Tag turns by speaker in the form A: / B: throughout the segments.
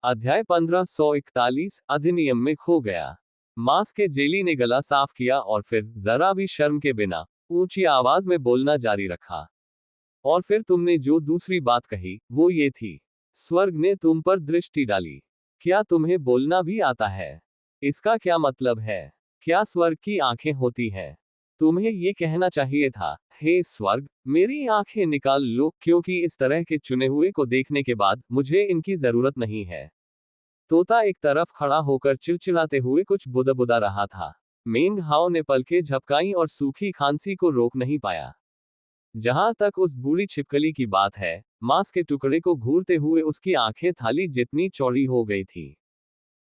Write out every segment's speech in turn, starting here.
A: अध्याय 1541 अधिनियम में खो गया। मांस के जेली ने गला साफ किया और फिर जरा भी शर्म के बिना ऊंची आवाज में बोलना जारी रखा। और फिर तुमने जो दूसरी बात कही वो ये थी, स्वर्ग ने तुम पर दृष्टि डाली। क्या तुम्हें बोलना भी आता है? इसका क्या मतलब है? क्या स्वर्ग की आंखें होती हैं? तुम्हें ये कहना चाहिए था, हे स्वर्ग, मेरी आंखें निकाल लो, क्योंकि इस तरह के चुने हुए को देखने के बाद मुझे इनकी जरूरत नहीं है। तोता एक तरफ खड़ा होकर चिड़चिड़ाते हुए कुछ बुदबुदा रहा था। मेंग हाओ ने पलकें झपकाई और सूखी खांसी को रोक नहीं पाया। जहां तक उस बूढ़ी छिपकली की बात है, मांस के टुकड़े को घूरते हुए उसकी आंखें थाली जितनी चौड़ी हो गई थी।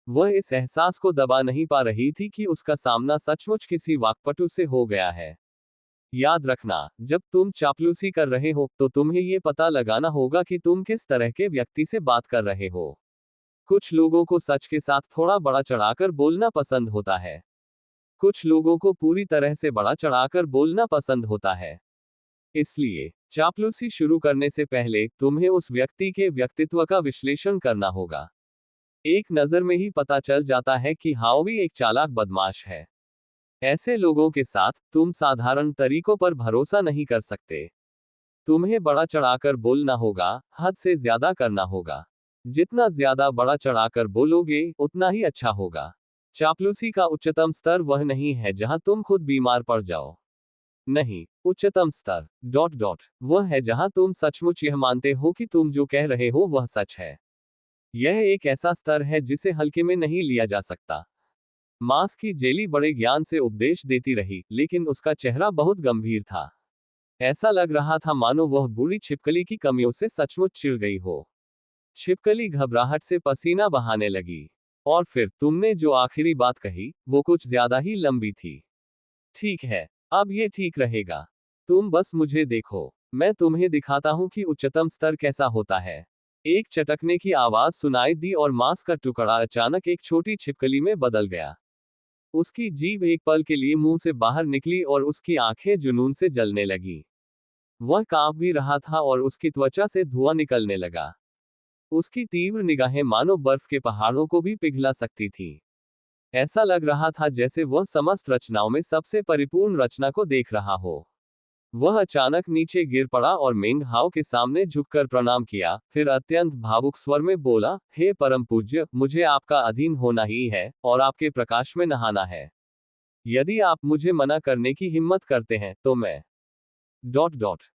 A: वह इस एहसास को दबा नहीं पा रही थी कि उसका सामना सचमुच किसी वाकपटु से हो गया है। याद रखना, जब तुम चापलूसी कर रहे हो तो तुम्हें ये पता लगाना होगा कि तुम किस तरह के व्यक्ति से बात कर रहे हो। कुछ लोगों को सच के साथ थोड़ा बड़ा चढ़ाकर बोलना पसंद होता है। कुछ लोगों को पूरी तरह से बड़ा चढ़ाकर बोलना पसंद होता है। इसलिए चापलूसी शुरू करने से पहले तुम्हें उस व्यक्ति के व्यक्तित्व का विश्लेषण करना होगा। एक नजर में ही पता चल जाता है कि हाओवी एक चालाक बदमाश है। ऐसे लोगों के साथ तुम साधारण तरीकों पर भरोसा नहीं कर सकते। तुम्हें बड़ा चढ़ाकर बोलना होगा, हद से ज्यादा करना होगा। जितना ज्यादा बड़ा चढ़ाकर बोलोगे उतना ही अच्छा होगा। चापलूसी का उच्चतम स्तर वह नहीं है जहां तुम खुद बीमार पड़ जाओ। नहीं, उच्चतम स्तर वह है जहां तुम सचमुच यह मानते हो कि तुम जो कह रहे हो वह सच है। यह एक ऐसा स्तर है जिसे हल्के में नहीं लिया जा सकता। मांस की जेली बड़े ज्ञान से उपदेश देती रही, लेकिन उसका चेहरा बहुत गंभीर था। ऐसा लग रहा था मानो वह बूढ़ी छिपकली की कमियों से सचमुच चिढ़ गई हो। छिपकली घबराहट से पसीना बहाने लगी। और फिर तुमने जो आखिरी बात कही वो कुछ ज्यादा ही लंबी थी। ठीक है, अब ये ठीक रहेगा। तुम बस मुझे देखो, मैं तुम्हें दिखाता हूं कि उच्चतम स्तर कैसा होता है। एक चटकने की आवाज सुनाई दी और मांस का टुकड़ा अचानक एक छोटी छिपकली में बदल गया। उसकी जीभ एक पल के लिए मुंह से बाहर निकली और उसकी आंखें जुनून से जलने लगी। वह कांप भी रहा था और उसकी त्वचा से धुआं निकलने लगा। उसकी तीव्र निगाहें मानो बर्फ के पहाड़ों को भी पिघला सकती थी। ऐसा लग रहा था जैसे वह समस्त रचनाओं में सबसे परिपूर्ण रचना को देख रहा हो। वह अचानक नीचे गिर पड़ा और मेंग हाओ के सामने झुककर प्रणाम किया, फिर अत्यंत भावुक स्वर में बोला, हे परम पूज्य, मुझे आपका अधीन होना ही है और आपके प्रकाश में नहाना है। यदि आप मुझे मना करने की हिम्मत करते हैं तो मैं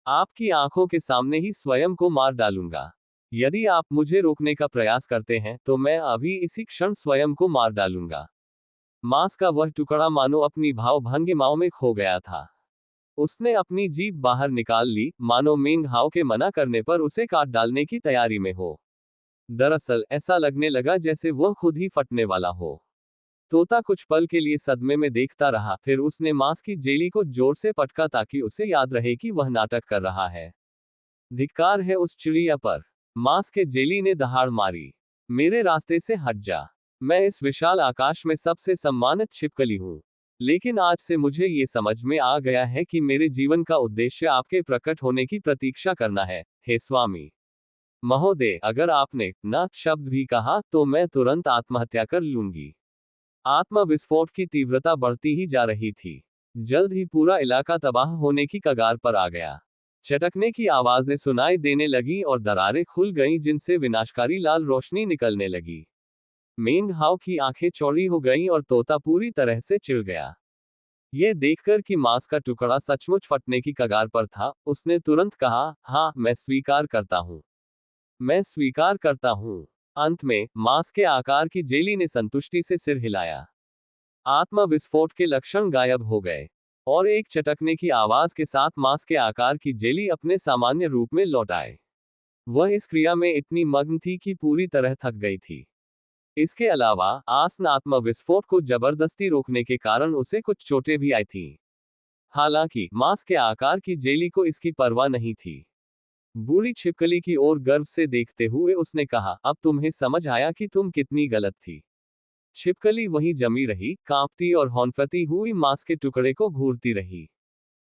A: आपकी आंखों के सामने ही स्वयं को मार डालूंगा। यदि आप मुझे रोकने का प्रयास करते हैं तो मैं अभी इसी क्षण स्वयं को मार डालूंगा। मांस का वह टुकड़ा मानो अपनी भाव भंगिमाओं में खो गया था। उसने अपनी जीभ बाहर निकाल ली, मानो मेंग हाओ के मना करने पर उसे काट डालने की तैयारी में हो। दरअसल ऐसा लगने लगा जैसे वह खुद ही फटने वाला हो। तोता कुछ पल के लिए सदमे में देखता रहा, फिर उसने मांस की जेली को जोर से पटका ताकि उसे याद रहे कि वह नाटक कर रहा है। धिक्कार है उस चिड़िया पर। मांस के जेली ने दहाड़ मारी। मेरे रास्ते से हट जा। मैं इस विशाल आकाश में सबसे सम्मानित छिपकली हूं। लेकिन आज से मुझे ये समझ में आ गया है कि मेरे जीवन का उद्देश्य आपके प्रकट होने की प्रतीक्षा करना है, हे स्वामी महोदय। अगर आपने न शब्द भी कहा तो मैं तुरंत आत्महत्या कर लूंगी। आत्म विस्फोट की तीव्रता बढ़ती ही जा रही थी। जल्द ही पूरा इलाका तबाह होने की कगार पर आ गया। चटकने की आवाजें सुनाई देने लगी और दरारें खुल गईं जिनसे विनाशकारी लाल रोशनी निकलने लगी। मेंग हाओ की आंखें चौड़ी हो गईं और तोता पूरी तरह से चिढ़ गया। यह देखकर कि मांस का टुकड़ा सचमुच फटने की कगार पर था, उसने तुरंत कहा, हाँ, मैं स्वीकार करता हूँ। मैं स्वीकार करता हूँ। अंत में मांस के आकार की जेली ने संतुष्टि से सिर हिलाया। आत्म विस्फोट के लक्षण गायब हो गए और एक चटकने की आवाज के साथ मांस के आकार की जेली अपने सामान्य रूप में लौट आए। वह इस क्रिया में इतनी मग्न थी कि पूरी तरह थक गई थी। इसके अलावा आसन आत्म विस्फोट को जबरदस्ती रोकने के कारण उसे कुछ चोटें भी आई थीं। हालांकि मांस के आकार की जेली को इसकी परवाह नहीं थी। बूढ़ी छिपकली की ओर गर्व से देखते हुए उसने कहा, अब तुम्हें समझ आया कि तुम कितनी गलत थी। छिपकली वहीं जमी रही, कांपती और हौंफती हुई मांस के टुकड़े को घूरती रही।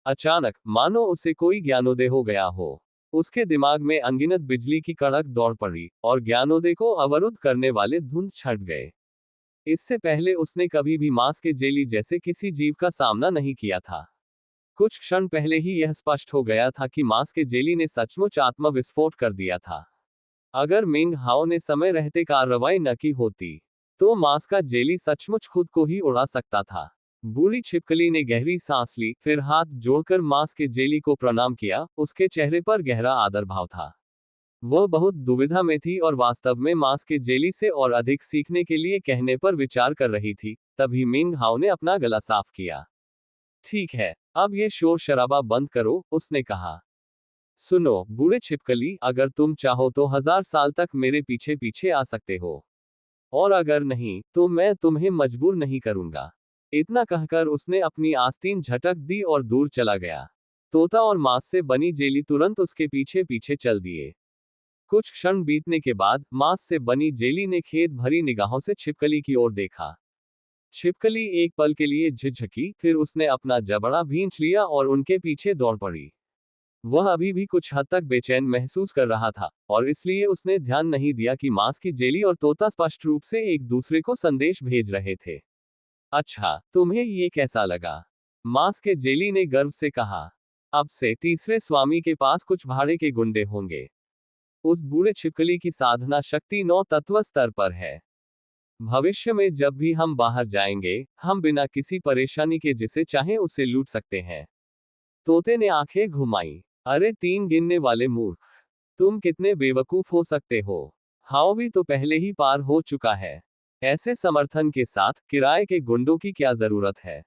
A: अचानक मानो उसे कोई ज्ञानोदय हो गया हो। उसके दिमाग में अनगिनत बिजली की कड़क दौड़ पड़ी और ज्ञानोदय को अवरुद्ध करने वाले धुंध छट गए। इससे पहले उसने कभी भी मांस के जेली जैसे किसी जीव का सामना नहीं किया था। कुछ क्षण पहले ही यह स्पष्ट हो गया था कि मांस के जेली ने सचमुच आत्मविस्फोट कर दिया था। अगर मिंग हाओ ने समय रहते कार्रवाई न की होती, तो मांस का जेली सचमुच खुद को ही उड़ा सकता था। बूढ़ी छिपकली ने गहरी सांस ली, फिर हाथ जोड़कर मांस के जेली को प्रणाम किया। उसके चेहरे पर गहरा आदर भाव था। वह बहुत दुविधा में थी और वास्तव में मांस के जेली से और अधिक सीखने के लिए कहने पर विचार कर रही थी। तभी मिंग हाओ ने अपना गला साफ किया। ठीक है, अब ये शोर शराबा बंद करो, उसने कहा। सुनो बूढ़े छिपकली, अगर तुम चाहो तो 1000 साल तक मेरे पीछे पीछे आ सकते हो, और अगर नहीं तो मैं तुम्हें मजबूर नहीं करूंगा। इतना कहकर उसने अपनी आस्तीन झटक दी और दूर चला गया। तोता और मांस से बनी जेली तुरंत उसके पीछे पीछे चल दिए। कुछ क्षण बीतने के बाद मांस से बनी जेली ने खेद भरी निगाहों से छिपकली की ओर देखा। छिपकली एक पल के लिए झिझकी, फिर उसने अपना जबड़ा भींच लिया और उनके पीछे दौड़ पड़ी। वह अभी भी कुछ हद तक बेचैन महसूस कर रहा था, और इसलिए उसने ध्यान नहीं दिया कि मांस की जेली और तोता स्पष्ट रूप से एक दूसरे को संदेश भेज रहे थे। अच्छा, तुम्हें ये कैसा लगा? मांस के जेली ने गर्व से कहा। अब से तीसरे स्वामी के पास कुछ भाड़े के गुंडे होंगे। उस बूढ़े छिपकली की साधना शक्ति 9 तत्व स्तर पर है। भविष्य में जब भी हम बाहर जाएंगे, हम बिना किसी परेशानी के जिसे चाहें उसे लूट सकते हैं। तोते ने आंखें घुमाई। अरे 3 गिनने वाले मूर्ख, तुम कितने बेवकूफ हो सकते हो। हाओ भी तो पहले ही पार हो चुका है। ऐसे समर्थन के साथ किराए के गुंडों की क्या जरूरत है?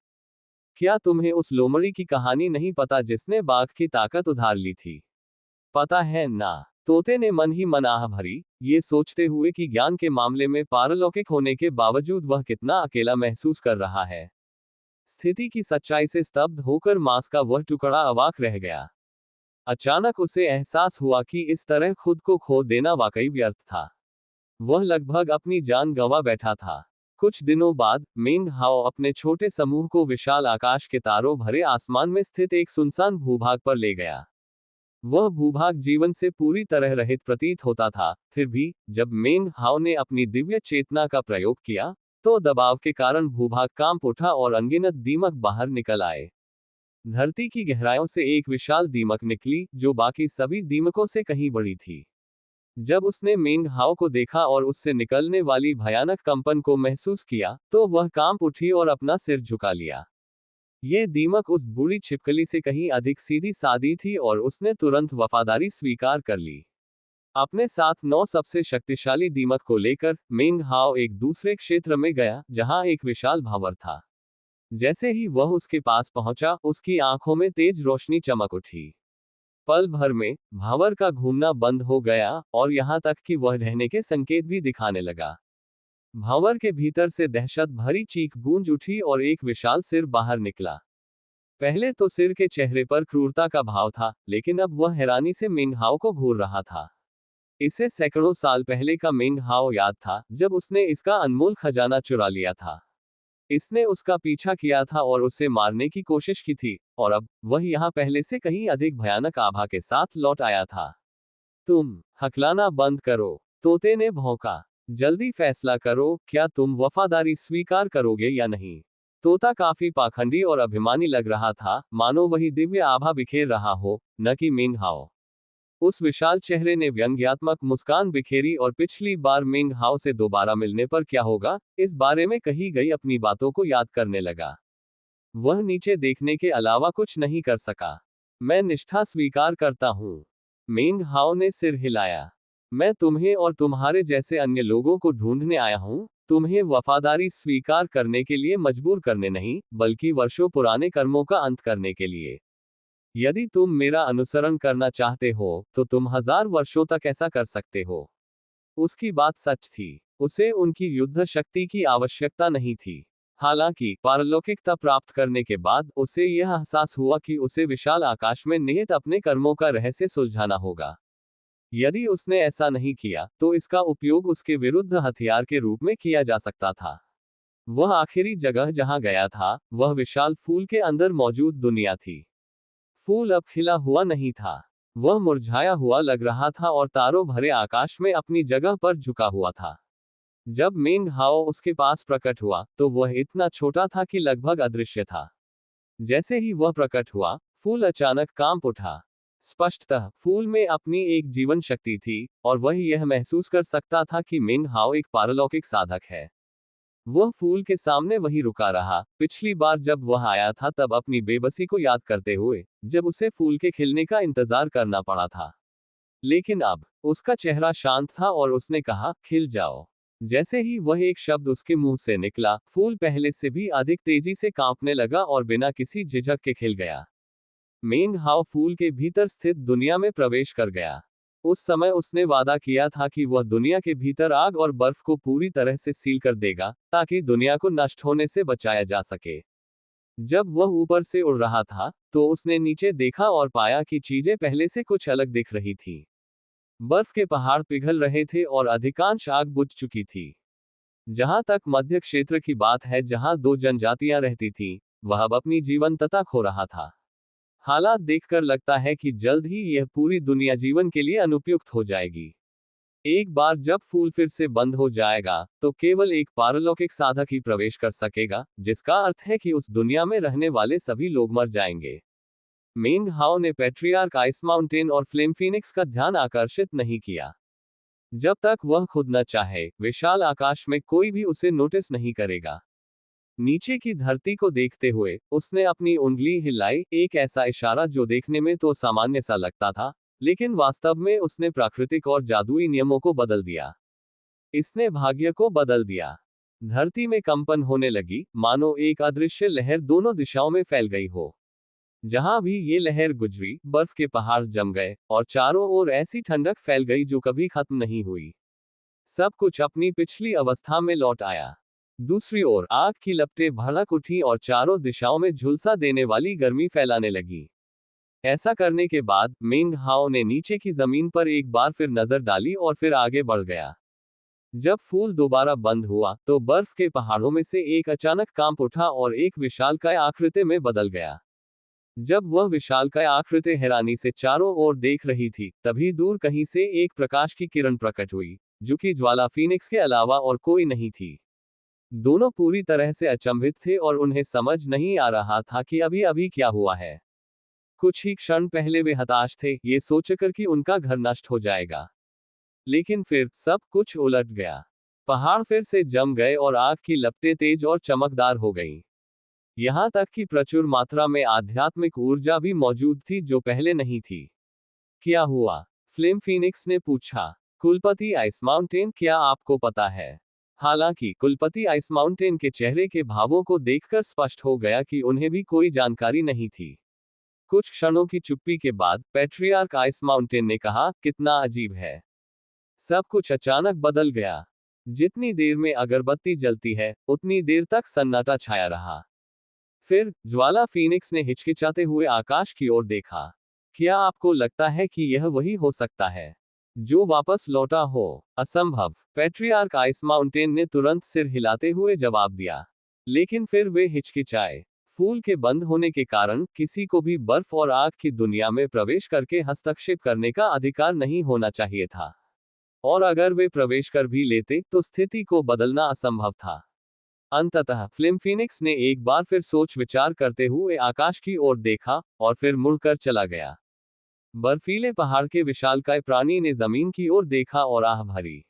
A: क्या तुम्हें उस लोमड़ी की कहानी नहीं पता जिसने बाघ की ताकत उधार ली थी? पता है ना? तोते ने मन ही मन आह भरी, ये सोचते हुए कि ज्ञान के मामले में पारलौकिक होने के बावजूद वह कितना अकेला महसूस कर रहा है। स्थिति की सच्चाई से स्तब्ध होकर मांस का वह टुकड़ा अवाक रह गया। अचानक उसे एहसास हुआ कि इस तरह खुद को खो देना वाकई व्यर्थ था। वह लगभग अपनी जान गंवा बैठा था। कुछ दिनों बाद मिंग हाओ अपने छोटे समूह को विशाल आकाश के तारों भरे आसमान में स्थित एक सुनसान भूभाग पर ले गया। वह भूभाग जीवन से पूरी तरह रहित प्रतीत होता था, फिर भी जब मिंग हाओ ने अपनी दिव्य चेतना का प्रयोग किया, तो दबाव के कारण भूभाग कांप उठा और अनगिनत दीमक बाहर निकल आए। धरती की गहराइयों से एक विशाल दीमक निकली, जो बाकी सभी दीमकों से कहीं बड़ी थी। जब उसने मिंग हाओ को देखा और उससे निकलने वाली भयानक कंपन को महसूस किया, तो वह कांप उठी और अपना सिर झुका लिया। ये दीमक उस बूढ़ी छिपकली से कहीं अधिक सीधी सादी थी और उसने तुरंत वफादारी स्वीकार कर ली। अपने साथ 9 सबसे शक्तिशाली दीमक को लेकर मिंग हाओ एक दूसरे क्षेत्र में गया, जहां एक विशाल भंवर था। जैसे ही वह उसके पास पहुंचा, उसकी आंखों में तेज रोशनी चमक उठी। पल भर में भंवर का घूमना बंद हो गया, और यहां तक कि वह ढहने के संकेत भी दिखाने लगा। भंवर के भीतर से दहशत भरी चीख गूंज उठी और एक विशाल सिर बाहर निकला। पहले तो सिर के चेहरे पर क्रूरता का भाव था, लेकिन अब वह हैरानी से मिंग हाओ को घूर रहा था। इसे सैकड़ों साल पहले का मिंग हाओ याद था, जब उसने इसका अनमोल खजाना चुरा लिया था। इसने उसका पीछा किया था और उसे मारने की कोशिश की थी, और अब वह यहाँ पहले से कहीं अधिक भयानक आभा के साथ लौट आया था। तुम हकलाना बंद करो, तोते ने भौंका। जल्दी फैसला करो, क्या तुम वफादारी स्वीकार करोगे या नहीं? तोता काफी पाखंडी और अभिमानी लग रहा था, मानो वही दिव्य आभा बिखेर रहा हो, न कि मिंग हाओ। उस विशाल चेहरे ने व्यंग्यात्मक मुस्कान बिखेरी और पिछली बार मिंग हाओ से दोबारा मिलने पर क्या होगा, इस बारे में कही गई अपनी बातों को याद करने लगा। वह नीचे देखने के अलावा कुछ नहीं कर सका। मैं निष्ठा स्वीकार करता हूँ। मिंग हाओ ने सिर हिलाया। मैं तुम्हें और तुम्हारे जैसे अन्य लोगों को ढूंढने आया हूँ, तुम्हें वफादारी स्वीकार करने के लिए मजबूर करने नहीं, बल्कि वर्षों पुराने कर्मों का अंत करने के लिए। यदि तुम मेरा अनुसरण करना चाहते हो, तो तुम 1000 वर्षों तक ऐसा कर सकते हो। उसकी बात सच थी। उसे उनकी युद्ध शक्ति की आवश्यकता नहीं थी। हालांकि पारलौकिकता प्राप्त करने के बाद उसे यह एहसास हुआ कि उसे विशाल आकाश में निहित अपने कर्मों का रहस्य सुलझाना होगा। यदि उसने ऐसा नहीं किया, तो इसका उपयोग उसके विरुद्ध हथियार के रूप में किया जा सकता था। वह आखिरी जगह जहां गया था, वह विशाल फूल के अंदर मौजूद दुनिया थी। फूल अब खिला हुआ नहीं था। वह मुरझाया हुआ लग रहा था और तारों भरे आकाश में अपनी जगह पर झुका हुआ था। जब मेंग हाओ उसके पास प्रकट हुआ तो वह इतना छोटा था कि लगभग अदृश्य था। जैसे ही वह प्रकट हुआ, फूल अचानक कांप उठा। स्पष्टतः फूल में अपनी एक जीवन शक्ति थी, और वह यह महसूस कर सकता था कि मेंग हाओ एक पारलौकिक साधक है। वह फूल के सामने वही रुका रहा, पिछली बार जब वह आया था तब अपनी बेबसी को याद करते हुए, जब उसे फूल के खिलने का इंतजार करना पड़ा था। लेकिन अब उसका चेहरा शांत था और उसने कहा, खिल जाओ। जैसे ही वह एक शब्द उसके मुंह से निकला, फूल पहले से भी अधिक तेजी से कांपने लगा और बिना किसी झिझक के खिल गया। मेंग हाओ फूल के भीतर स्थित दुनिया में प्रवेश कर गया। उस समय उसने वादा किया था कि वह दुनिया के भीतर आग और बर्फ को पूरी तरह से सील कर देगा, ताकि दुनिया को नष्ट होने से बचाया जा सके। जब वह ऊपर से उड़ रहा था, तो उसने नीचे देखा और पाया कि चीजें पहले से कुछ अलग दिख रही थी। बर्फ के पहाड़ पिघल रहे थे और अधिकांश आग बुझ चुकी थी। जहां तक मध्य क्षेत्र की बात है, जहां दो जनजातियां रहती थीं, वह अब अपनी जीवंतता खो रहा था। हालात देखकर लगता है कि जल्द ही यह पूरी दुनिया जीवन के लिए अनुपयुक्त हो जाएगी। एक बार जब फूल फिर से बंद हो जाएगा, तो केवल एक पारलौकिक साधक ही प्रवेश कर सकेगा, जिसका अर्थ है कि उस दुनिया में रहने वाले सभी लोग मर जाएंगे। मेंग हाओ ने पैट्रियार्क आइस माउंटेन और फ्लेम फीनिक्स का ध्यान आकर्षित नहीं किया। जब तक वह खुद न चाहे, विशाल आकाश में कोई भी उसे नोटिस नहीं करेगा। नीचे की धरती को देखते हुए उसने अपनी उंगली हिलाई, एक ऐसा इशारा जो देखने में तो सामान्य सा लगता था, लेकिन वास्तव में उसने प्राकृतिक और जादुई नियमों को बदल दिया। इसने भाग्य को बदल दिया। धरती में कंपन होने लगी, मानो एक अदृश्य लहर दोनों दिशाओं में फैल गई हो। जहां भी ये लहर गुजरी, बर्फ के पहाड़ जम गए और चारों ओर ऐसी ठंडक फैल गई जो कभी खत्म नहीं हुई। सब कुछ अपनी पिछली अवस्था में लौट आया। दूसरी ओर आग की लपटें भड़क उठी और चारों दिशाओं में झुलसा देने वाली गर्मी फैलाने लगी। ऐसा करने के बाद मेंग हाओ ने नीचे की जमीन पर एक बार फिर नजर डाली और फिर आगे बढ़ गया। जब फूल दोबारा बंद हुआ, तो बर्फ के पहाड़ों में से एक अचानक कांप उठा और एक विशालकाय आकृति में बदल गया। जब वह विशालकाय आकृति हैरानी से चारों ओर देख रही थी, तभी दूर कहीं से एक प्रकाश की किरण प्रकट हुई, जो कि ज्वाला फीनिक्स के अलावा और कोई नहीं थी। दोनों पूरी तरह से अचंभित थे और उन्हें समझ नहीं आ रहा था कि अभी अभी क्या हुआ है। कुछ ही क्षण पहले वे हताश थे, ये सोचकर कि उनका घर नष्ट हो जाएगा। लेकिन फिर सब कुछ उलट गया। पहाड़ फिर से जम गए और आग की लपटें तेज और चमकदार हो गईं। यहां तक कि प्रचुर मात्रा में आध्यात्मिक ऊर्जा भी मौजूद थी, जो पहले नहीं थी। क्या हुआ? फ्लेम फीनिक्स ने पूछा। कुलपति आइस माउंटेन, क्या आपको पता है? हालांकि कुलपति आइस माउंटेन के चेहरे के भावों को देखकर स्पष्ट हो गया कि उन्हें भी कोई जानकारी नहीं थी। कुछ क्षणों की चुप्पी के बाद पैट्रियार्क आइस माउंटेन ने कहा, कितना अजीब है। सब कुछ अचानक बदल गया। जितनी देर में अगरबत्ती जलती है, उतनी देर तक सन्नाटा छाया रहा। फिर ज्वाला फीनिक्स ने हिचकिचाते हुए आकाश की ओर देखा। क्या आपको लगता है कि यह वही हो सकता है जो वापस लौटा हो? असंभव, पैट्रियार्क आइस माउंटेन ने तुरंत सिर हिलाते हुए जवाब दिया। लेकिन फिर वे हिचकिचाए। फूल के बंद होने के कारण किसी को भी बर्फ और आग की दुनिया में प्रवेश करके हस्तक्षेप करने का अधिकार नहीं होना चाहिए था। और अगर वे प्रवेश कर भी लेते, तो स्थिति को बदलना असंभव था। अंततः फ्लेम फीनिक्स ने एक बार फिर सोच विचार करते हुए आकाश की ओर देखा और फिर मुड़कर चला गया। बर्फीले पहाड़ के विशालकाय प्राणी ने जमीन की ओर देखा और आह भरी।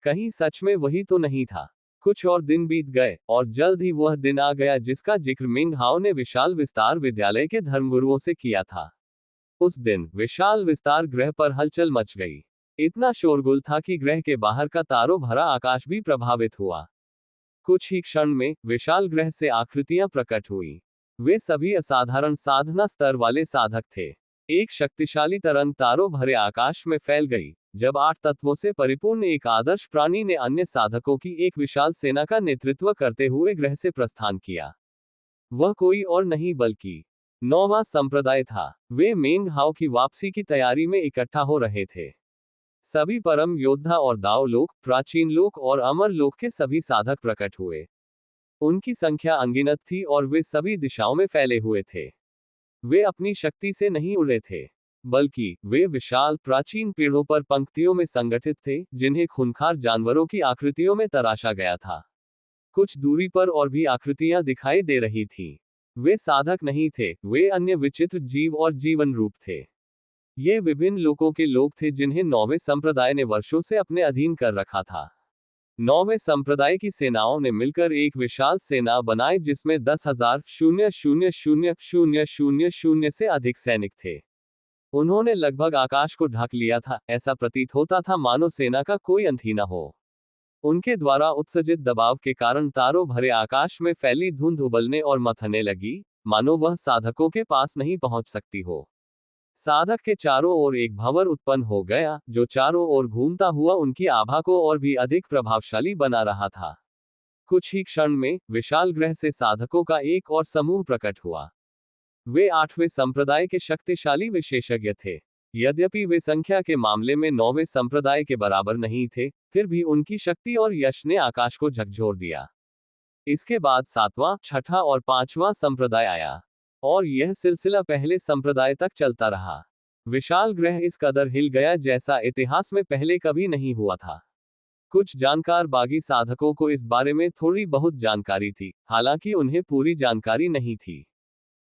A: कहीं सच में वही तो नहीं था। कुछ और दिन बीत गए और जल्द ही वह दिन आ गया जिसका जिक्र मेंग हाओ ने विशाल विस्तार विद्यालय के धर्मगुरुओं से किया था। उस दिन विशाल विस्तार गृह पर हलचल मच गई। इतना शोरगुल था कि गृह के बाहर का तारों भरा आकाश भी प्रभावित हुआ। कुछ ही क्षण में विशाल ग्रह से आकृतियां प्रकट हुई। वे सभी असाधारण साधना स्तर वाले साधक थे। एक शक्तिशाली तरंग तारों भरे आकाश में फैल गई, जब 8 तत्वों से परिपूर्ण एक आदर्श प्राणी ने अन्य साधकों की एक विशाल सेना का नेतृत्व करते हुए ग्रह से प्रस्थान किया। वह कोई और नहीं बल्कि 9वां संप्रदाय था। वे मेंग हाओ की वापसी की तैयारी में इकट्ठा हो रहे थे। सभी परम योद्धा और दाव लोक, प्राचीन लोक और अमर लोक के सभी साधक प्रकट हुए। उनकी संख्या अनगिनत थी और वे सभी दिशाओं में फैले हुए थे। वे अपनी शक्ति से नहीं उड़े थे। बल्कि वे विशाल प्राचीन पेड़ों पर पंक्तियों में संगठित थे, जिन्हें खूंखार जानवरों की आकृतियों में तराशा गया था। कुछ दूरी पर और भी आकृतियां दिखाई दे रही थीं। वे साधक नहीं थे, वे अन्य विचित्र जीव और जीवन रूप थे। ये विभिन्न लोगों के लोग थे जिन्हें नौवें संप्रदाय ने वर्षों से अपने अधीन कर रखा था। नौवें संप्रदाय की सेनाओं ने मिलकर एक विशाल सेना बनाई जिसमें 10,000 से अधिक सैनिक थे। उन्होंने लगभग आकाश को ढक लिया था, ऐसा प्रतीत होता था मानो सेना का कोई अंत ही न हो। उनके द्वारा उत्सर्जित दबाव के कारण तारों भरे आकाश में फैली धुंध उबलने और मथने लगी, मानो वह साधकों के पास नहीं पहुंच सकती हो। साधक के चारों ओर एक भंवर उत्पन्न हो गया, जो चारों ओर घूमता हुआ उनकी आभा को और भी अधिक प्रभावशाली बना रहा था। कुछ ही क्षण में विशाल ग्रह से साधकों का एक और समूह प्रकट हुआ। वे 8वें संप्रदाय के शक्तिशाली विशेषज्ञ थे। यद्यपि वे संख्या के मामले में 9वें संप्रदाय के बराबर नहीं थे, फिर भी उनकी शक्ति और यश ने आकाश को झकझोर दिया। इसके बाद 7वां, 6ठा और 5वां संप्रदाय आया, और यह सिलसिला पहले संप्रदाय तक चलता रहा। विशाल ग्रह इस कदर हिल गया जैसा इतिहास में पहले कभी नहीं हुआ था। कुछ जानकार बागी साधकों को इस बारे में थोड़ी बहुत जानकारी थी, हालांकि उन्हें पूरी जानकारी नहीं थी।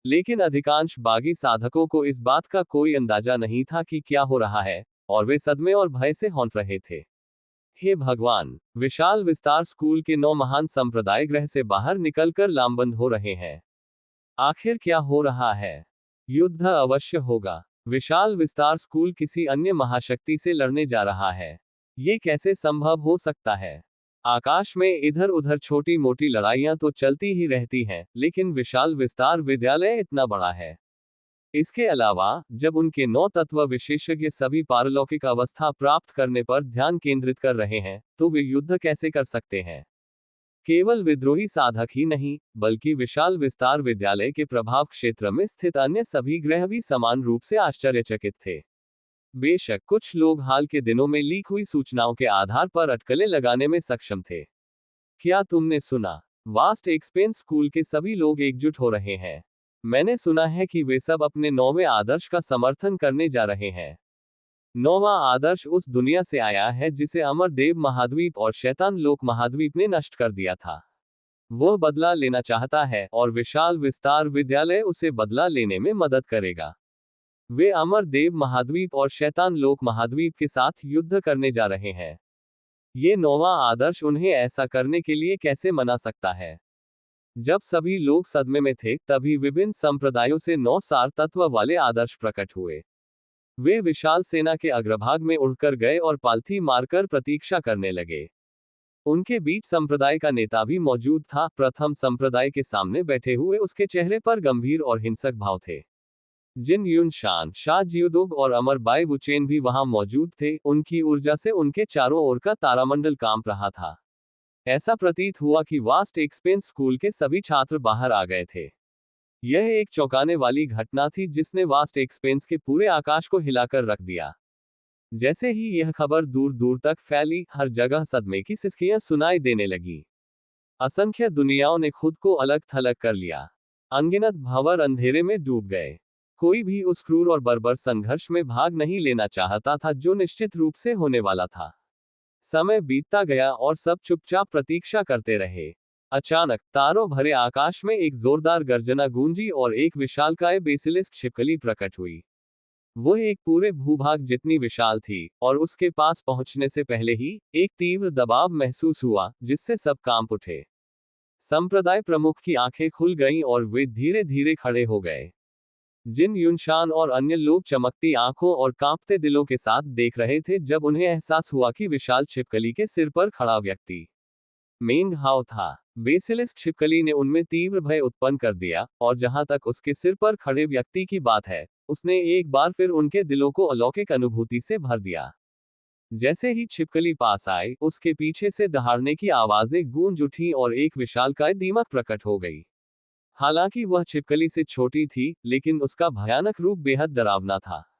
A: लेकिन अधिकांश बागी साधकों को इस बात का कोई अंदाजा नहीं था कि क्या हो रहा है, और वे सदमे और भय से हौंफ रहे थे। हे भगवान! विशाल विस्तार स्कूल के 9 महान संप्रदाय ग्रह से बाहर निकलकर लामबंद हो रहे हैं। आखिर क्या हो रहा है? युद्ध अवश्य होगा। विशाल विस्तार स्कूल किसी अन्य महाशक्ति से लड़ने जा रहा है। ये कैसे संभव हो सकता है? आकाश में इधर उधर छोटी मोटी लड़ाइयां तो चलती ही रहती हैं, लेकिन विशाल विस्तार विद्यालय इतना बड़ा है। इसके अलावा, जब उनके 9 तत्व विशेषज्ञ सभी पारलौकिक अवस्था प्राप्त करने पर ध्यान केंद्रित कर रहे हैं, तो वे युद्ध कैसे कर सकते हैं? केवल विद्रोही साधक ही नहीं, बल्कि विशाल विस्तार विद्यालय के प्रभाव क्षेत्र में स्थित अन्य सभी ग्रह भी समान रूप से आश्चर्यचकित थे। बेशक कुछ लोग हाल के दिनों में लीक हुई सूचनाओं के आधार पर अटकलें लगाने में सक्षम थे। क्या तुमने सुना? वास्ट एक्सपेंस स्कूल के सभी लोग एकजुट हो रहे हैं। मैंने सुना है कि वे सब अपने 9वें आदर्श का समर्थन करने जा रहे हैं। 9वां आदर्श उस दुनिया से आया है जिसे अमरदेव महाद्वीप और शैतान लोक महाद्वीप ने नष्ट कर दिया था। वह बदला लेना चाहता है, और विशाल विस्तार विद्यालय उसे बदला लेने में मदद करेगा। वे अमरदेव महाद्वीप और शैतान लोक महाद्वीप के साथ युद्ध करने जा रहे हैं। ये 9वां आदर्श उन्हें ऐसा करने के लिए कैसे मना सकता है? जब सभी लोग सदमे में थे, तभी विभिन्न संप्रदायों से 9 सार तत्व वाले आदर्श प्रकट हुए। वे विशाल सेना के अग्रभाग में उड़कर गए और पालथी मारकर प्रतीक्षा करने लगे। उनके बीच संप्रदाय का नेता भी मौजूद था। प्रथम संप्रदाय के सामने बैठे हुए उसके चेहरे पर गंभीर और हिंसक भाव थे। जिन युनशान, शा जियोदोग और अमर बाई वुचेन भी वहां मौजूद थे। उनकी ऊर्जा से उनके चारों ओर का तारामंडल कांप रहा था। ऐसा प्रतीत हुआ कि वास्ट एक्सपेंस स्कूल के सभी छात्र बाहर आ गए थे। यह एक चौंकाने वाली घटना थी जिसने वास्ट एक्सपेंस के पूरे आकाश को हिलाकर रख दिया। जैसे ही यह खबर दूर दूर तक फैली, हर जगह सदमे की सिसकियां सुनाई देने लगी। असंख्य दुनियाओं ने खुद को अलग थलग कर लिया। अनगिनत भंवर अंधेरे में डूब गए। कोई भी उस क्रूर और बर्बर संघर्ष में भाग नहीं लेना चाहता था जो निश्चित रूप से होने वाला था। समय बीतता गया और सब चुपचाप प्रतीक्षा करते रहे। अचानक तारों भरे आकाश में एक जोरदार गर्जना गूंजी और एक विशालकाय बेसिलिस्क छिपकली प्रकट हुई। वह एक पूरे भूभाग जितनी विशाल थी, और उसके पास पहुंचने से पहले ही एक तीव्र दबाव महसूस हुआ जिससे सब कांप उठे। संप्रदाय प्रमुख की आंखें खुल गईं और वे धीरे धीरे खड़े हो गए। जिन युनशान और अन्य लोग चमकती आंखों और कांपते दिलों के साथ देख रहे थे जब उन्हें एहसास हुआ कि विशाल छिपकली के सिर पर खड़ा व्यक्ति मेंग हाओ था। बेसिलिस्क छिपकली ने उनमें तीव्र भय उत्पन्न कर दिया, और जहां तक उसके सिर पर खड़े व्यक्ति की बात है, उसने एक बार फिर उनके दिलों को अलौकिक अनुभूति से भर दिया। जैसे ही छिपकली पास आई, उसके पीछे से दहाड़ने की आवाजें गूंज उठी और एक विशालकाय दीमक प्रकट हो गई। हालांकि वह छिपकली से छोटी थी, लेकिन उसका भयानक रूप बेहद डरावना था।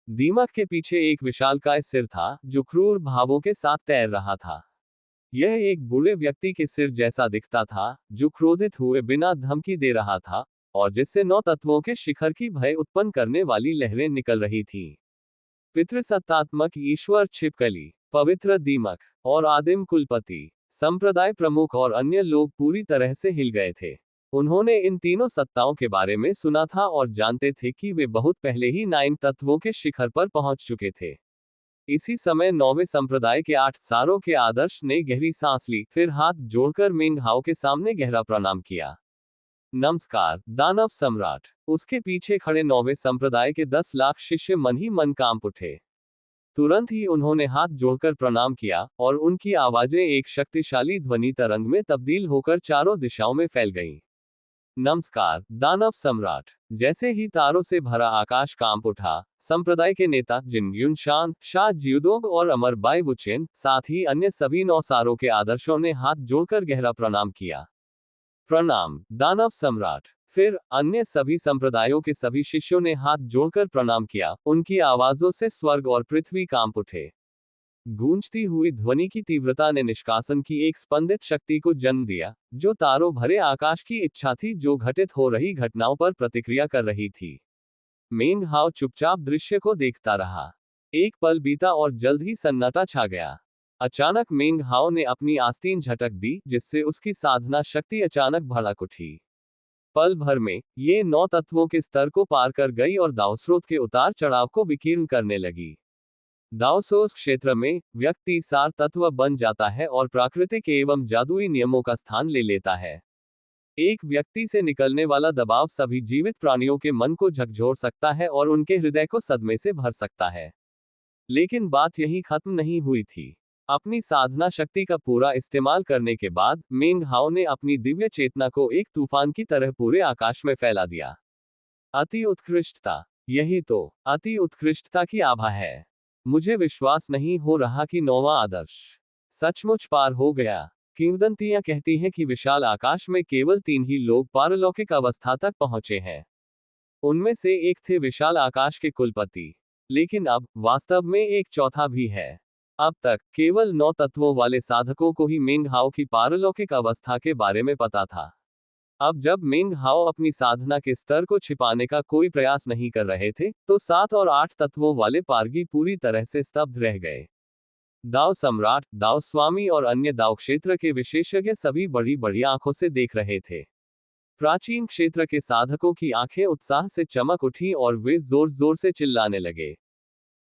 A: दीमक के पीछे एक विशालकाय सिर था जो क्रूर भावों के साथ तैर रहा था। यह एक बूढ़े व्यक्ति के सिर जैसा दिखता था, जो क्रोधित हुए बिना धमकी दे रहा था, और जिससे 9 तत्वों के शिखर की भय उत्पन्न करने वाली लहरें निकल रही थीं। पितृसत्तात्मक ईश्वर छिपकली, पवित्र दीमक और आदिम कुलपति, संप्रदाय प्रमुख और अन्य लोग पूरी तरह से हिल गए थे। उन्होंने इन तीनों सत्ताओं के बारे में सुना था और जानते थे कि वे बहुत पहले ही 9 तत्वों के शिखर पर पहुंच चुके थे। इसी समय 9वें संप्रदाय के 8 सारों के आदर्श ने गहरी सांस ली, फिर हाथ जोड़कर मेंग हाओ के सामने गहरा प्रणाम किया। नमस्कार, दानव सम्राट। उसके पीछे खड़े 9वें संप्रदाय के 10 लाख शिष्य मन ही मन कांप उठे। तुरंत ही उन्होंने हाथ जोड़कर प्रणाम किया और उनकी आवाजें एक शक्तिशाली ध्वनि तरंग में तब्दील होकर चारों दिशाओं में फैल गईं। नमस्कार, दानव सम्राट। जैसे ही तारों से भरा आकाश कांप उठा, संप्रदाय के नेता जिन युनशान, शा जियुदोग और अमर बाई वुचेन, साथ ही अन्य सभी 9 सारों के आदर्शों ने हाथ जोड़कर गहरा प्रणाम किया। प्रणाम, दानव सम्राट। फिर अन्य सभी संप्रदायों के सभी शिष्यों ने हाथ जोड़कर प्रणाम किया। उनकी आवाजों से स्वर्ग और पृथ्वी कांप उठे। गूंजती हुई ध्वनि की तीव्रता ने निष्कासन की एक स्पंदित शक्ति को जन्म दिया, जो तारों भरे आकाश की इच्छा थी, जो घटित हो रही घटनाओं पर प्रतिक्रिया कर रही थी। मेंग हाओ चुपचाप दृश्य को देखता रहा। एक पल बीता और जल्द ही सन्नाटा छा गया। अचानक मेंग हाओ ने अपनी आस्तीन झटक दी, जिससे उसकी साधना शक्ति अचानक भड़क उठी। पल भर में ये 9 तत्वों के स्तर को पार कर गई और दाओ स्रोत के उतार चढ़ाव को विकीर्ण करने लगी। दाओ सोस क्षेत्र में व्यक्ति सार तत्व बन जाता है और प्राकृतिक एवं जादुई नियमों का स्थान ले लेता है। एक व्यक्ति से निकलने वाला दबाव सभी जीवित प्राणियों के मन को झकझोर सकता है और उनके हृदय को सदमे से भर सकता है। लेकिन बात यहीं खत्म नहीं हुई थी। अपनी साधना शक्ति का पूरा इस्तेमाल करने के बाद मेंग हाओ ने अपनी दिव्य चेतना को एक तूफान की तरह पूरे आकाश में फैला दिया। अति उत्कृष्टता, यही तो अति उत्कृष्टता की आभा है। मुझे विश्वास नहीं हो रहा कि 9वां आदर्श सचमुच पार हो गया। किंवदंतियां कहती हैं कि विशाल आकाश में केवल 3 ही लोग पारलौकिक अवस्था तक पहुंचे हैं। उनमें से एक थे विशाल आकाश के कुलपति। लेकिन अब वास्तव में एक चौथा भी है। अब तक केवल 9 तत्वों वाले साधकों को ही मेंग हाओ की पारलौकिक अवस्था के बारे में पता था। अब जब मेंग हाओ अपनी साधना के स्तर को छिपाने का कोई प्रयास नहीं कर रहे थे, तो 7 और 8 तत्वों वाले पारगी पूरी तरह से स्तब्ध रह गए। दाओ सम्राट, दाओ स्वामी और अन्य दाओ क्षेत्र के विशेषज्ञ सभी बड़ी बड़ी आंखों से देख रहे थे। प्राचीन क्षेत्र के साधकों की आंखें उत्साह से चमक उठी और वे जोर जोर से चिल्लाने लगे।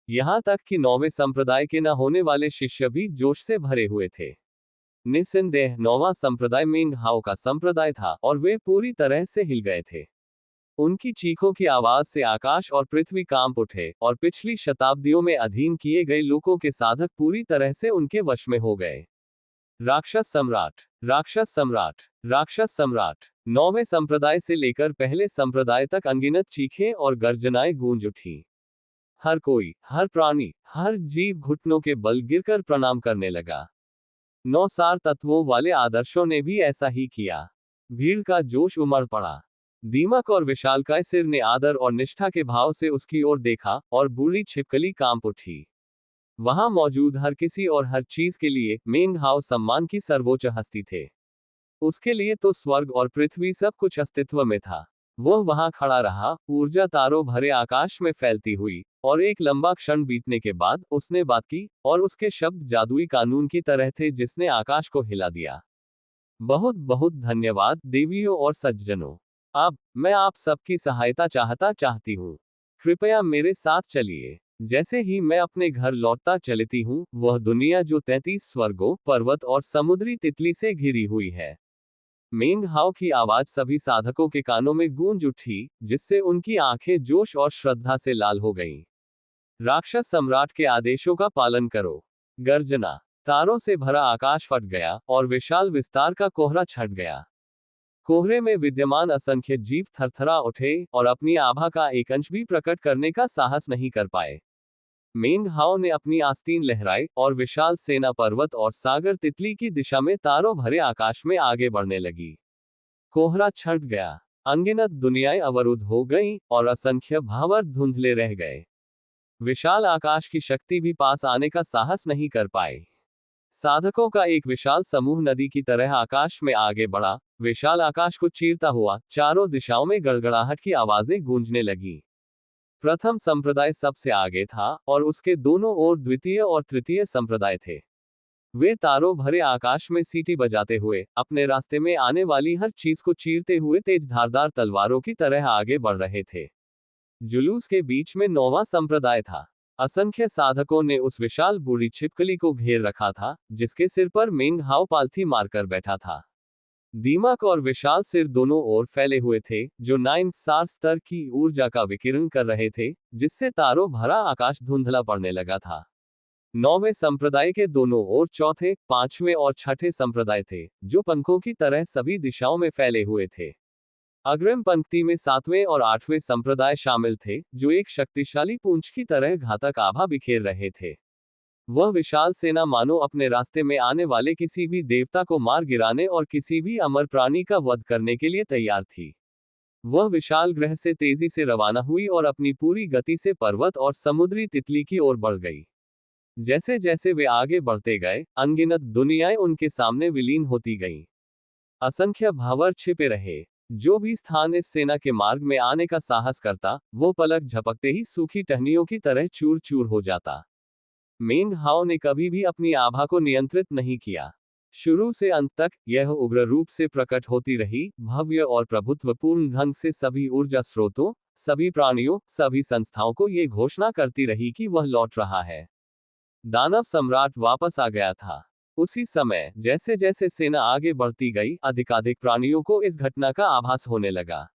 A: यहां तक कि 9वें संप्रदाय के न होने वाले शिष्य भी जोश से भरे हुए थे। निस्संदेह 9वां संप्रदाय मेंग हाओ का संप्रदाय था और वे पूरी तरह से हिल गए थे। उनकी चीखों की आवाज से आकाश और पृथ्वी कांप उठे और पिछली शताब्दियों में अधीन किए गए लोगों के साधक पूरी तरह से उनके वश में हो गए। राक्षस सम्राट, राक्षस सम्राट, राक्षस सम्राट। 9वें संप्रदाय से लेकर पहले संप्रदाय तक अनगिनत चीखें और गर्जनाएं गूंज उठी। हर कोई, हर प्राणी, हर जीव घुटनों के बल गिरकर प्रणाम करने लगा। 9 सार तत्वों वाले आदर्शों ने भी ऐसा ही किया। भीड़ का जोश उमड़ पड़ा। दीमक और विशालकाय सिर ने आदर और निष्ठा के भाव से उसकी ओर देखा और बूढ़ी छिपकली कांप उठी। वहां मौजूद हर किसी और हर चीज के लिए मेंग हाओ सम्मान की सर्वोच्च हस्ती थे। उसके लिए तो स्वर्ग और पृथ्वी सब कुछ अस्तित्व में था। वह वहां खड़ा रहा, ऊर्जा तारों भरे आकाश में फैलती हुई, और एक लंबा क्षण बीतने के बाद उसने बात की, और उसके शब्द जादुई कानून की तरह थे जिसने आकाश को हिला दिया। बहुत बहुत धन्यवाद देवियों और सज्जनों। अब मैं आप सबकी सहायता चाहती हूँ। कृपया मेरे साथ चलिए। जैसे ही मैं अपने घर लौटता चलती हूँ, वह दुनिया जो 33 स्वर्गों, पर्वत और समुद्री तितली से घिरी हुई है। मेंग हाओ की आवाज सभी साधकों के कानों में गूंज उठी, जिससे उनकी आंखें जोश और श्रद्धा से लाल हो गईं। राक्षस सम्राट के आदेशों का पालन करो। गर्जना। तारों से भरा आकाश फट गया और विशाल विस्तार का कोहरा छट गया। कोहरे में विद्यमान असंख्य जीव थरथरा उठे और अपनी आभा का एक अंश भी प्रकट करने का साहस नहीं कर पाए। मेंग हाओ ने अपनी आस्तीन लहराई और विशाल सेना पर्वत और सागर तितली की दिशा में तारों भरे आकाश में आगे बढ़ने लगी। कोहरा छट गया। अनगिनत दुनियाएं अवरुद्ध हो गईं और असंख्य भावर धुंधले रह गए। विशाल आकाश की शक्ति भी पास आने का साहस नहीं कर पाए। साधकों का एक विशाल समूह नदी की तरह आकाश में आगे बढ़ा। विशाल आकाश को चीरता हुआ चारों दिशाओं में गड़गड़ाहट की आवाजें गूंजने लगी। प्रथम संप्रदाय सबसे आगे था और उसके दोनों ओर द्वितीय और तृतीय संप्रदाय थे। वे तारों भरे आकाश में सीटी बजाते हुए अपने रास्ते में आने वाली हर चीज को चीरते हुए तेज धारदार तलवारों की तरह आगे बढ़ रहे थे। जुलूस के बीच में नौवां संप्रदाय था। असंख्य साधकों ने उस विशाल बूढ़ी छिपकली को घेर रखा था, जिसके सिर पर मेंग हाओ पालथी मारकर बैठा था। दीमक और विशाल सिर दोनों ओर फैले हुए थे, जो 9 सार स्तर की ऊर्जा का विकिरण कर रहे थे, जिससे तारों भरा आकाश धुंधला पड़ने लगा था। नौवें संप्रदाय के दोनों ओर चौथे, पांचवें और छठे संप्रदाय थे, जो पंखों की तरह सभी दिशाओं में फैले हुए थे। अग्रिम पंक्ति में सातवें और आठवें संप्रदाय शामिल थे, जो एक शक्तिशाली पूंछ की तरह घातक आभा बिखेर रहे थे। वह विशाल सेना मानो अपने रास्ते में आने वाले किसी भी देवता को मार गिराने और किसी भी अमर प्राणी का वध करने के लिए तैयार थी। वह विशाल ग्रह से तेजी से रवाना हुई और अपनी पूरी गति से पर्वत और समुद्री तितली की ओर बढ़ गई। जैसे जैसे वे आगे बढ़ते गए, अनगिनत दुनियाएं उनके सामने विलीन होती गईं। असंख्य भावर छिपे रहे। जो भी स्थान इस सेना के मार्ग में आने का साहस करता, वो पलक झपकते ही सूखी टहनियों की तरह चूर चूर हो जाता। मेंग हाओ ने कभी भी अपनी आभा को नियंत्रित नहीं किया। शुरू से अंत तक यह उग्र रूप से प्रकट होती रही, भव्य और प्रभुत्वपूर्ण ढंग से सभी ऊर्जा स्रोतों, सभी प्राणियों, सभी संस्थाओं को ये घोषणा करती रही कि वह लौट रहा है। दानव सम्राट वापस आ गया था। उसी समय जैसे जैसे सेना आगे बढ़ती गई, अधिकाधिक प्राणियों को इस घटना का आभास होने लगा।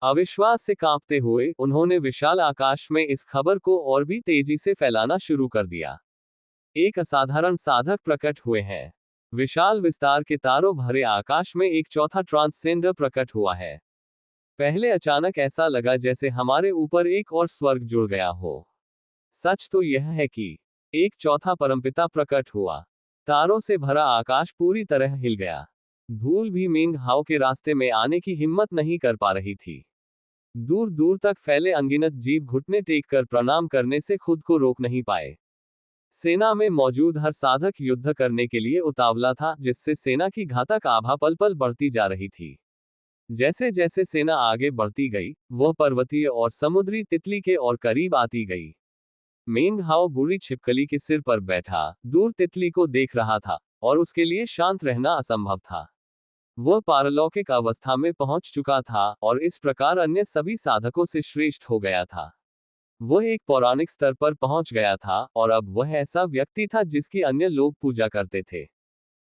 A: अविश्वास से कांपते हुए उन्होंने विशाल आकाश में इस खबर को और भी तेजी से फैलाना शुरू कर दिया। एक असाधारण साधक प्रकट हुए हैं। विशाल विस्तार के तारों भरे आकाश में एक चौथा ट्रांससेंडर प्रकट हुआ है। पहले अचानक ऐसा लगा जैसे हमारे ऊपर एक और स्वर्ग जुड़ गया हो। सच तो यह है कि एक चौथा परमपिता प्रकट हुआ। तारों से भरा आकाश पूरी तरह हिल गया। धूल भी मेंग हाओ के रास्ते में आने की हिम्मत नहीं कर पा रही थी। दूर दूर तक फैले अनगिनत जीव घुटने टेक कर प्रणाम करने से खुद को रोक नहीं पाए। सेना में मौजूद हर साधक युद्ध करने के लिए उतावला था, जिससे सेना की घातक आभा पल पल बढ़ती जा रही थी। जैसे जैसे सेना आगे बढ़ती गई, वह पर्वतीय और समुद्री तितली के और करीब आती गई। मेंग हाओ बूढ़ी छिपकली के सिर पर बैठा दूर तितली को देख रहा था, और उसके लिए शांत रहना असंभव था। वह पारलौकिक अवस्था में पहुंच चुका था और इस प्रकार अन्य सभी साधकों से श्रेष्ठ हो गया था। वह एक पौराणिक स्तर पर पहुंच गया था और अब वह ऐसा व्यक्ति था जिसकी अन्य लोग पूजा करते थे।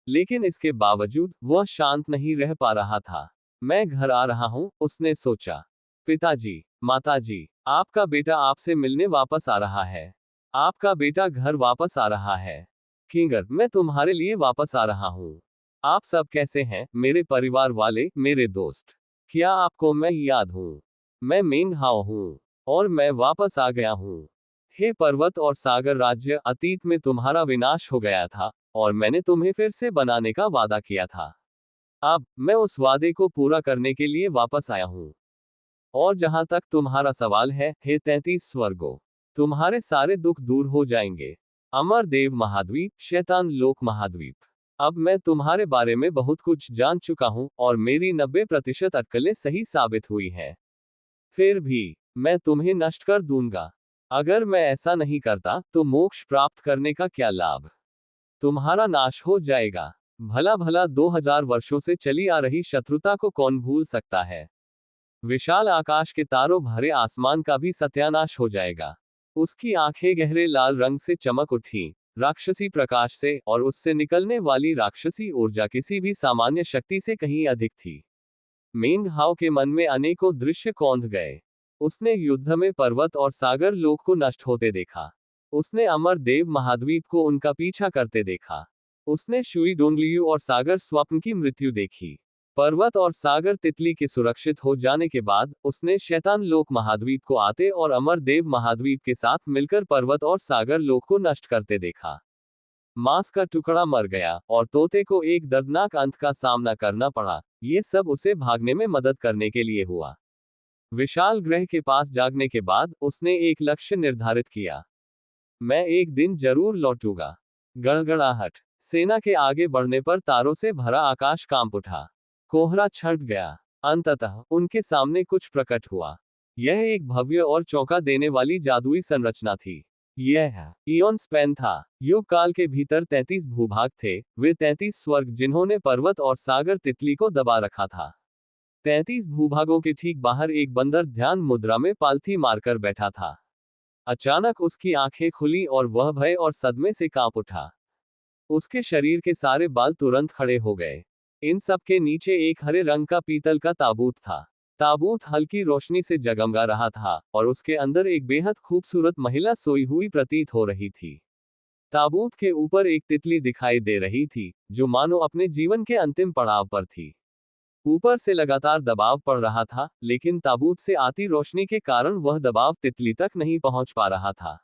A: लेकिन इसके बावजूद वह शांत नहीं रह पा रहा था। मैं घर आ रहा हूं, उसने सोचा। पिताजी, माताजी, आपका बेटा आपसे मिलने वापस आ रहा है। आपका बेटा घर वापस आ रहा है। किंगर, मैं तुम्हारे लिए वापस आ रहा हूं। आप सब कैसे हैं, मेरे परिवार वाले, मेरे दोस्त? क्या आपको मैं याद हूं? मैं मेंग हाओ हूं और मैं वापस आ गया हूं। हे पर्वत और सागर राज्य, अतीत में तुम्हारा विनाश हो गया था और मैंने तुम्हें फिर से बनाने का वादा किया था। अब मैं उस वादे को पूरा करने के लिए वापस आया हूं। और जहां तक तुम्हारा सवाल है, हे 33 स्वर्गों, तुम्हारे सारे दुख दूर हो जाएंगे। अमर देव महाद्वीप, शैतान लोक महाद्वीप। अब मैं तुम्हारे बारे में बहुत कुछ जान चुका हूं और मेरी 90% अटकलें सही साबित हुई हैं। फिर भी मैं तुम्हें नष्ट कर दूंगा। अगर मैं ऐसा नहीं करता तो मोक्ष प्राप्त करने का क्या लाभ? तुम्हारा नाश हो जाएगा। भला भला 2000 वर्षों से चली आ रही शत्रुता को कौन भूल सकता है? विशाल आकाश के तारों भरे आसमान का भी सत्यानाश हो जाएगा। उसकी आंखें गहरे लाल रंग से चमक उठी, राक्षसी प्रकाश से, और उससे निकलने वाली राक्षसी ऊर्जा किसी भी सामान्य शक्ति से कहीं अधिक थी। मेंग हाओ के मन में अनेकों दृश्य कौंध गए। उसने युद्ध में पर्वत और सागर लोक को नष्ट होते देखा। उसने अमर देव महाद्वीप को उनका पीछा करते देखा। उसने शुई डोंगलियू और सागर स्वप्न की मृत्यु देखी। पर्वत और सागर तितली के सुरक्षित हो जाने के बाद उसने शैतान लोक महाद्वीप को आते और अमर देव महाद्वीप के साथ मिलकर पर्वत और सागर लोक को नष्ट करते देखा। मांस का टुकड़ा मर गया और तोते को एक दर्दनाक अंत का सामना करना पड़ा। ये सब उसे भागने में मदद करने के लिए हुआ। विशाल ग्रह के पास जागने के बाद उसने एक लक्ष्य निर्धारित किया। मैं एक दिन जरूर लौटूंगा। गड़गड़ाहट, सेना के आगे बढ़ने पर तारों से भरा आकाश कांप उठा। कोहरा छंट गया। अंततः उनके सामने कुछ प्रकट हुआ। यह एक भव्य और चौंका देने वाली जादुई संरचना थी। यह इयॉन स्पैन था। युग काल के भीतर 33 भूभाग थे, वे 33 स्वर्ग जिन्होंने पर्वत और सागर तितली को दबा रखा था। 33 भूभागों के ठीक बाहर एक बंदर ध्यान मुद्रा में पालथी मारकर बैठा था। अचानक उसकी आंखें खुली और वह भय और सदमे से कांप उठा। उसके शरीर के सारे बाल तुरंत खड़े हो गए। इन सब के नीचे एक हरे रंग का पीतल का ताबूत था। ताबूत हल्की रोशनी से जगमगा रहा था और उसके अंदर एक बेहद खूबसूरत महिला सोई हुई प्रतीत हो रही थी। ताबूत के ऊपर एक तितली दिखाई दे रही थी, जो मानो अपने जीवन के अंतिम पड़ाव पर थी। ऊपर से लगातार दबाव पड़ रहा था, लेकिन ताबूत से आती रोशनी के कारण वह दबाव तितली तक नहीं पहुंच पा रहा था।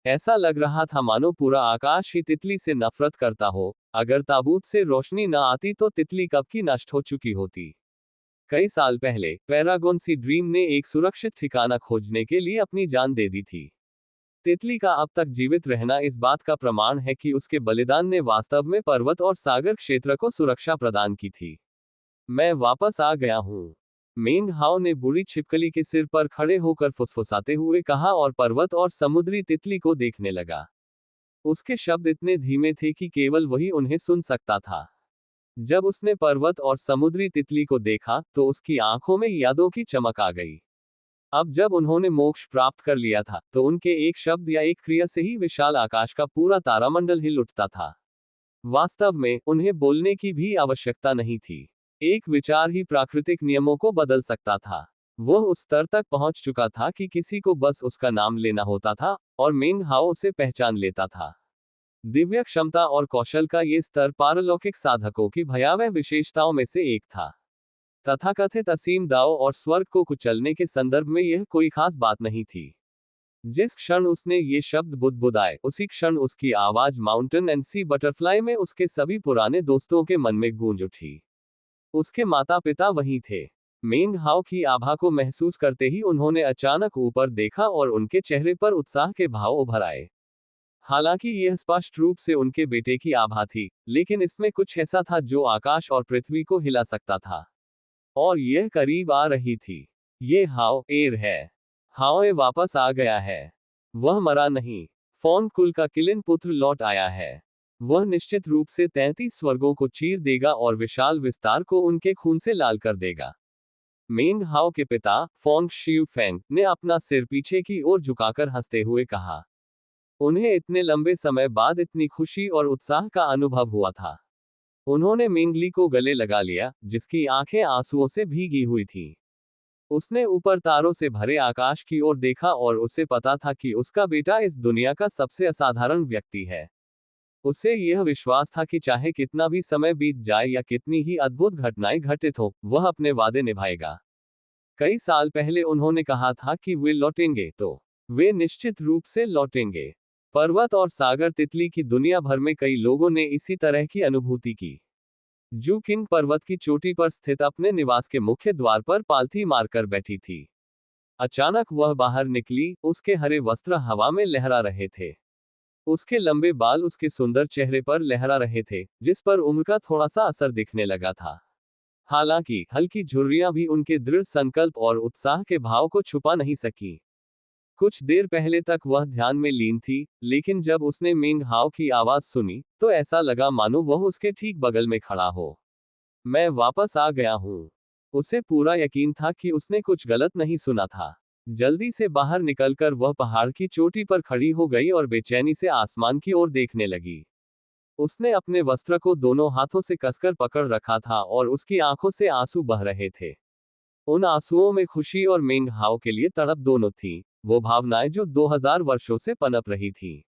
A: ऐसा लग रहा था मानो पूरा आकाश ही तितली से नफरत करता हो। अगर ताबूत से रोशनी न आती तो तितली कब की नष्ट हो चुकी होती। कई साल पहले पैरागोन सी ड्रीम ने एक सुरक्षित ठिकाना खोजने के लिए अपनी जान दे दी थी। तितली का अब तक जीवित रहना इस बात का प्रमाण है कि उसके बलिदान ने वास्तव में पर्वत और सागर क्षेत्र को सुरक्षा प्रदान की थी। मैं वापस आ गया हूँ, मेंग हाओ ने बुरी छिपकली के सिर पर खड़े होकर फुसफुसाते हुए कहा और पर्वत और समुद्री तितली को देखने लगा। उसके शब्द इतने धीमे थे कि केवल वही उन्हें सुन सकता था। जब उसने पर्वत और समुद्री तितली को देखा तो उसकी आंखों में यादों की चमक आ गई। अब जब उन्होंने मोक्ष प्राप्त कर लिया था तो उनके एक शब्द या एक क्रिया से ही विशाल आकाश का पूरा तारामंडल हिल उठता था। वास्तव में उन्हें बोलने की भी आवश्यकता नहीं थी। एक विचार ही प्राकृतिक नियमों को बदल सकता था। वह उस स्तर तक पहुंच चुका था कि किसी को बस उसका नाम लेना होता था और मेंग हाओ उसे पहचान लेता था। दिव्य क्षमता और कौशल का ये स्तर पारलौकिक साधकों की भयावह विशेषताओं में से एक था। तथाकथित असीम दाव और स्वर्ग को कुचलने के संदर्भ में यह कोई खास बात नहीं थी। जिस क्षण उसने ये शब्द बुदबुदाए, उसी क्षण उसकी आवाज माउंटेन एंड सी बटरफ्लाई में उसके सभी पुराने दोस्तों के मन में गूंज उठी। उसके माता पिता वहीं थे। मेंग हाओ की आभा को महसूस करते ही उन्होंने अचानक ऊपर देखा और उनके चेहरे पर उत्साह के भाव उभर आए। हालांकि यह स्पष्ट रूप से उनके बेटे की आभा थी, लेकिन इसमें कुछ ऐसा था जो आकाश और पृथ्वी को हिला सकता था। और यह करीब आ रही थी। ये हाओ एर है। हाओए वापस आ गया है। वह मरा नहीं। फोन कुल का किलिन पुत्र लौट आया है। वह निश्चित रूप से 33 स्वर्गों को चीर देगा और विशाल विस्तार को उनके खून से लाल कर देगा। मेंग हाओ के पिता फोंग शियू फेंग ने अपना सिर पीछे की ओर झुकाकर हंसते हुए कहा। उन्हें इतने लंबे समय बाद इतनी खुशी और उत्साह का अनुभव हुआ था। उन्होंने मेंगली को गले लगा लिया, जिसकी आंखें आंसुओं से भीगी हुई थीं। उसने ऊपर तारों से भरे आकाश की ओर देखा और उसे पता था कि उसका बेटा इस दुनिया का सबसे असाधारण व्यक्ति है। उसे यह विश्वास था कि चाहे कितना भी समय बीत जाए या कितनी ही अद्भुत घटनाएं घटित हो, वह अपने वादे निभाएगा। कई साल पहले उन्होंने कहा था कि वे लौटेंगे, तो वे निश्चित रूप से लौटेंगे। पर्वत और सागर तितली की दुनिया भर में कई लोगों ने इसी तरह की अनुभूति की। जू किंग पर्वत की चोटी पर स्थित अपने निवास के मुख्य द्वार पर पालथी मारकर बैठी थी। अचानक वह बाहर निकली, उसके हरे वस्त्र हवा में लहरा रहे थे। उसके लंबे बाल उसके सुंदर चेहरे पर लहरा रहे थे, जिस पर उम्र का थोड़ा सा असर दिखने लगा था। हालांकि हल्की झुर्रियां भी उनके दृढ़ संकल्प और उत्साह के भाव को छुपा नहीं सकी। कुछ देर पहले तक वह ध्यान में लीन थी, लेकिन जब उसने मेंग हाओ की आवाज सुनी, तो ऐसा लगा मानो वह उसके ठीक बगल में खड़ा हो। मैं वापस आ गया हूँ। उसे पूरा यकीन था कि उसने कुछ गलत नहीं सुना था। जल्दी से बाहर निकलकर वह पहाड़ की चोटी पर खड़ी हो गई और बेचैनी से आसमान की ओर देखने लगी। उसने अपने वस्त्र को दोनों हाथों से कसकर पकड़ रखा था और उसकी आंखों से आंसू बह रहे थे। उन आंसुओं में खुशी और मेंग हाओ के लिए तड़प दोनों थी, वो भावनाएं जो 2000 वर्षों से पनप रही थी।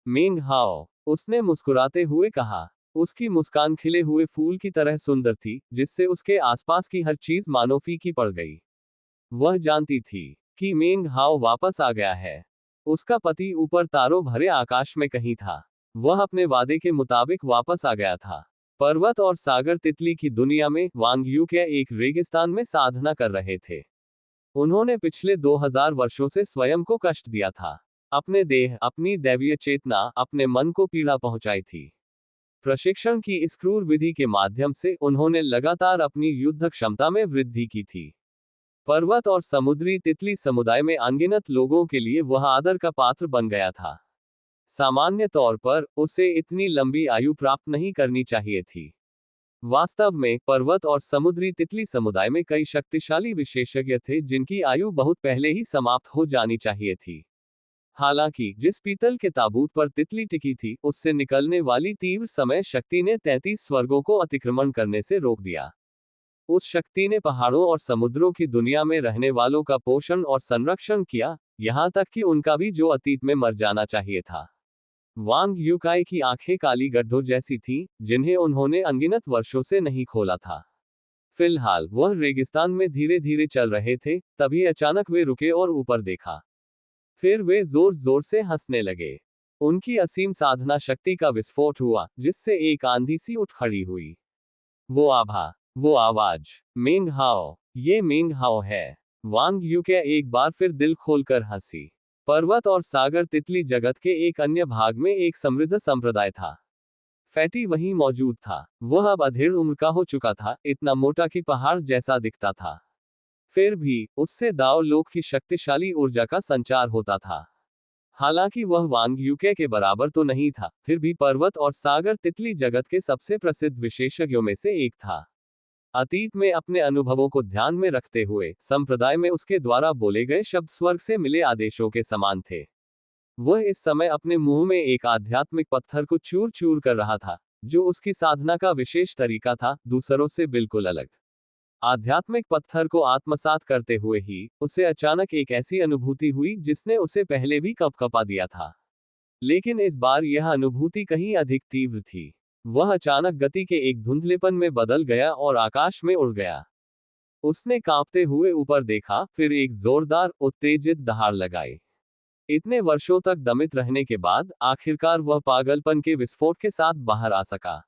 A: मेंग हाओ, उसने मुस्कुराते हुए कहा। उसकी मुस्कान खिले हुए फूल की तरह सुंदर थी, जिससे उसके आसपास की हर चीज मानो फीकी पड़ गई। वह जानती थी कि मेंग हाओ वापस आ गया है। उसका पति ऊपर तारों भरे आकाश में कहीं था। वह अपने वादे के मुताबिक वापस आ गया था। पर्वत और सागर तितली की दुनिया में वांग यू के एक रेगिस्तान में साधना कर रहे थे। उन्होंने पिछले 2000 वर्षों से स्वयं को कष्ट दिया था। अपने देह, अपनी दैवीय चेतना, अपने मन को पीड़ा पहुंचाई थी। प्रशिक्षण की इस क्रूर विधि के माध्यम से उन्होंने लगातार अपनी युद्ध क्षमता में वृद्धि की थी। पर्वत और समुद्री तितली समुदाय में अनगिनत लोगों के लिए वह आदर का पात्र बन गया था। सामान्य तौर पर उसे इतनी लंबी आयु प्राप्त नहीं करनी चाहिए थी। वास्तव में पर्वत और समुद्री तितली समुदाय में कई शक्तिशाली विशेषज्ञ थे जिनकी आयु बहुत पहले ही समाप्त हो जानी चाहिए थी। हालांकि जिस पीतल के ताबूत पर तितली टिकी थी, उससे निकलने वाली तीव्र समय शक्ति ने 33 स्वर्गों को अतिक्रमण करने से रोक दिया। उस शक्ति ने पहाड़ों और समुद्रों की दुनिया में रहने वालों का पोषण और संरक्षण किया, यहां तक कि उनका भी जो अतीत में मर जाना चाहिए था। वांग यूकाई की आंखें काली गड्ढों जैसी थीं, जिन्हें उन्होंने अनगिनत वर्षों से नहीं खोला था। फिलहाल वह रेगिस्तान में धीरे धीरे चल रहे थे, तभी अचानक वे रुके और ऊपर देखा। फिर वे जोर जोर से हंसने लगे। उनकी असीम साधना शक्ति का विस्फोट हुआ, जिससे एक आंधी सी उठ खड़ी हुई। वो आभा, वो आवाज, मेंग हाओ, ये मेंग हाओ है। वांग यूके एक बार फिर दिल खोलकर हंसी। पर्वत और सागर तितली जगत के एक अन्य भाग में एक समृद्ध संप्रदाय था। फैटी वहीं मौजूद था। वह अब अधेड़ उम्र का हो चुका था, इतना मोटा कि पहाड़ जैसा दिखता था। फिर भी उससे दाव लोक की शक्तिशाली ऊर्जा का संचार होता था। हालांकि वह वांग यूके के बराबर तो नहीं था, फिर भी पर्वत और सागर तितली जगत के सबसे प्रसिद्ध विशेषज्ञों में से एक था। अतीत में अपने अनुभवों को ध्यान में रखते हुए संप्रदाय में उसके द्वारा बोले गए शब्द स्वर्ग से मिले आदेशों के समान थे। वह इस समय अपने मुंह में एक आध्यात्मिक पत्थर को चूर चूर कर रहा था, जो उसकी साधना का विशेष तरीका था, दूसरों से बिल्कुल अलग। आध्यात्मिक पत्थर को आत्मसात करते हुए ही उसे अचानक एक ऐसी अनुभूति हुई जिसने उसे पहले भी कपकपा दिया था, लेकिन इस बार यह अनुभूति कहीं अधिक तीव्र थी। वह अचानक गति के एक धुंधलेपन में बदल गया और आकाश में उड़ गया। उसने कांपते हुए ऊपर देखा, फिर एक जोरदार उत्तेजित दहाड़ लगाई। इतने वर्षों तक दमित रहने के बाद आखिरकार वह पागलपन के विस्फोट के साथ बाहर आ सका।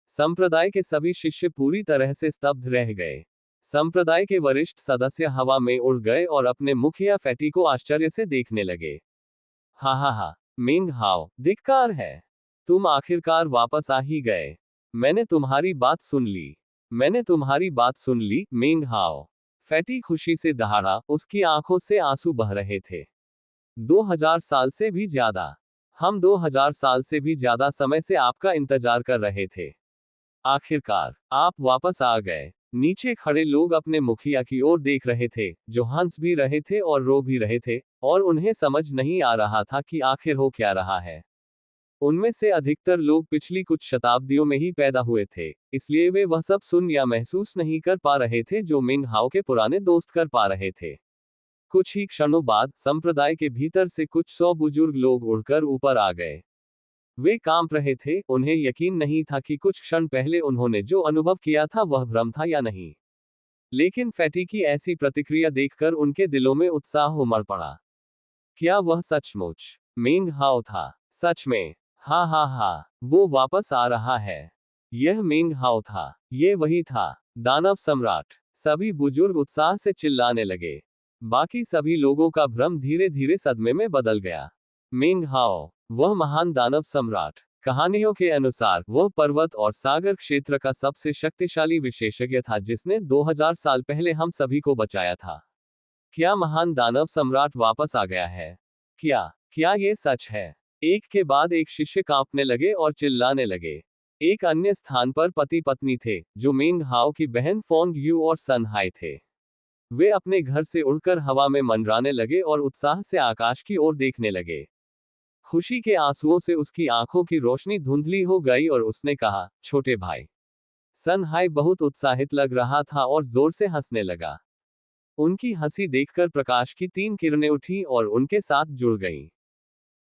A: संप्रदाय के सभी शिष्य पूरी तरह से स्तब्ध रह गए। संप्रदाय के वरिष्ठ सदस्य हवा में उड़ गए और अपने मुखिया फैटी को आश्चर्य से देखने लगे। हा, मेंग हाओ, धिक्कार है। तुम आखिरकार वापस आ ही गए। मैंने तुम्हारी बात सुन ली। मैंने तुम्हारी बात सुन ली, मेंग हाओ। फैटी खुशी से दहाड़ा, उसकी आंखों से आंसू बह रहे थे। 2000 साल से भी ज्यादा। हम 2000 साल से भी ज्यादा समय से आपका इंतजार कर रहे थे। आखिरकार आप वापस आ गए। नीचे खड़े लोग अपने मुखिया की ओर देख रहे थे, जो हंस भी रहे थे और रो भी रहे थे, और उन्हें समझ नहीं आ रहा था कि आखिर हो क्या रहा है। उनमें से अधिकतर लोग पिछली कुछ शताब्दियों में ही पैदा हुए थे, इसलिए वे वह सब सुन या महसूस नहीं कर पा रहे थे जो मिंग हाओ के पुराने दोस्त कर पा रहे थे। कुछ ही क्षणों बाद संप्रदाय के भीतर से कुछ 100 बुजुर्ग लोग उड़कर ऊपर आ गए। वे कांप रहे थे, उन्हें यकीन नहीं था कि कुछ क्षण पहले उन्होंने जो अनुभव किया था वह भ्रम था या नहीं। लेकिन फैटी की ऐसी प्रतिक्रिया देखकर उनके दिलों में उत्साह उमड़ पड़ा। क्या वह सचमुच मिंग हाओ था? सच में? हा, वो वापस आ रहा है। यह मिंग हाओ था। ये वही था, दानव सम्राट। सभी बुजुर्ग उत्साह से चिल्लाने लगे। बाकी सभी लोगों का भ्रम धीरे धीरे सदमे में बदल गया। मिंग हाओ, वह महान दानव सम्राट। कहानियों के अनुसार वह पर्वत और सागर क्षेत्र का सबसे शक्तिशाली विशेषज्ञ था जिसने 2000 साल पहले हम सभी को बचाया था। क्या महान दानव सम्राट वापस आ गया है? क्या ये सच है? एक के बाद एक शिष्य कांपने लगे और चिल्लाने लगे। एक अन्य स्थान पर पति पत्नी थे, जो मिंग हाओ की बहन फोंग यू और सन हाई थे। वे अपने घर से उड़कर हवा में मंडराने लगे और उत्साह से आकाश की ओर देखने लगे। खुशी के आंसुओं से उसकी आंखों की रोशनी धुंधली हो गई और उसने कहा, छोटे भाई। सन हाई बहुत उत्साहित लग रहा था और जोर से हंसने लगा। उनकी हंसी देखकर प्रकाश की 3 किरणें उठी और उनके साथ जुड़ गईं।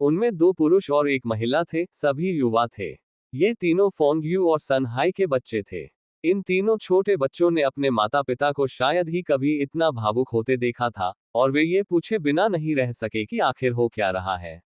A: उनमें 2 पुरुष और 1 महिला थे, सभी युवा थे। ये तीनों फोंग यू और सन हाई के बच्चे थे। इन तीनों छोटे बच्चों ने अपने माता पिता को शायद ही कभी इतना भावुक होते देखा था, और वे ये पूछे बिना नहीं रह सके कि आखिर हो क्या रहा है।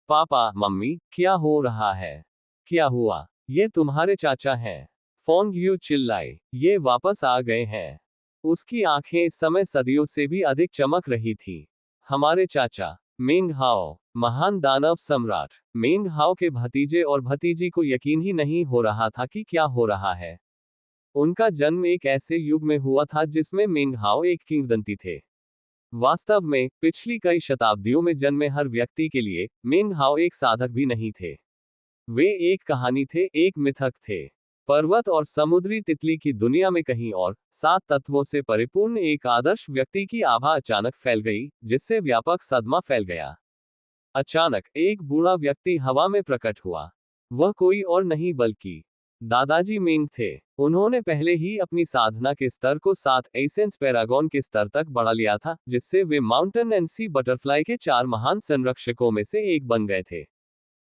A: पापा, मम्मी, क्या हो रहा है? क्या हुआ? ये तुम्हारे चाचा हैं। फोंग यू चिल्लाई। ये वापस आ गए हैं। उसकी आंखें इस समय सदियों से भी अधिक चमक रही थी। हमारे चाचा, मेंग हाओ, महान दानव सम्राट। मेंग हाओ के भतीजे और भतीजी को यकीन ही नहीं हो रहा था कि क्या हो रहा है। उनका जन्म एक ऐसे युग में हुआ था जिसमें मेंग हाओ एक किंवदंती थे। वास्तव में पिछली कई शताब्दियों में जन्मे हर व्यक्ति के लिए मेंग हाओ एक साधक भी नहीं थे। वे एक कहानी थे, एक मिथक थे। पर्वत और समुद्री तितली की दुनिया में कहीं और 7 तत्वों से परिपूर्ण एक आदर्श व्यक्ति की आभा अचानक फैल गई, जिससे व्यापक सदमा फैल गया। अचानक एक बूढ़ा व्यक्ति हवा में प्रकट हुआ। वह कोई और नहीं बल्कि दादाजी मेंग थे। उन्होंने पहले ही अपनी साधना के स्तर को 7 एसेंस पैरागॉन के स्तर तक बढ़ा लिया था, जिससे वे माउंटेन एंड सी बटरफ्लाई के 4 महान संरक्षकों में से एक बन गए थे।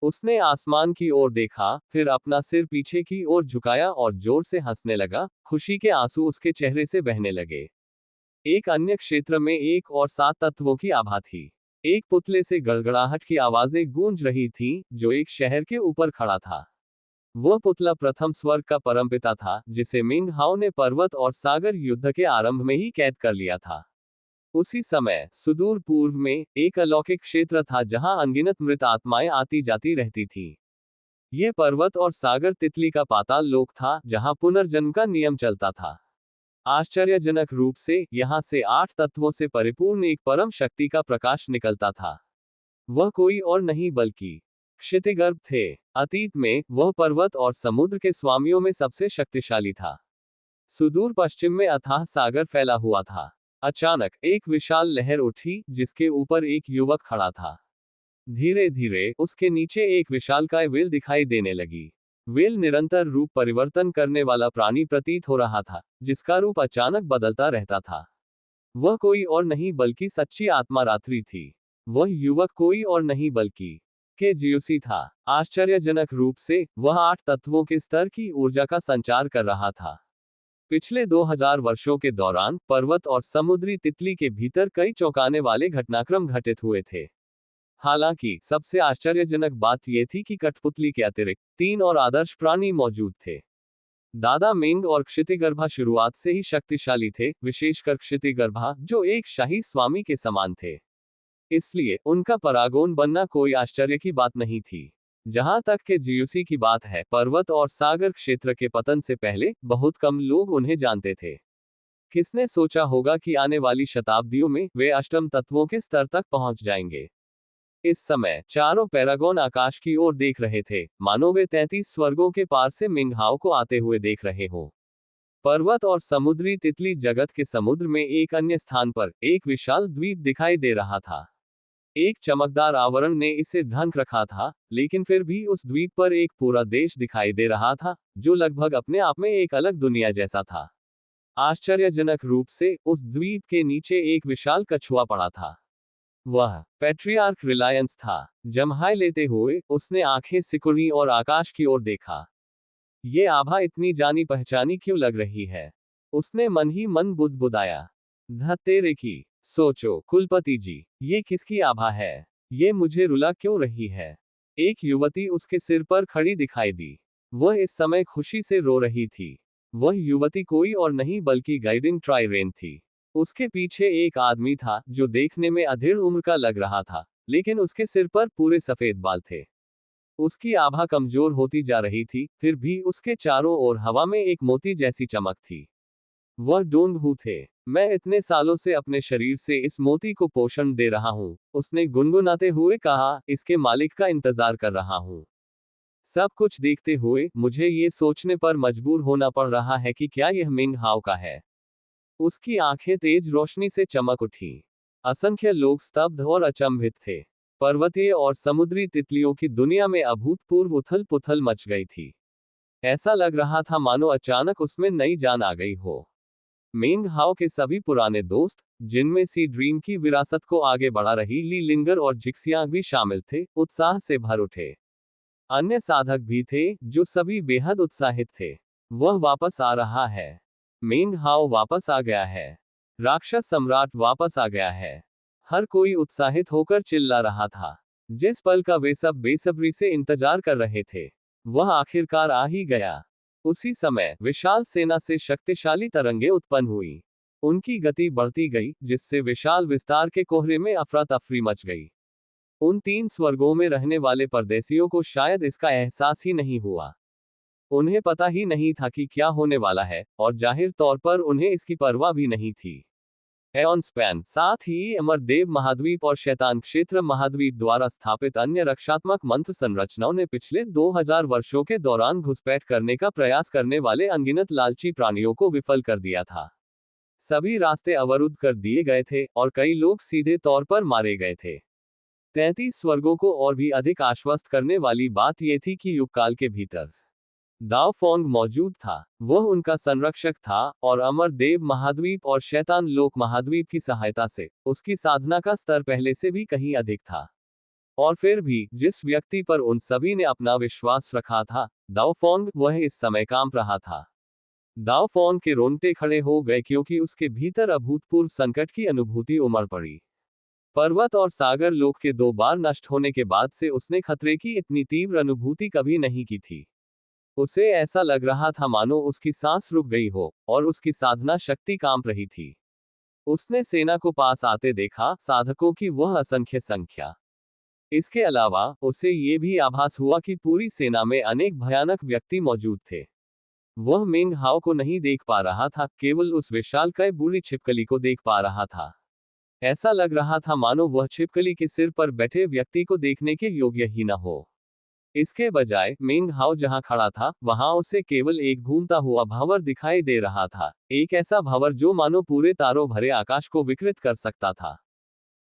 A: उसने आसमान की ओर देखा, फिर अपना सिर पीछे की ओर झुकाया और जोर से हंसने लगा। खुशी के आंसू उसके चेहरे से बहने लगे। एक अन्य क्षेत्र में एक और 7 तत्वों की आभा थी। एक पुतले से गड़गड़ाहट की आवाजें गूंज रही थीं, जो एक शहर के ऊपर खड़ा था। वह पुतला प्रथम स्वर्ग का परमपिता था, जिसे मेंग हाओ ने पर्वत और सागर युद्ध के आरंभ में ही कैद कर लिया था। उसी समय सुदूर पूर्व में एक अलौकिक क्षेत्र था जहां अनगिनत मृत आत्माएं आती जाती रहती थीं। यह पर्वत और सागर तितली का पाताल लोक था, जहां पुनर्जन्म का नियम चलता था। आश्चर्यजनक रूप से यहां से 8 तत्वों से परिपूर्ण एक परम शक्ति का प्रकाश निकलता था। वह कोई और नहीं बल्कि क्षितिगर्भ थे। अतीत में वह पर्वत और समुद्र के स्वामियों में सबसे शक्तिशाली था। सुदूर पश्चिम में अथाह सागर फैला हुआ था। अचानक एक विशाल लहर उठी, जिसके ऊपर एक युवक खड़ा था। धीरे धीरे उसके नीचे एक विशालकाय व्हेल दिखाई देने लगी। व्हेल निरंतर रूप परिवर्तन करने वाला प्राणी प्रतीत हो रहा था, जिसका रूप अचानक बदलता रहता था। वह कोई और नहीं बल्कि सच्ची आत्मा रात्रि थी। वह युवक कोई और नहीं बल्कि के जियोसी था। आश्चर्यजनक रूप से वह 8 तत्वों के स्तर की ऊर्जा का संचार कर रहा था। पिछले 2000 वर्षों के दौरान पर्वत और समुद्री तितली के भीतर कई चौंकाने वाले घटनाक्रम घटित हुए थे। हालांकि सबसे आश्चर्यजनक बात यह थी कि कठपुतली के अतिरिक्त 3 और आदर्श प्राणी मौजूद थे। दादा मेंग और क्षितिगर्भा शुरुआत से ही शक्तिशाली थे, विशेषकर क्षितिगर्भा, जो एक शाही स्वामी के समान थे। इसलिए उनका परागोन बनना कोई आश्चर्य की बात नहीं थी। जहां तक के जियूसी की बात है, पर्वत और सागर क्षेत्र के पतन से पहले बहुत कम लोग उन्हें जानते थे। किसने सोचा होगा कि आने वाली शताब्दियों में वे अष्टम तत्वों के स्तर तक पहुंच जाएंगे। इस समय चारों पैरागॉन आकाश की ओर देख रहे थे, मानो वे 33 स्वर्गों के पार से मेंग हाओ को आते हुए देख रहे हो। पर्वत और समुद्री तितली जगत के समुद्र में एक अन्य स्थान पर एक विशाल द्वीप दिखाई दे रहा था। एक चमकदार आवरण ने इसे ढक रखा था, लेकिन फिर भी उस द्वीप पर एक पूरा देश दिखाई दे रहा था, जो लगभग अपने आप में एक अलग दुनिया जैसा था। आश्चर्यजनक रूप से उस द्वीप के नीचे एक विशाल कछुआ पड़ा था। वह पैट्रियार्क रिलायंस था। जम्हाई लेते हुए उसने आंखें सिकुड़ी और आकाश की ओर देखा। ये आभा इतनी जानी पहचानी क्यों लग रही है? उसने मन ही मन बुदबुदाया। धत्तेरे की, सोचो कुलपति जी, ये किसकी आभा है? ये मुझे रुला क्यों रही है? एक युवती उसके सिर पर खड़ी दिखाई दी। वह इस समय खुशी से रो रही थी। वह युवती कोई और नहीं बल्कि गाइडिंग ट्राइरेन थी। उसके पीछे एक आदमी था, जो देखने में अधेड़ उम्र का लग रहा था, लेकिन उसके सिर पर पूरे सफेद बाल थे। उसकी आभा कमजोर होती जा रही थी, फिर भी उसके चारों ओर हवा में एक मोती जैसी चमक थी। वह डोंगहू थे। मैं इतने सालों से अपने शरीर से इस मोती को पोषण दे रहा हूँ, उसने गुनगुनाते हुए कहा, इसके मालिक का इंतजार कर रहा हूँ। सब कुछ देखते हुए मुझे ये सोचने पर मजबूर होना पड़ रहा है कि क्या यह मेंग हाओ का है। उसकी आंखें तेज रोशनी से चमक उठी। असंख्य लोग स्तब्ध और अचंभित थे। पर्वतीय और समुद्री तितलियों की दुनिया में अभूतपूर्व उथल पुथल मच गई थी। ऐसा लग रहा था मानो अचानक उसमें नई जान आ गई हो। मेंग हाओ के सभी पुराने दोस्त, जिनमें सी ड्रीम की विरासत को आगे बढ़ा रही ली लिंगर और जिक्सियांग भी शामिल थे, उत्साह से भर उठे। अन्य साधक भी थे, जो सभी बेहद उत्साहित थे। वह वापस आ रहा है। मेंग हाओ वापस आ गया है। राक्षस सम्राट वापस आ गया है। हर कोई उत्साहित होकर चिल्ला रहा था। जिस पल का वे सब बेसब्री से इंतजार कर रहे थे, वह आखिरकार आ ही गया। उसी समय विशाल सेना से शक्तिशाली तरंगे उत्पन्न हुई। उनकी गति बढ़ती गई, जिससे विशाल विस्तार के कोहरे में अफरा तफरी मच गई। उन 3 स्वर्गों में रहने वाले परदेशियों को शायद इसका एहसास ही नहीं हुआ। उन्हें पता ही नहीं था कि क्या होने वाला है, और जाहिर तौर पर उन्हें इसकी परवाह भी नहीं थी। एऑन स्पैन, साथ ही अमरदेव महाद्वीप और शैतान क्षेत्र महाद्वीप द्वारा स्थापित अन्य रक्षात्मक मंत्र संरचनाओं ने पिछले 2000 वर्षों के दौरान घुसपैठ करने का प्रयास करने वाले अनगिनत लालची प्राणियों को विफल कर दिया था। सभी रास्ते अवरुद्ध कर दिए गए थे, और कई लोग सीधे तौर पर मारे गए थे। 33 स्वर्गों को और भी अधिक आश्वस्त करने वाली बात यह थी कि युगकाल के भीतर दाओ फोंग मौजूद था। वह उनका संरक्षक था, और अमरदेव महाद्वीप और शैतान लोक महाद्वीप की सहायता से उसकी साधना का स्तर पहले से भी कहीं अधिक था। और फिर भी जिस व्यक्ति पर उन सभी ने अपना विश्वास रखा था, दाओ फोंग, वह इस समय कांप रहा था। दाओ फोंग के रोंगटे खड़े हो गए, क्योंकि उसके भीतर अभूतपूर्व संकट की अनुभूति उमड़ पड़ी। पर्वत और सागर लोक के 2 बार नष्ट होने के बाद से उसने खतरे की इतनी तीव्र अनुभूति कभी नहीं की थी। उसे ऐसा लग रहा था मानो उसकी सांस रुक गई हो, और उसकी साधना शक्ति कांप रही थी। उसने सेना को पास आते देखा, साधकों की वह असंख्य संख्या। इसके अलावा उसे ये भी आभास हुआ कि पूरी सेना में अनेक भयानक व्यक्ति मौजूद थे। वह मेंग हाओ को नहीं देख पा रहा था, केवल उस विशालकाय बूढ़ी छिपकली को देख पा रहा था। ऐसा लग रहा था मानो वह छिपकली के सिर पर बैठे व्यक्ति को देखने के योग्य ही न हो। इसके बजाय मेंग हाओ जहां खड़ा था, वहां उसे केवल एक घूमता हुआ भंवर दिखाई दे रहा था, एक ऐसा भंवर जो मानो पूरे तारों भरे आकाश को विकृत कर सकता था।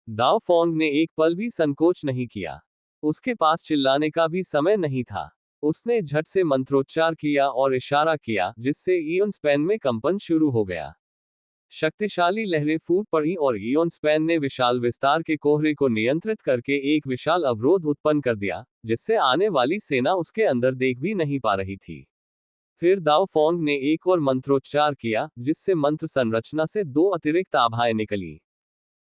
A: दाओ फोंग ने एक पल भी संकोच नहीं किया। उसके पास चिल्लाने का भी समय नहीं था। उसने झट से मंत्रोच्चार किया और इशारा किया, जिससे इयोन स्पैन में कंपन शुरू हो गया। शक्तिशाली लहरें फूट पड़ी, और इयोन स्पैन ने विशाल विस्तार के कोहरे को नियंत्रित करके एक विशाल अवरोध उत्पन्न कर दिया, जिससे आने वाली सेना उसके अंदर देख भी नहीं पा रही थी। फिर दाओ फोंग ने एक और मंत्रोच्चार किया, जिससे मंत्र संरचना से 2 अतिरिक्त आभाएं निकली।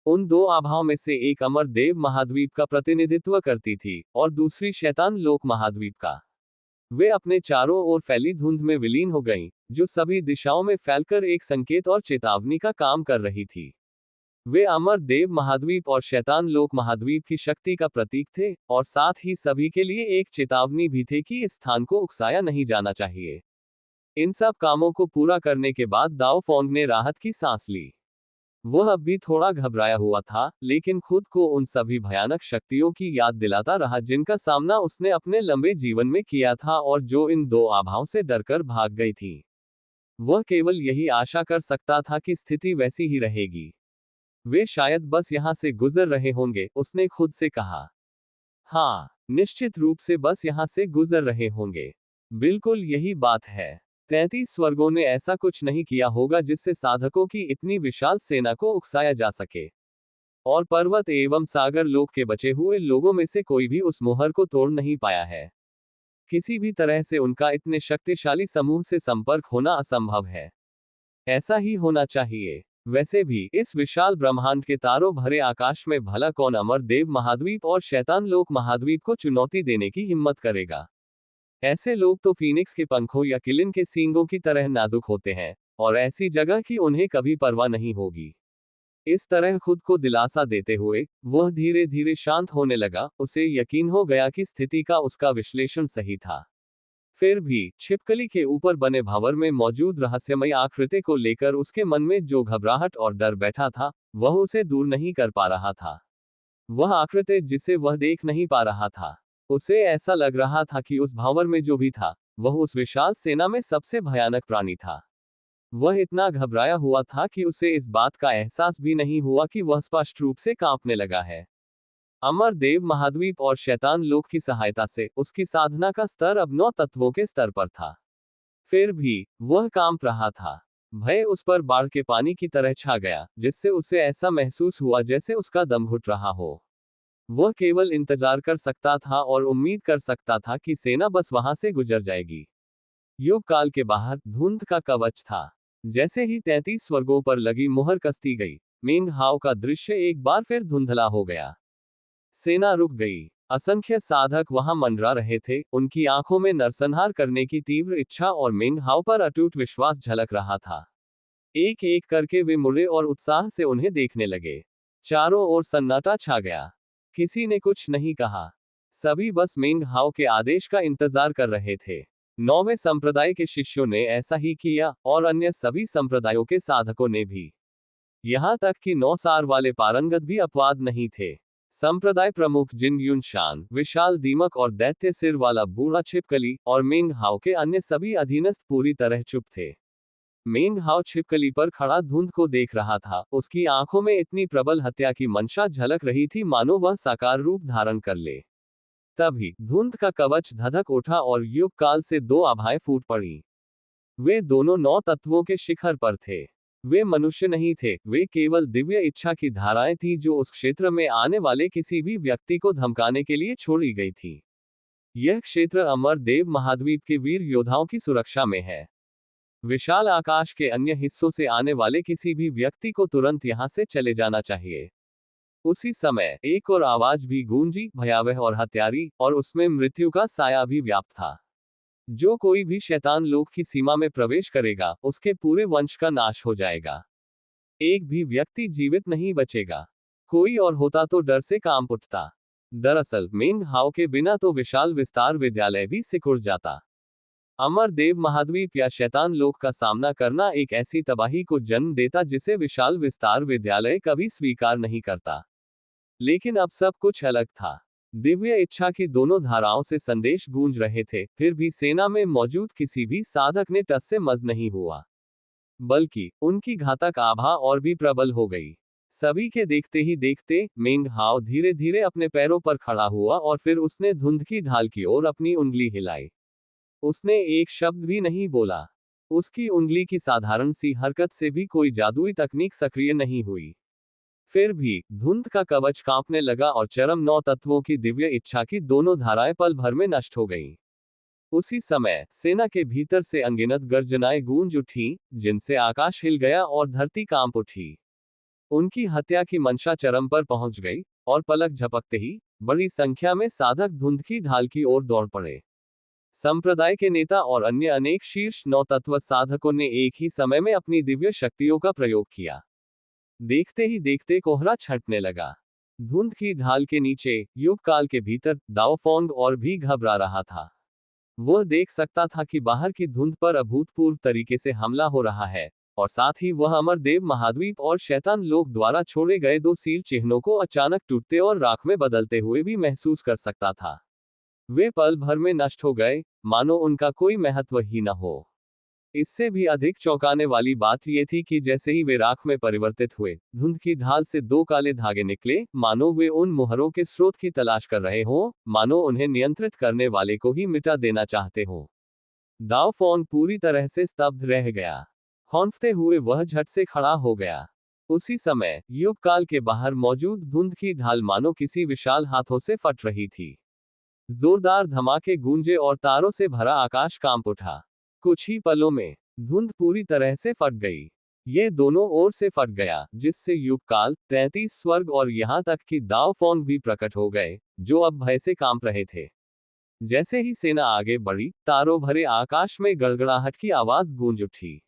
A: उन 2 आभाओं में से एक अमरदेव महाद्वीप का प्रतिनिधित्व करती थी, और दूसरी शैतान लोक महाद्वीप का। वे अपने चारों ओर फैली धुंध में विलीन हो गईं, जो सभी दिशाओं में फैलकर एक संकेत और चेतावनी का काम कर रही थी। वे अमर देव महाद्वीप और शैतान लोक महाद्वीप की शक्ति का प्रतीक थे, और साथ ही सभी के लिए एक चेतावनी भी थे कि इस स्थान को उकसाया नहीं जाना चाहिए। इन सब कामों को पूरा करने के बाद दाओ फोंग ने राहत की सांस ली। वह अब भी थोड़ा घबराया हुआ था, लेकिन खुद को उन सभी भयानक शक्तियों की याद दिलाता रहा जिनका सामना उसने अपने लंबे जीवन में किया था, और जो इन 2 आभाओं से डरकर भाग गई थी। वह केवल यही आशा कर सकता था कि स्थिति वैसी ही रहेगी। वे शायद बस यहां से गुजर रहे होंगे, उसने खुद से कहा। हाँ, निश्चित रूप से बस यहां से गुजर रहे होंगे। बिल्कुल यही बात है। 33 स्वर्गों ने ऐसा कुछ नहीं किया होगा जिससे साधकों की इतनी विशाल सेना को उकसाया जा सके। और पर्वत एवं सागर लोक के बचे हुए लोगों में से कोई भी उस मोहर को तोड़ नहीं पाया है। किसी भी तरह से उनका इतने शक्तिशाली समूह से संपर्क होना असंभव है। ऐसा ही होना चाहिए। वैसे भी इस विशाल ब्रह्मांड के तारों भरे आकाश में भला कौन अमर देव महाद्वीप और शैतान लोक महाद्वीप को चुनौती देने की हिम्मत करेगा। ऐसे लोग तो फीनिक्स के पंखों या किलिन के सींगों की तरह नाजुक होते हैं, और ऐसी जगह की उन्हें कभी परवाह नहीं होगी। इस तरह खुद को दिलासा देते हुए वह धीरे धीरे शांत होने लगा। उसे यकीन हो गया कि स्थिति का उसका विश्लेषण सही था। फिर भी छिपकली के ऊपर बने भंवर में मौजूद रहस्यमय आकृति को लेकर उसके मन में जो घबराहट और डर बैठा था, वह उसे दूर नहीं कर पा रहा था। वह आकृति जिसे वह देख नहीं पा रहा था, उसे ऐसा लग रहा था कि उस भंवर में जो भी था, वह उस विशाल सेना में सबसे भयानक प्राणी था। वह इतना घबराया हुआ था कि उसे इस बात का एहसास भी नहीं हुआ कि वह स्पष्ट रूप से कांपने लगा है। अमर देव महाद्वीप और शैतान लोक की सहायता से उसकी साधना का स्तर अब 9 तत्वों के स्तर पर था। फिर भी वह कांप रहा था। भय उस पर बाढ़ के पानी की तरह छा गया, जिससे उसे ऐसा महसूस हुआ जैसे उसका दम घुट रहा हो। वह केवल इंतजार कर सकता था और उम्मीद कर सकता था कि सेना बस वहां से गुजर जाएगी। युग काल के बाहर धुंध का कवच था। जैसे ही 33 स्वर्गों पर लगी मुहर कसती गई, मेंग हाओ का दृश्य एक बार फिर धुंधला हो गया। सेना रुक गई। असंख्य साधक वहां मंडरा रहे थे, उनकी आंखों में नरसंहार करने की तीव्र इच्छा और मेंग हाओ पर अटूट विश्वास झलक रहा था। एक एक करके वे मुड़े और उत्साह से उन्हें देखने लगे। चारों ओर सन्नाटा छा गया। किसी ने कुछ नहीं कहा। सभी बस मेंग हाओ के आदेश का इंतजार कर रहे थे। 9वें संप्रदाय के शिष्यों ने ऐसा ही किया, और अन्य सभी संप्रदायों के साधकों ने भी। यहाँ तक कि 9 सार वाले पारंगत भी अपवाद नहीं थे। संप्रदाय प्रमुख जिन युनशान, विशाल दीमक और दैत्य सिर वाला बूढ़ा छिपकली, और मेंग हाओ के अन्य सभी अधीनस्थ पूरी तरह चुप थे। मेंग हाओ छिपकली पर खड़ा धुंध को देख रहा था। उसकी आंखों में इतनी प्रबल हत्या की मंशा झलक रही थी मानो वह साकार रूप धारण कर ले। तभी धुंध का कवच धधक उठा और युग काल से 2 आभाएं फूट पड़ी। वे दोनों 9 तत्वों के शिखर पर थे। वे मनुष्य नहीं थे, वे केवल दिव्य इच्छा की धाराएं थीं जो उस क्षेत्र में आने वाले किसी भी व्यक्ति को धमकाने के लिए छोड़ी गई थी। यह क्षेत्र अमर देव महाद्वीप के वीर योद्धाओं की सुरक्षा में है। विशाल आकाश के अन्य हिस्सों से आने वाले किसी भी व्यक्ति को तुरंत यहां से चले जाना चाहिए। उसी समय एक और आवाज भी गूंजी, भयावह और हत्यारी, और उसमें मृत्यु का साया भी व्याप्त था। जो कोई भी शैतान लोक की सीमा में प्रवेश करेगा, उसके पूरे वंश का नाश हो जाएगा। एक भी व्यक्ति जीवित नहीं बचेगा। कोई और होता तो डर से कांप उठता। दरअसल मेंग हाओ के बिना तो विशाल विस्तार विद्यालय भी सिकुड़ जाता। अमर देव महाद्वीप या शैतान लोक का सामना करना एक ऐसी तबाही को जन्म देता जिसे विशाल विस्तार विद्यालय कभी स्वीकार नहीं करता। लेकिन अब सब कुछ अलग था। दिव्य इच्छा की दोनों धाराओं से संदेश गूंज रहे थे, फिर भी सेना में मौजूद किसी भी साधक ने टस से मस नहीं हुआ, बल्कि उनकी घातक आभा और भी प्रबल हो गई। सभी के देखते ही देखते मेंग हाओ धीरे धीरे अपने पैरों पर खड़ा हुआ और फिर उसने धुंध की ढाल की ओर अपनी उंगली हिलाई। उसने एक शब्द भी नहीं बोला। उसकी उंगली की साधारण सी हरकत से भी कोई जादुई तकनीक सक्रिय नहीं हुई। फिर भी धुंध का कवच कांपने लगा और चरम 9 तत्वों की दिव्य इच्छा की दोनों धाराएं पल भर में नष्ट हो गईं। उसी समय सेना के भीतर से अनगिनत गर्जनाएं गूंज उठीं, जिनसे आकाश हिल गया और धरती कांप उठी। उनकी हत्या की मंशा चरम पर पहुंच गई, और पलक झपकते ही बड़ी संख्या में साधक धुंध की ढाल की ओर दौड़ पड़े। संप्रदाय के नेता और अन्य अनेक शीर्ष 9 तत्व साधकों ने एक ही समय में अपनी दिव्य शक्तियों का प्रयोग किया। देखते ही देखते कोहरा छंटने लगा। धुंध की ढाल के नीचे युग काल के भीतर दाओफोंग और भी घबरा रहा था। वह देख सकता था कि बाहर की धुंध पर अभूतपूर्व तरीके से हमला हो रहा है, और साथ ही वह अमरदेव महाद्वीप और शैतान लोक द्वारा छोड़े गए 2 सील चिन्हों को अचानक टूटते और राख में बदलते हुए भी महसूस कर सकता था। वे पल भर में नष्ट हो गए, मानो उनका कोई महत्व ही न हो। इससे भी अधिक चौंकाने वाली बात यह थी कि जैसे ही वे राख में परिवर्तित हुए, धुंध की ढाल से 2 काले धागे निकले, मानो वे उन मुहरों के स्रोत की तलाश कर रहे हों, मानो उन्हें नियंत्रित करने वाले को ही मिटा देना चाहते हों। दाओफोंग पूरी तरह से स्तब्ध रह गया। हौंफते हुए वह झट से खड़ा हो गया। उसी समय युग काल के बाहर मौजूद धुंध की ढाल मानो किसी विशाल हाथों से फट रही थी। जोरदार धमाके गूंजे और तारों से भरा आकाश कांप उठा। कुछ ही पलों में धुंध पूरी तरह से फट गई। ये दोनों ओर से फट गया, जिससे युग काल, 33 स्वर्ग और यहाँ तक कि दाओफोंग भी प्रकट हो गए, जो अब भय से कांप रहे थे। जैसे ही सेना आगे बढ़ी, तारों भरे आकाश में गड़गड़ाहट की आवाज गूंज उठी।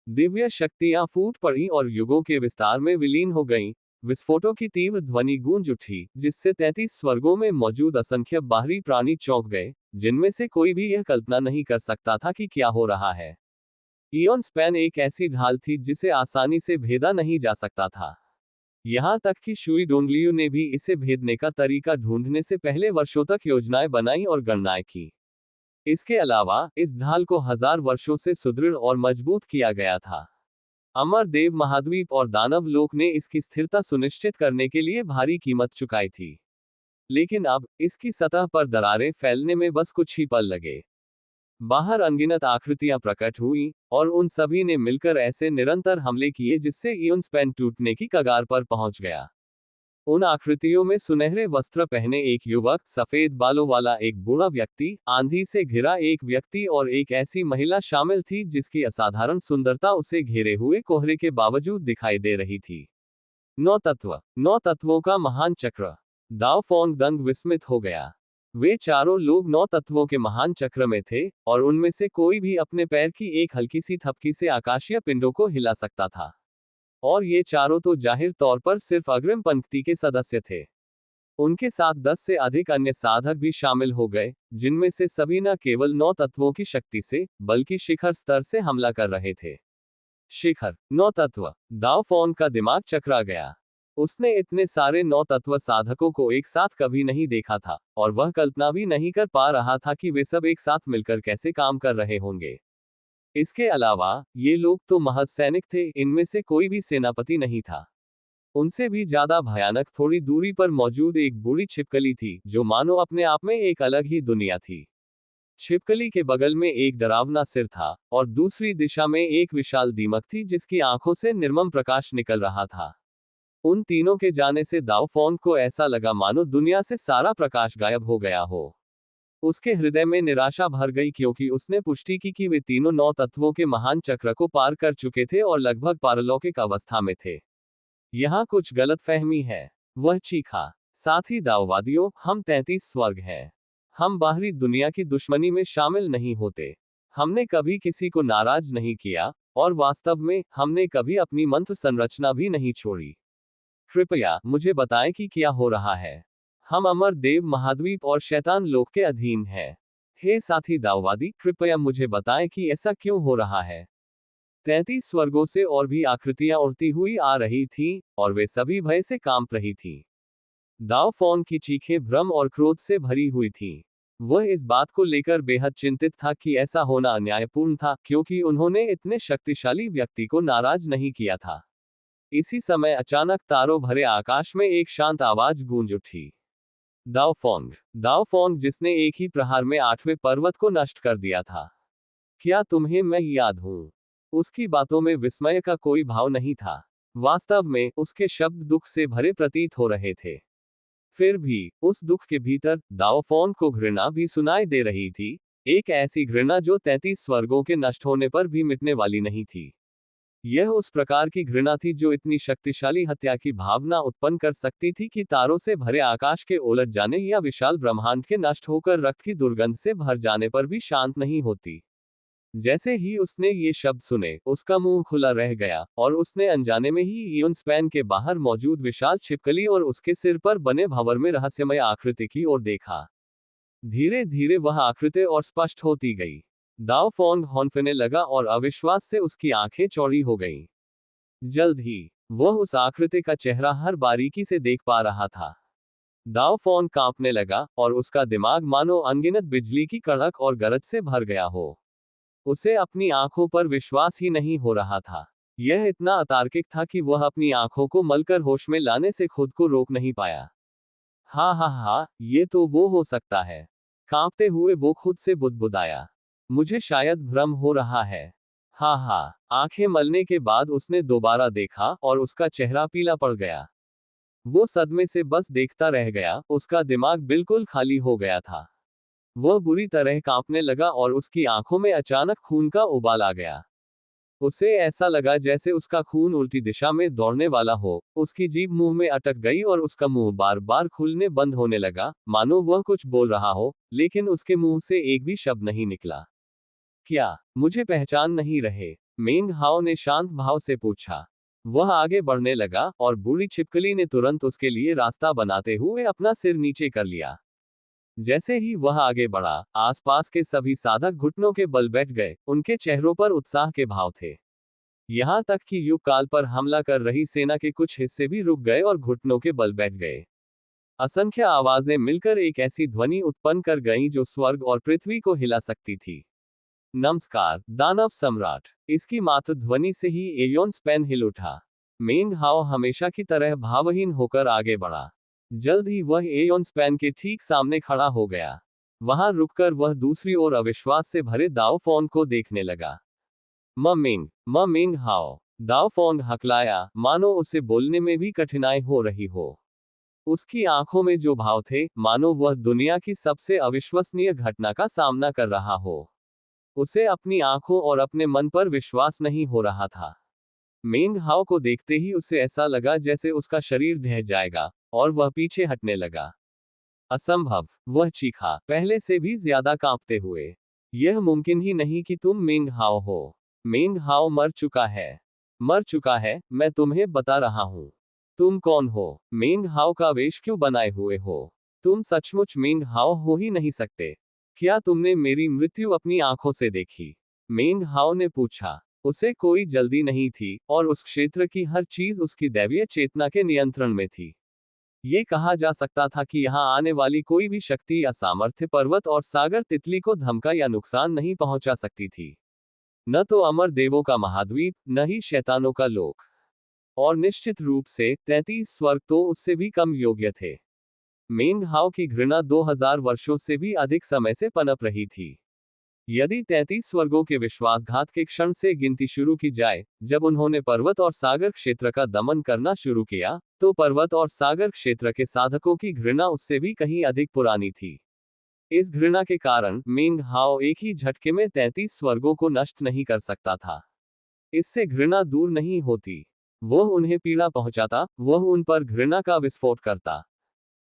A: दिव्य शक्तियां फूट पड़ी और युगों के विस्तार में विलीन हो गईं। विस्फोटों की तीव्र ध्वनि गूंज उठी, जिससे 33 स्वर्गों में मौजूद असंख्य बाहरी प्राणी चौंक गए, जिनमें से कोई भी यह कल्पना नहीं कर सकता था कि क्या हो रहा है। इयॉन स्पैन एक ऐसी ढाल थी जिसे आसानी से भेदा नहीं जा सकता था। यहाँ तक कि शुई डोंगलियू ने भी इसे भेदने का तरीका ढूंढने से पहले वर्षों तक योजनाएं बनाई और गणनाएं की। इसके अलावा इस ढाल को 1000 वर्षों से सुदृढ़ और मजबूत किया गया था। अमर देव महाद्वीप और दानव लोक ने इसकी स्थिरता सुनिश्चित करने के लिए भारी कीमत चुकाई थी। लेकिन अब इसकी सतह पर दरारें फैलने में बस कुछ ही पल लगे। बाहर अनगिनत आकृतियां प्रकट हुई, और उन सभी ने मिलकर ऐसे निरंतर हमले किए जिससे इयॉन स्पैन टूटने की कगार पर पहुंच गया। उन आकृतियों में सुनहरे वस्त्र पहने एक युवक, सफेद बालों वाला एक बूढ़ा व्यक्ति, आंधी से घिरा एक व्यक्ति और एक ऐसी महिला शामिल थी जिसकी असाधारण सुंदरता उसे घेरे हुए कोहरे के बावजूद दिखाई दे रही थी। 9 तत्व, 9 तत्वों का महान चक्र। दाओफोंग दंग विस्मित हो गया। वे चारों लोग 9 तत्वों के महान चक्र में थे, और उनमें से कोई भी अपने पैर की एक हल्की सी थपकी से आकाशीय पिंडों को हिला सकता था। और ये चारों तो जाहिर तौर पर सिर्फ अग्रिम पंक्ति के सदस्य थे। उनके साथ 10 से अधिक अन्य साधक भी शामिल हो गए, जिनमें से सभी न केवल 9 तत्वों की शक्ति से, बल्कि शिखर स्तर से हमला कर रहे थे। शिखर 9 तत्व। दाओ फोन का दिमाग चकरा गया। उसने इतने सारे 9 तत्व साधकों को एक साथ कभी नहीं देखा था, और वह कल्पना भी नहीं कर पा रहा था कि वे सब एक साथ मिलकर कैसे काम कर रहे होंगे। इसके अलावा, ये लोग तो महज सैनिक थे, इनमें से कोई भी सेनापति नहीं था। उनसे भी ज्यादा भयानक थोड़ी दूरी पर मौजूद एक बूढ़ी छिपकली थी, जो मानो अपने आप में एक अलग ही दुनिया थी। छिपकली के बगल में एक डरावना सिर था, और दूसरी दिशा में एक विशाल दीमक थी जिसकी आंखों से निर्मम प्रकाश निकल रहा था। उन तीनों के जाने से दाओ फोन को ऐसा लगा मानो दुनिया से सारा प्रकाश गायब हो गया हो। उसके हृदय में निराशा भर गई, क्योंकि उसने पुष्टि की कि वे तीनों 9 तत्वों के महान चक्र को पार कर चुके थे और लगभग पारलौकिक अवस्था में थे। यहाँ कुछ गलतफहमी है। वह चीखा। साथी दाओवादियों, हम 33 स्वर्ग हैं। हम बाहरी दुनिया की दुश्मनी में शामिल नहीं होते। हमने कभी किसी को नाराज नहीं किया, और वास्तव में, हमने कभी अपनी मंत्र संरचना भी नहीं छोड़ी। कृपया, मुझे बताएं कि क्या हो रहा है। हम अमर देव महाद्वीप और शैतान लोक के अधीन हैं। हे साथी दाओवादी, कृपया मुझे बताएं कि ऐसा क्यों हो रहा है। 33 स्वर्गों से और भी आकृतियां उड़ती हुई आ रही थीं, और वे सभी भय से कांप रही थीं। दाओ फोन की चीखें भ्रम और क्रोध से भरी हुई थीं। वह इस बात को लेकर बेहद चिंतित था कि ऐसा होना अन्यायपूर्ण था, क्योंकि उन्होंने इतने शक्तिशाली व्यक्ति को नाराज नहीं किया था। इसी समय अचानक तारों भरे आकाश में एक शांत आवाज गूंज उठी। दाओफोंग। दाओफोंग, जिसने एक ही प्रहार में 8वें पर्वत को नष्ट कर दिया था। क्या तुम्हें मैं याद हूं? उसकी बातों में विस्मय का कोई भाव नहीं था। वास्तव में, उसके शब्द दुख से भरे प्रतीत हो रहे थे। फिर भी, उस दुख के भीतर, दाओफोन को घृणा भी सुनाई दे रही थी। एक ऐसी घृणा जो 33 स्वर्गों के नष्ट होने पर भी मिटने वाली नहीं थी। यह उस प्रकार की घृणा थी जो इतनी शक्तिशाली हत्या की भावना उत्पन्न कर सकती थी कि तारों से भरे आकाश के उलट जाने या विशाल ब्रह्मांड के नष्ट होकर रक्त की दुर्गंध से भर जाने पर भी शांत नहीं होती। जैसे ही उसने ये शब्द सुने, उसका मुंह खुला रह गया, और उसने अनजाने में ही इयोन स्पैन के बाहर मौजूद विशाल छिपकली और उसके सिर पर बने भंवर में रहस्यमय आकृति की ओर देखा। धीरे धीरे वह आकृति और स्पष्ट होती गई। दाओ फोंग हौंफने लगा और अविश्वास से उसकी आंखें चौड़ी हो गईं। जल्द ही, वह उस आकृति का चेहरा हर बारीकी से देख पा रहा था। दाओ फोंग कांपने लगा, और उसका दिमाग मानो अनगिनत बिजली की कड़क और गरज से भर गया हो। उसे अपनी आंखों पर विश्वास ही नहीं हो रहा था। यह इतना अतार्किक था कि वह अपनी आंखों को मलकर होश में लाने से खुद को रोक नहीं पाया। हा हा हा, ये तो वो हो सकता है। कांपते हुए वो खुद से बुदबुदाया। मुझे शायद भ्रम हो रहा है। हा हा। आंखें मलने के बाद उसने दोबारा देखा, और उसका चेहरा पीला पड़ गया। वो सदमे से बस देखता रह गया, उसका दिमाग बिल्कुल खाली हो गया था। वह बुरी तरह कांपने लगा, और उसकी आंखों में अचानक खून का उबाल आ गया। उसे ऐसा लगा जैसे उसका खून उल्टी दिशा में दौड़ने वाला हो। उसकी जीभ मुंह में अटक गई और उसका मुंह बार बार खुलने बंद होने लगा, मानो वह कुछ बोल रहा हो, लेकिन उसके मुंह से एक भी शब्द नहीं निकला। क्या मुझे पहचान नहीं रहे? मेंग हाओ ने शांत भाव से पूछा। वह आगे बढ़ने लगा, और बूढ़ी छिपकली ने तुरंत उसके लिए रास्ता बनाते हुए अपना सिर नीचे कर लिया। जैसे ही वह आगे बढ़ा, आसपास के सभी साधक घुटनों के बल बैठ गए। उनके चेहरों पर उत्साह के भाव थे। यहां तक कि युग काल पर हमला कर रही सेना के कुछ हिस्से भी रुक गए और घुटनों के बल बैठ गए। असंख्य आवाजें मिलकर एक ऐसी ध्वनि उत्पन्न कर गईं जो स्वर्ग और पृथ्वी को हिला सकती थी। नमस्कार, दानव सम्राट। इसकी मात्र ध्वनि से ही एयोन स्पेन हिल उठा। मेंग हाओ हमेशा की तरह भावहीन होकर आगे बढ़ा। जल्द ही वह एयोन स्पैन के ठीक सामने खड़ा हो गया। वहां रुककर वह दूसरी ओर अविश्वास से भरे दाओ फोन को देखने लगा। म मिंग हाओ। दाओ फोन हकलाया, मानो उसे बोलने में भी कठिनाई हो रही हो। उसकी आंखों में जो भाव थे, मानो वह दुनिया की सबसे अविश्वसनीय घटना का सामना कर रहा हो। उसे अपनी आंखों और अपने मन पर विश्वास नहीं हो रहा था। मेंग हाओ को देखते ही उसे ऐसा लगा जैसे उसका शरीर ढह जाएगा, और वह पीछे हटने लगा। असंभव, वह चीखा, पहले से भी ज्यादा कांपते हुए। यह मुमकिन ही नहीं कि तुम मेंग हाओ हो। मेंग हाओ मर चुका है। मर चुका है, मैं तुम्हें बता रहा हूं। तुम कौन हो? मेंग हाओ का वेश क्यों बनाए हुए हो? तुम सचमुच मेंग हाओ हो ही नहीं सकते। क्या तुमने मेरी मृत्यु अपनी आंखों से देखी? मेंग हाओ ने पूछा। उसे कोई जल्दी नहीं थी, और उस क्षेत्र की हर चीज उसकी दैवीय चेतना के नियंत्रण में थी। ये कहा जा सकता था कि यहाँ आने वाली कोई भी शक्ति या सामर्थ्य पर्वत और सागर तितली को धमका या नुकसान नहीं पहुंचा सकती थी। न तो अमर देवों का महाद्वीप, न ही शैतानों का लोक। और निश्चित रूप से 33 स्वर्ग तो उससे भी कम योग्य थे। मेंग हाओ की घृणा 2000 वर्षों से भी अधिक समय से पनप रही थी। यदि 33 स्वर्गों के विश्वासघात के क्षण से गिनती शुरू की जाए, जब उन्होंने पर्वत और सागर क्षेत्र का दमन करना शुरू किया, तो पर्वत और सागर क्षेत्र के साधकों की घृणा उससे भी कहीं अधिक पुरानी थी। इस घृणा के कारण मेंग हाओ एक ही झटके में 33 स्वर्गों को नष्ट नहीं कर सकता था। इससे घृणा दूर नहीं होती, वह उन्हें पीड़ा पहुंचाता, वह उन पर घृणा का विस्फोट करता।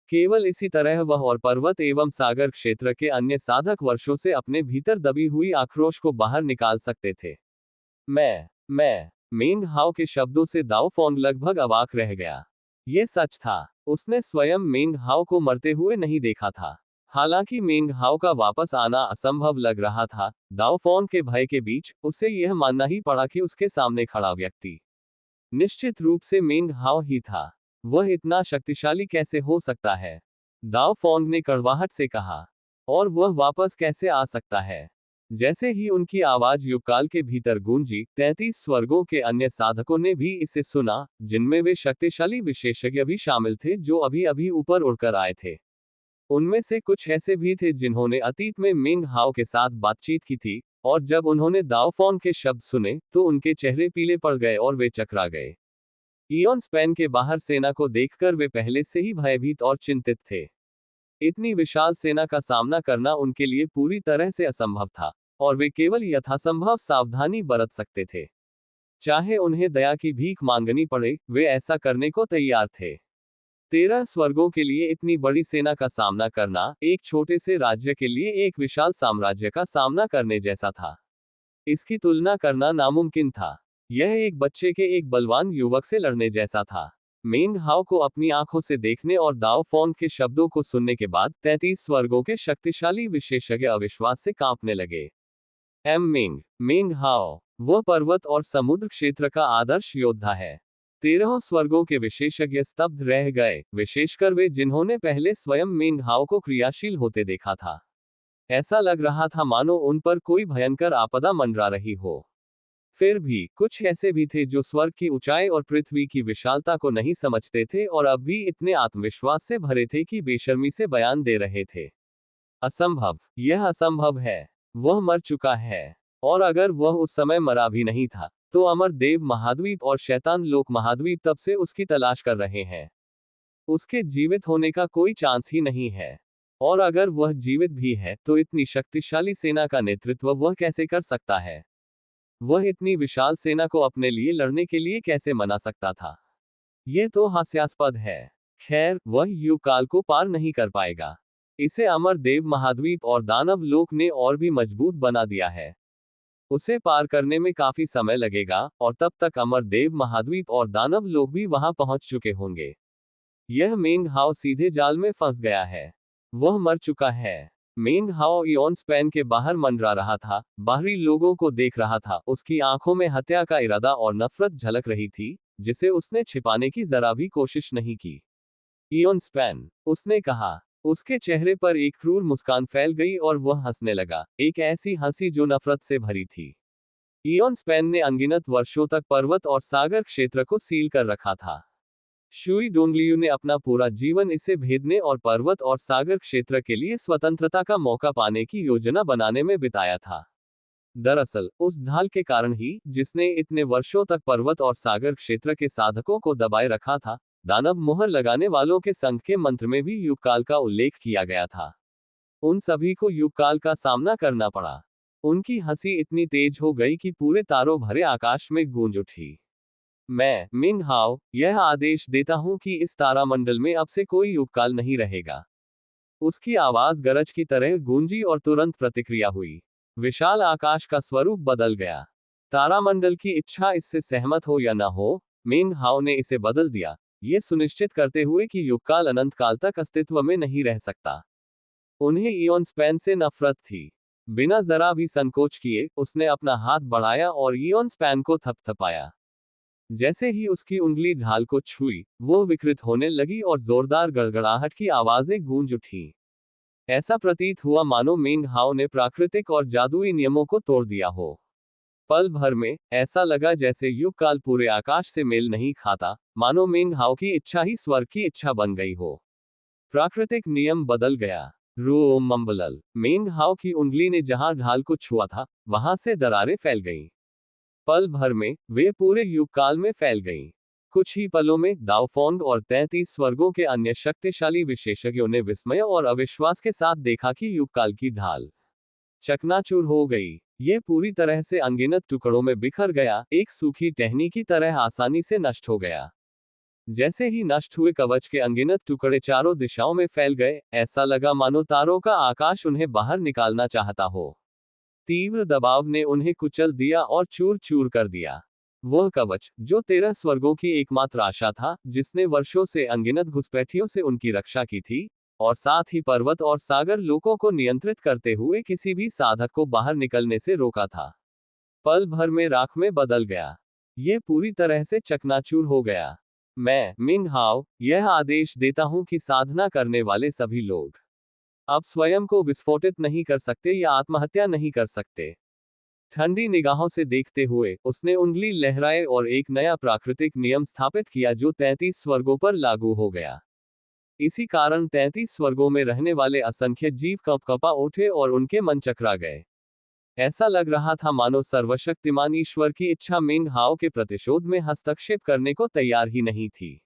A: केवल इसी तरह वह और पर्वत एवं सागर क्षेत्र के अन्य साधक वर्षों से अपने भीतर दबी हुई आक्रोश को बाहर निकाल सकते थे। मैं मेंग हाओ के शब्दों से दाओ फोंग लगभग अवाक रह गया। ये सच था, उसने स्वयं मेंग हाओ को मरते हुए नहीं देखा था। हालांकि मेंग हाओ का वापस आना असंभव लग रहा था, दाओ फोंग के भय के बीच उसे यह मानना ही पड़ा कि उसके सामने खड़ा व्यक्ति निश्चित रूप से मेंग हाओ ही था। वह इतना शक्तिशाली कैसे हो सकता है? दाओ फोंग ने कड़वाहट से कहा। और वह वापस कैसे आ सकता है? जैसे ही उनकी आवाज युगकाल के भीतर गूंजी, 33 स्वर्गों के अन्य साधकों ने भी इसे सुना, जिनमें वे शक्तिशाली विशेषज्ञ भी शामिल थे जो अभी अभी ऊपर उड़कर आए थे। उनमें से कुछ ऐसे भी थे जिन्होंने अतीत में मेंग हाओ के साथ बातचीत की थी, और जब उन्होंने दाओ फोंग के शब्द सुने, तो उनके चेहरे पीले पड़ गए और वे चकरा गए। इयोन स्पेन के बाहर सेना को देखकर वे पहले से ही भयभीत और चिंतित थे। इतनी विशाल सेना का सामना करना उनके लिए पूरी तरह से असंभव था, और वे केवल यथासंभव सावधानी बरत सकते थे। चाहे उन्हें दया की भीख मांगनी पड़े, वे ऐसा करने को तैयार थे। 13 स्वर्गों के लिए इतनी बड़ी सेना का सामना करना, एक छोटे से राज्य के लिए एक विशाल साम्राज्य का सामना करने जैसा था। इसकी तुलना करना नामुमकिन था। यह एक बच्चे के एक बलवान युवक से लड़ने जैसा था। मेंग हाओ को अपनी आंखों से देखने और दाओ फोंग के शब्दों को सुनने के बाद 33 स्वर्गों के शक्तिशाली विशेषज्ञ अविश्वास से कांपने लगे। मेंग हाओ, वह पर्वत और समुद्र क्षेत्र का आदर्श योद्धा है। 13 स्वर्गों के विशेषज्ञ स्तब्ध रह गए, विशेषकर वे जिन्होंने पहले स्वयं मेंग हाओ को क्रियाशील होते देखा था। ऐसा लग रहा था मानो उन पर कोई भयंकर आपदा मंडरा रही हो। फिर भी कुछ ऐसे भी थे जो स्वर्ग की ऊंचाई और पृथ्वी की विशालता को नहीं समझते थे और अब भी इतने आत्मविश्वास से भरे थे कि बेशर्मी से बयान दे रहे थे। असंभव, यह असंभव है। वह मर चुका है। और अगर वह उस समय मरा भी नहीं था, तो अमर देव महाद्वीप और शैतान लोक महाद्वीप तब से उसकी तलाश कर रहे हैं। उसके जीवित होने का कोई चांस ही नहीं है। और अगर वह जीवित भी है, तो इतनी शक्तिशाली सेना का नेतृत्व वह कैसे कर सकता है? वह इतनी विशाल सेना को अपने लिए लड़ने के लिए कैसे मना सकता था? यह तो हास्यास्पद है। खैर, वह युग काल को पार नहीं कर पाएगा। इसे अमर देव महाद्वीप और दानव लोक ने और भी मजबूत बना दिया है। उसे पार करने में काफी समय लगेगा, और तब तक अमर देव महाद्वीप और दानव लोक भी वहां पहुंच चुके होंगे। यह मेंग हाओ सीधे जाल में फंस गया है। वह मर चुका है। मेंग हाओ इयोन स्पेन के बाहर मंडरा रहा था, बाहरी लोगों को देख रहा था, उसकी आंखों में हत्या का इरादा और नफरत झलक रही थी, जिसे उसने छिपाने की जरा भी कोशिश नहीं की। इयोन स्पेन, उसने कहा। उसके चेहरे पर एक क्रूर मुस्कान फैल गई और वह हंसने लगा, एक ऐसी हंसी जो नफरत से भरी थी। इयोन स्पेन ने अनगिनत वर्षों तक पर्वत और सागर क्षेत्र को सील कर रखा था। शुई डोंगलियू ने अपना पूरा जीवन इसे भेदने और पर्वत और सागर क्षेत्र के लिए स्वतंत्रता का मौका पाने की योजना बनाने में बिताया था। दरअसल, उस ढाल के कारण ही, जिसने इतने वर्षों तक पर्वत और सागर क्षेत्र के साधकों को दबाए रखा था, दानव मुहर लगाने वालों के संघ के मंत्र में भी युगकाल का उल्लेख किया गया था। उन सभी को युगकाल का सामना करना पड़ा। उनकी हंसी इतनी तेज हो गई कि पूरे तारों भरे आकाश में गूंज उठी। मैं, मिंग हाओ, यह आदेश देता हूं कि इस तारामंडल में अब से कोई युगकाल नहीं रहेगा। उसकी आवाज गरज की तरह गूंजी और तुरंत प्रतिक्रिया हुई। विशाल आकाश का स्वरूप बदल गया। तारामंडल की इच्छा इससे सहमत हो या न हो, मिंग हाओ ने इसे बदल दिया। ये सुनिश्चित करते हुए कि युगकाल अनंत काल तक अस्तित्व में नहीं रह सकता। उन्हें इयोन स्पैन से नफरत थी। बिना जरा भी संकोच किए उसने अपना हाथ बढ़ाया और इयोन स्पैन को थपथपाया। जैसे ही उसकी उंगली ढाल को छुई, वो विकृत होने लगी और जोरदार गड़गड़ाहट की आवाजें गूंज उठी। ऐसा प्रतीत हुआ मानो मेंग हाओ ने प्राकृतिक और जादुई नियमों को तोड़ दिया हो। पल भर में ऐसा लगा जैसे युग काल पूरे आकाश से मेल नहीं खाता, मानो मेंग हाओ की इच्छा ही स्वर्ग की इच्छा बन गई हो। प्राकृतिक नियम बदल गया। रूओम मंबलल, मेंग हाओ की उंगली ने जहां ढाल को छुआ था, वहां से दरारें फैल गईं। पल भर में वे पूरे युग काल में फैल गईं। कुछ ही पलों में दाओफोंग और 33 स्वर्गों के अन्य शक्तिशाली विशेषज्ञों ने विस्मय और अविश्वास के साथ देखा कि युग काल की ढाल चकनाचूर हो गई। ये पूरी तरह से अनगिनत टुकड़ों में बिखर गया, एक सूखी टहनी की तरह आसानी से नष्ट हो गया। जैसे ही नष्ट हुए कवच के अनगिनत टुकड़े चारों दिशाओं में फैल गए, ऐसा लगा मानो तारों का आकाश उन्हें बाहर निकालना चाहता हो। तीव्र दबाव ने उन्हें कुचल दिया और चूर चूर कर दिया। वह कवच, जो 13 स्वर्गों की एकमात्र आशा था, जिसने वर्षों से अनगिनत घुसपैठियों से उनकी रक्षा की थी, और साथ ही पर्वत और सागर लोकों को नियंत्रित करते हुए किसी भी साधक को बाहर निकलने से रोका था, पल भर में राख में बदल गया। ये पूरी तरह से चकनाचूर हो गया। मैं, मिंग हाओ, यह आदेश देता हूं कि साधना करने वाले सभी लोग अब स्वयं को विस्फोटित नहीं कर सकते या आत्महत्या नहीं कर सकते। ठंडी निगाहों से देखते हुए उसने उंगली लहराए और एक नया प्राकृतिक नियम स्थापित किया जो 33 स्वर्गों पर लागू हो गया। इसी कारण 33 स्वर्गों में रहने वाले असंख्य जीव कपकपा उठे और उनके मन चकरा गए। ऐसा लग रहा था मानो सर्वशक्तिमान ईश्वर की इच्छा मेंग हाओ के प्रतिशोध में हस्तक्षेप करने को तैयार ही नहीं थी।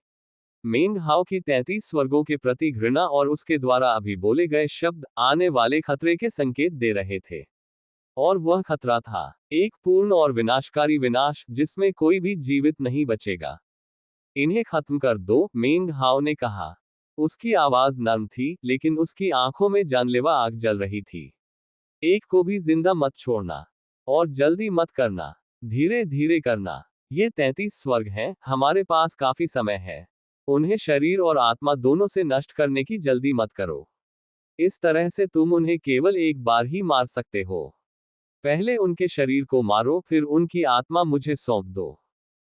A: मेंग हाओ की 33 स्वर्गों के प्रति घृणा और उसके द्वारा अभी बोले गए शब्द आने वाले खतरे के संकेत दे रहे थे। और वह खतरा था एक पूर्ण और विनाशकारी विनाश, जिसमें कोई भी जीवित नहीं बचेगा। इन्हें खत्म कर दो, मेंग हाओ ने कहा। उसकी आवाज नर्म थी, लेकिन उसकी आंखों में जानलेवा आग जल रही थी। एक को भी जिंदा मत छोड़ना। और जल्दी मत करना। धीरे धीरे करना। ये 33 स्वर्ग हैं, हमारे पास काफी समय है। उन्हें शरीर और आत्मा दोनों से नष्ट करने की जल्दी मत करो। इस तरह से तुम उन्हें केवल एक बार ही मार सकते हो। पहले उनके शरीर को मारो, फिर उनकी आत्मा मुझे सौंप दो।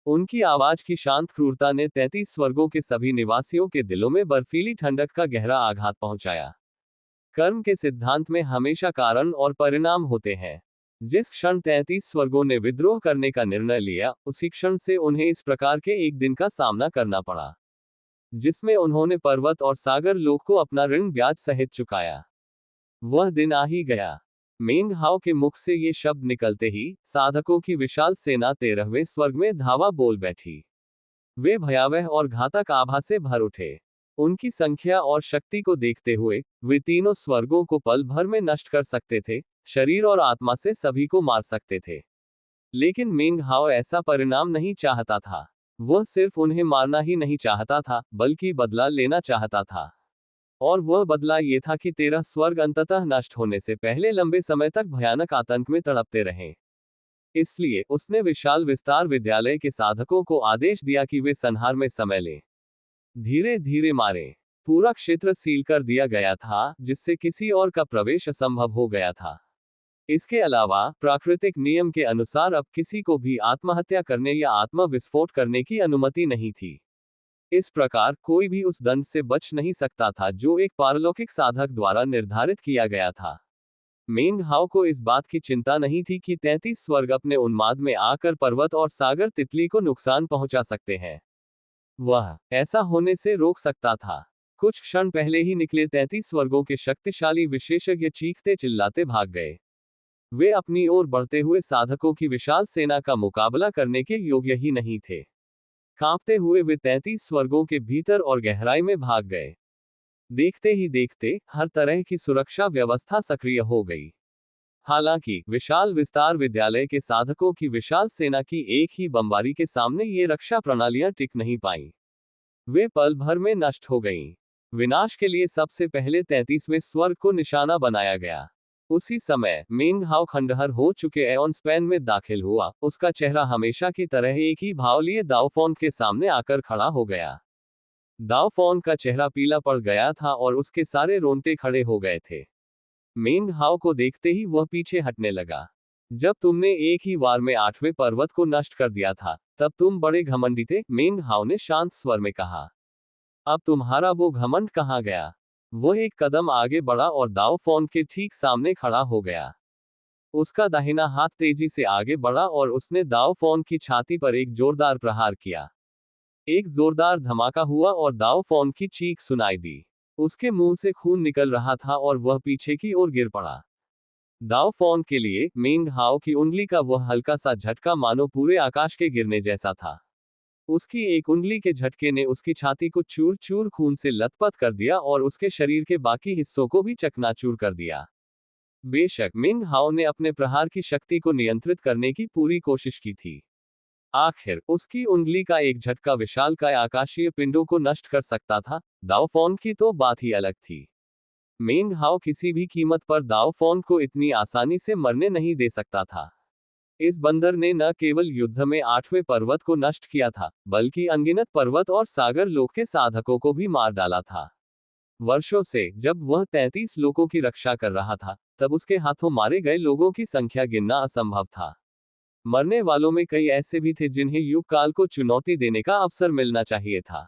A: उनकी आवाज की शांत क्रूरता ने 33 स्वर्गों के सभी निवासियों के दिलों में बर्फीली ठंडक का गहरा आघात पहुंचाया। कर्म के सिद्धांत में हमेशा कारण और परिणाम होते हैं। जिस क्षण 33 स्वर्गों ने विद्रोह करने का निर्णय लिया, उसी क्षण से उन्हें इस प्रकार के एक दिन का सामना करना पड़ा, जिसमें उन्होंने पर्वत और सागर लोक को अपना ऋण ब्याज सहित चुकाया। वह दिन आ ही गया। मेंग हाओ के मुख से ये शब्द निकलते ही साधकों की विशाल सेना 13वें स्वर्ग में धावा बोल बैठी। वे भयावह और घातक आभा से भर उठे। उनकी संख्या और शक्ति को देखते हुए वे तीनों स्वर्गों को पल भर में नष्ट कर सकते थे, शरीर और आत्मा से सभी को मार सकते थे। लेकिन मेंग हाओ ऐसा परिणाम नहीं चाहता था। वह सिर्फ उन्हें मारना ही नहीं चाहता था, बल्कि बदला लेना चाहता था। और वह बदला ये था कि 13 स्वर्ग अंततः नष्ट होने से पहले लंबे समय तक भयानक आतंक में तड़पते रहें। इसलिए उसने विशाल विस्तार विद्यालय के साधकों को आदेश दिया कि वे संहार में समय लें। धीरे धीरे मारें। पूरा क्षेत्र सील कर दिया गया था, जिससे किसी और का प्रवेश असंभव हो गया था। इसके अलावा प्राकृतिक नियम के अनुसार अब किसी को भी आत्महत्या करने या आत्म विस्फोट करने की अनुमति नहीं थी। इस प्रकार कोई भी उस दंड से बच नहीं सकता था जो एक पारलौकिक साधक द्वारा निर्धारित किया गया था। मेंग हाओ को इस बात की चिंता नहीं थी कि 33 स्वर्ग अपने उन्माद में आकर पर्वत और सागर तितली को नुकसान पहुंचा सकते हैं। वह ऐसा होने से रोक सकता था। कुछ क्षण पहले ही निकले 33 स्वर्गों के शक्तिशाली विशेषज्ञ चीखते चिल्लाते भाग गए। वे अपनी ओर बढ़ते हुए साधकों की विशाल सेना का मुकाबला करने के योग्य ही नहीं थे। कांपते हुए वे 33 स्वर्गों के भीतर और गहराई में भाग गए। देखते ही देखते हर तरह की सुरक्षा व्यवस्था सक्रिय हो गई। हालांकि विशाल विस्तार विद्यालय के साधकों की विशाल सेना की एक ही बमबारी के सामने ये रक्षा प्रणालियां टिक नहीं पाईं। वे पल भर में नष्ट हो गईं। विनाश के लिए सबसे पहले 33वें स्वर्ग को निशाना बनाया गया। उसी समय मेंग हाओ खंडहर हो चुके एओन स्पैन में दाखिल हुआ। उसका चेहरा हमेशा की तरह एक ही भाव लिए दाओफोंग के सामने आकर खड़ा हो गया। दाओ फॉन का चेहरा पीला पड़ गया था और उसके सारे रोंगटे खड़े हो गए थे। मेंग हाओ को देखते ही वह पीछे हटने लगा। जब तुमने एक ही वार में 8वें पर्वत को नष्ट कर दिया था, तब तुम बड़े घमंडी थे, मेंग हाओ ने शांत स्वर में कहा। अब तुम्हारा वो घमंड कहाँ गया? वह एक कदम आगे बढ़ा और दाओ फॉन के ठीक सामने खड़ा हो गया। उसका दाहिना हाथ तेजी से आगे बढ़ा और उसने दाओ फॉन की छाती पर एक जोरदार प्रहार किया। एक जोरदार धमाका हुआ और दाओ फॉन की चीख सुनाई दी। उसके मुंह से खून निकल रहा था और वह पीछे की ओर गिर पड़ा। दाओ फॉन के लिए मेंग हाओ की उंगली का वह हल्का सा झटका मानो पूरे आकाश के गिरने जैसा था। उसकी एक उंगली के झटके ने उसकी छाती को चूर चूर खून से लथपथ कर दिया और उसके शरीर के बाकी हिस्सों को भी चकनाचूर कर दिया। बेशक मेंग हाओ ने अपने प्रहार की शक्ति को नियंत्रित करने की पूरी कोशिश की थी। आखिर उसकी उंगली का एक झटका विशालकाय आकाशीय पिंडों को नष्ट कर सकता था। दाओ फॉन की तो बात ही अलग थी। मेंग हाओ किसी भी कीमत पर दाओ फॉन को इतनी आसानी से मरने नहीं दे सकता था। इस बंदर ने न केवल युद्ध में 8वें पर्वत को नष्ट किया था, बल्कि अनगिनत पर्वत और सागर लोक के साधकों को भी मार डाला था। वर्षों से जब वह 33 लोगों की रक्षा कर रहा था, तब उसके हाथों मारे गए लोगों की संख्या गिनना असंभव था। मरने वालों में कई ऐसे भी थे जिन्हें युग काल को चुनौती देने का अवसर मिलना चाहिए था।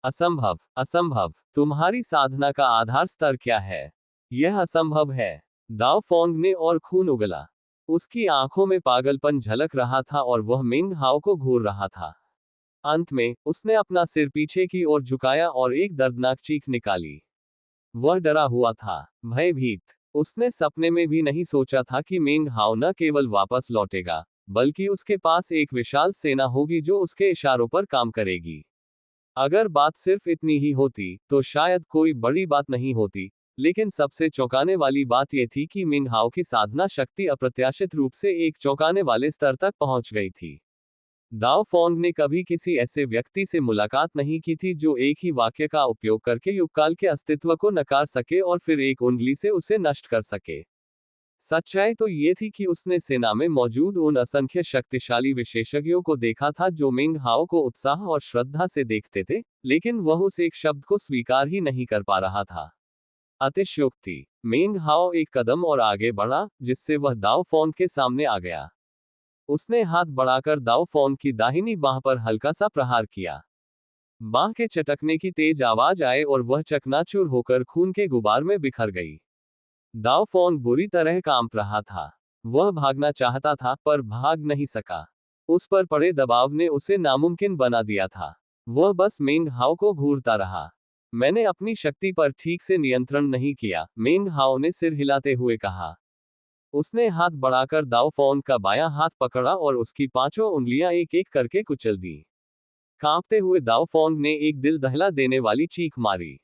A: असंभव, असंभव। तुम्हारी साधना का आधार स्तर क्या है? यह असंभव है। दाओ फोंग ने और खून उगला। उसकी आंखों में पागलपन झलक रहा था और वह मिंग हाओ को घूर रहा था। अंत में उसने अपना सिर पीछे की ओर झुकाया और एक दर्दनाक चीख निकाली। वह डरा हुआ था, भयभीत। उसने सपने में भी नहीं सोचा था कि मिंग हाओ न केवल वापस लौटेगा, बल्कि उसके पास एक विशाल सेना होगी जो उसके इशारों पर काम करेगी। अगर बात सिर्फ इतनी ही होती, तो शायद कोई बड़ी बात नहीं होती, लेकिन सबसे चौंकाने वाली बात यह थी कि मिंग हाओ की साधना शक्ति अप्रत्याशित रूप से एक चौंकाने वाले स्तर तक पहुंच गई थी। दाओ फोंग ने कभी किसी ऐसे व्यक्ति से मुलाकात नहीं की थी जो एक ही वाक्य का उपयोग करके युगकाल के अस्तित्व को नकार सके और फिर एक उंगली से उसे नष्ट कर सके। सच्चाई तो ये थी कि उसने सेना में मौजूद उन असंख्य शक्तिशाली विशेषज्ञों को देखा था जो मिंग हाओ को उत्साह और श्रद्धा से देखते थे, लेकिन वह उस एक शब्द को स्वीकार ही नहीं कर पा रहा था। अतिशयोक्ति। मिंग हाओ एक कदम और आगे बढ़ा, जिससे वह दाओ फोंग के सामने आ गया। उसने हाथ बढ़ाकर दाओ फोंग की दाहिनी बांह पर हल्का सा प्रहार किया। बांह के चटकने की तेज आवाज आए और वह चकनाचूर होकर खून के गुबार में बिखर गई। दाओ फोंग बुरी तरह कांप रहा था। वह भागना चाहता था, पर भाग नहीं सका। उस पर पड़े दबाव ने उसे नामुमकिन बना दिया था। वह बस मिंग हाओ को घूरता रहा। मैंने अपनी शक्ति पर ठीक से नियंत्रण नहीं किया, मिंग हाओ ने सिर हिलाते हुए कहा। उसने हाथ बढ़ाकर दाओ फोंग का बायां हाथ पकड़ा और उसकी पांचों उंगलियां एक एक करके कुचल दी। कांपते हुए दाओ फोंग ने एक दिल दहला देने वाली चीख मारी।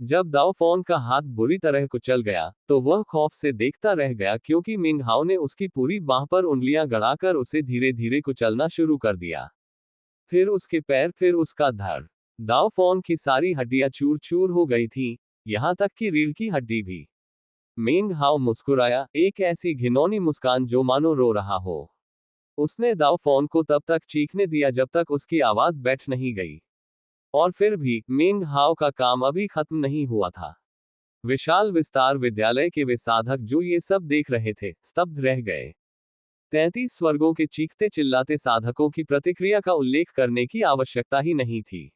A: जब दाओ फोंग का हाथ बुरी तरह कुचल गया, तो वह खौफ से देखता रह गया क्योंकि मिंग हाओ ने उसकी पूरी बांह पर उंगलियां गड़ाकर उसे धीरे धीरे कुचलना शुरू कर दिया। फिर उसके पैर, फिर उसका धड़। दाओ फोंग की सारी हड्डियां चूर चूर हो गई थीं, यहां तक कि रीढ़ की हड्डी भी। मिंग हाओ मुस्कुराया, एक ऐसी घिनौनी मुस्कान जो मानो रो रहा हो। उसने दाओ फोंग को तब तक चीखने दिया जब तक उसकी आवाज बैठ नहीं गई। और फिर भी मिंग हाओ का काम अभी खत्म नहीं हुआ था। विशाल विस्तार विद्यालय के वे साधक जो ये सब देख रहे थे, स्तब्ध रह गए। 33 स्वर्गों के चीखते चिल्लाते साधकों की प्रतिक्रिया का उल्लेख करने की आवश्यकता ही नहीं थी।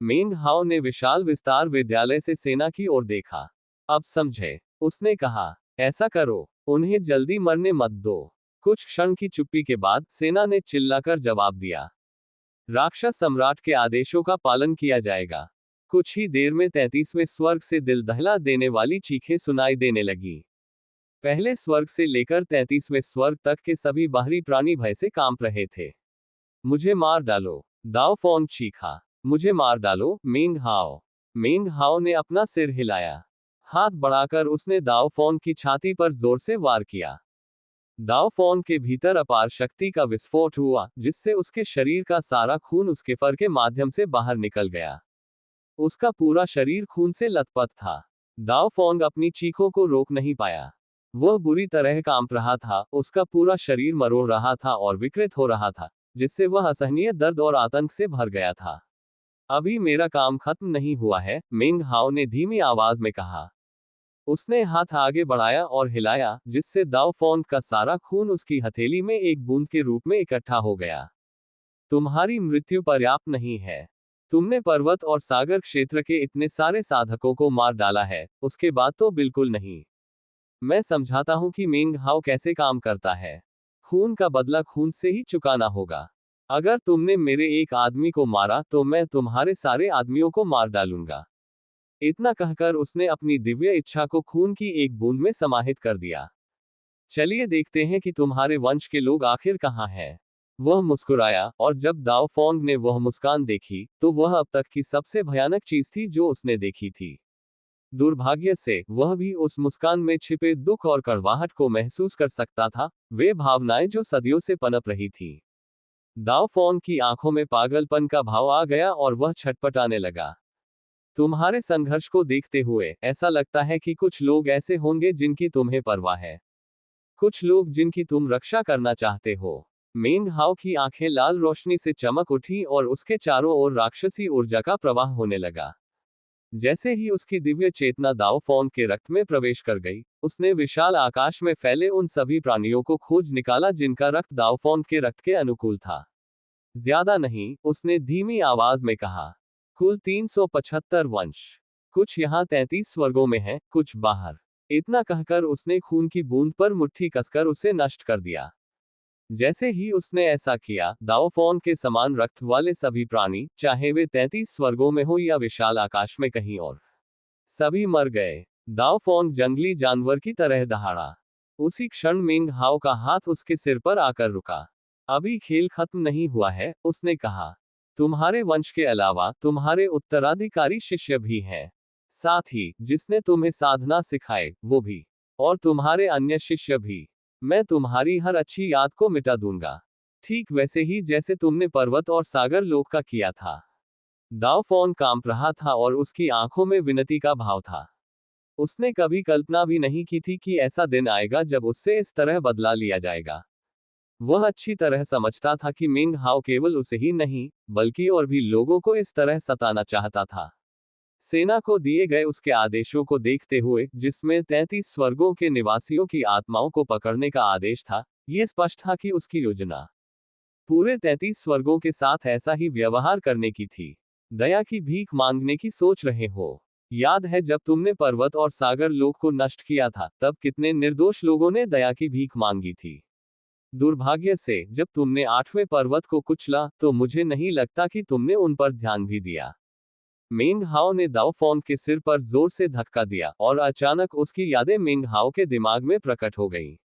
A: मिंग हाओ ने विशाल विस्तार विद्यालय से सेना की ओर देखा। अब समझे, उसने कहा। ऐसा करो, उन्हें जल्दी मरने मत दो। कुछ क्षण की चुप्पी के बाद सेना ने चिल्लाकर जवाब दिया। राक्षस सम्राट के आदेशों का पालन किया जाएगा। कुछ ही देर में 33वें स्वर्ग से दिल दहला देने वाली चीखें सुनाई देने लगी। पहले स्वर्ग से लेकर 33वें स्वर्ग तक के सभी बाहरी प्राणी भय से कांप रहे थे। मुझे मार डालो, दाओ फोंग चीखा। मुझे मार डालो, मिंग हाओ। मिंग हाओ ने अपना सिर हिलाया। हाथ बढ़ाकर उसने दाओ फोंग की छाती पर जोर से वार किया। दाओ फोंग के भीतर अपार शक्ति का विस्फोट हुआ, जिससे उसके शरीर का सारा खून उसके फर के माध्यम से बाहर निकल गया। उसका पूरा शरीर खून से लथपथ था। दाओ फोंग अपनी चीखों को रोक नहीं पाया। वह बुरी तरह कांप रहा था, उसका पूरा शरीर मरोड़ रहा था और विकृत हो रहा था, जिससे वह असहनीय दर्द और आतंक से भर गया था। अभी मेरा काम खत्म नहीं हुआ है, मेंग हाओ ने धीमी आवाज में कहा। उसने हाथ आगे बढ़ाया और हिलाया, जिससे दाओ फोन का सारा खून उसकी हथेली में एक बूंद के रूप में इकट्ठा हो गया। तुम्हारी मृत्यु पर्याप्त नहीं है। तुमने पर्वत और सागर क्षेत्र के इतने सारे साधकों को मार डाला है, उसके बाद तो बिल्कुल नहीं। मैं समझाता हूं कि मेंग हाओ कैसे काम करता है। खून का बदला खून से ही चुकाना होगा। अगर तुमने मेरे एक आदमी को मारा तो मैं तुम्हारे सारे आदमियों को मार डालूंगा। इतना कहकर उसने अपनी दिव्य इच्छा को खून की एक बूंद में समाहित कर दिया। चलिए देखते हैं कि तुम्हारे वंश के लोग आखिर कहाँ हैं। वह मुस्कुराया, और जब दाओ फोंग ने वह मुस्कान देखी, तो वह अब तक की सबसे भयानक चीज थी जो उसने देखी थी। दुर्भाग्य से वह भी उस मुस्कान में छिपे दुख और कड़वाहट को महसूस कर सकता था, वे भावनाएं जो सदियों से पनप रही थी। दाओ फोंग की आंखों में पागलपन का भाव आ गया और वह छटपटाने लगा। तुम्हारे संघर्ष को देखते हुए ऐसा लगता है कि कुछ लोग ऐसे होंगे जिनकी तुम्हें परवाह है, कुछ लोग जिनकी तुम रक्षा करना चाहते हो। मेंग हाओ की आंखें लाल रोशनी से चमक उठी और उसके चारों ओर राक्षसी ऊर्जा का प्रवाह होने लगा। जैसे ही उसकी दिव्य चेतना दाओ फोंग के रक्त में प्रवेश कर गई, उसने विशाल आकाश में फैले उन सभी प्राणियों को खोज निकाला जिनका रक्त दाओ फोंग के रक्त के अनुकूल था। ज्यादा नहीं, उसने धीमी आवाज में कहा। कुल 375 वंश। कुछ यहाँ 33 स्वर्गों में हैं, कुछ बाहर। इतना कहकर उसने खून की बूंद पर मुट्ठी कसकर उसे नष्ट कर दिया। जैसे ही उसने ऐसा किया, दाओ फोन के समान रक्त वाले सभी प्राणी, चाहे वे 33 स्वर्गों में हो या विशाल आकाश में कहीं और, सभी मर गए। दाओ फोन जंगली जानवर की तरह दहाड़ा। उसी क्षण मेंग हाओ का हाथ उसके सिर पर आकर रुका। अभी खेल खत्म नहीं हुआ है, उसने कहा। तुम्हारे वंश के अलावा तुम्हारे उत्तराधिकारी शिष्य भी हैं। साथ ही जिसने तुम्हें साधना सिखाए वो भी, और तुम्हारे अन्य शिष्य भी। मैं तुम्हारी हर अच्छी याद को मिटा दूंगा, ठीक वैसे ही जैसे तुमने पर्वत और सागर लोक का किया था। दाओ फोन कांप रहा था और उसकी आंखों में विनती का भाव था। उसने कभी कल्पना भी नहीं की थी कि ऐसा दिन आएगा जब उससे इस तरह बदला लिया जाएगा। वह अच्छी तरह समझता था कि मेंग हाओ केवल उसे ही नहीं, बल्कि और भी लोगों को इस तरह सताना चाहता था। सेना को दिए गए उसके आदेशों को देखते हुए, जिसमें 33 स्वर्गों के निवासियों की आत्माओं को पकड़ने का आदेश था, यह स्पष्ट था कि उसकी योजना पूरे 33 स्वर्गों के साथ ऐसा ही व्यवहार करने की थी। दया की भीख मांगने की सोच रहे हो? याद है जब तुमने पर्वत और सागर लोक को नष्ट किया था, तब कितने निर्दोष लोगों ने दया की भीख मांगी थी। दुर्भाग्य से जब तुमने 8वें पर्वत को कुचला, तो मुझे नहीं लगता कि तुमने उन पर ध्यान भी दिया। मेंग हाओ ने दाओ फोन के सिर पर जोर से धक्का दिया, और अचानक उसकी यादें मेंग हाओ के दिमाग में प्रकट हो गईं।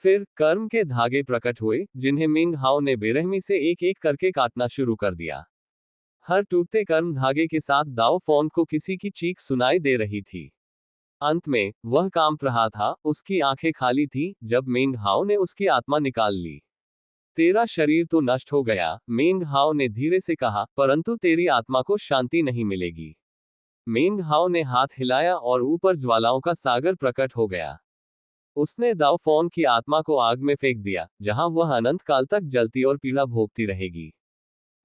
A: फिर कर्म के धागे प्रकट हुए, जिन्हें मेंग हाओ ने बेरहमी से एक एक करके काटना शुरू कर दिया। हर टूटते कर्म धागे के साथ दाओ फोन को किसी की चीख सुनाई दे रही थी। अंत में वह कांप रहा था, उसकी आंखें खाली थीं, जब मेंग हाओ ने उसकी आत्मा निकाल ली। तेरा शरीर तो नष्ट हो गया, मेंग हाओ ने धीरे से कहा, परंतु तेरी आत्मा को शांति नहीं मिलेगी। मेंग हाओ ने हाथ हिलाया और ऊपर ज्वालाओं का सागर प्रकट हो गया। उसने दाओ फोन की आत्मा को आग में फेंक दिया, जहां वह अनंत काल तक जलती और पीड़ा भोगती रहेगी।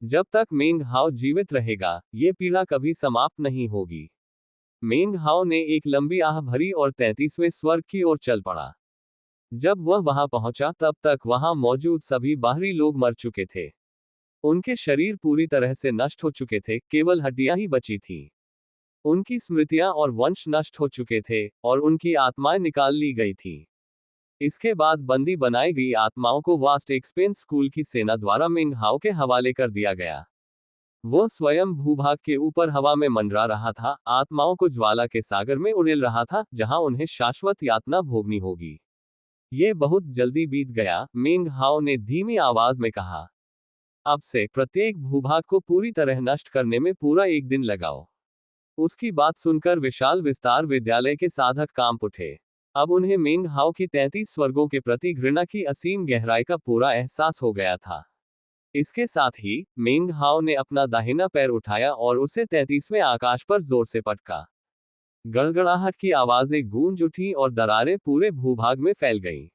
A: जब तक मेंग हाओ जीवित रहेगा, ये पीड़ा कभी समाप्त नहीं होगी। मेंग हाओ ने एक लंबी आह भरी और 33वें स्वर्ग की ओर चल पड़ा। जब वह वहां पहुंचा, तब तक वहां मौजूद सभी बाहरी लोग मर चुके थे। उनके शरीर पूरी तरह से नष्ट हो चुके थे, केवल हड्डियां ही बची थीं। उनकी स्मृतियां और वंश नष्ट हो चुके थे, और उनकी आत्माएं निकाल ली गई थीं। इसके बाद बंदी बनाई गई आत्माओं को वास्ट एक्सपेंस स्कूल की सेना द्वारा मेंग हाओ के हवाले कर दिया गया। वह स्वयं भूभाग के ऊपर हवा में मंडरा रहा था, आत्माओं को ज्वाला के सागर में उड़ेल रहा था, जहां उन्हें शाश्वत यातना भोगनी होगी। ये बहुत जल्दी बीत गया, मेंग हाओ ने धीमी आवाज में कहा। अब से प्रत्येक भूभाग को पूरी तरह नष्ट करने में पूरा एक दिन लगाओ। उसकी बात सुनकर विशाल विस्तार विद्यालय के साधक कांप उठे। अब उन्हें मेंग हाओ की 33 स्वर्गों के प्रति घृणा की असीम गहराई का पूरा एहसास हो गया था। इसके साथ ही मेंग हाओ ने अपना दाहिना पैर उठाया और उसे 33वें आकाश पर जोर से पटका। गड़गड़ाहट की आवाजें गूंज उठी और दरारें पूरे भूभाग में फैल गईं।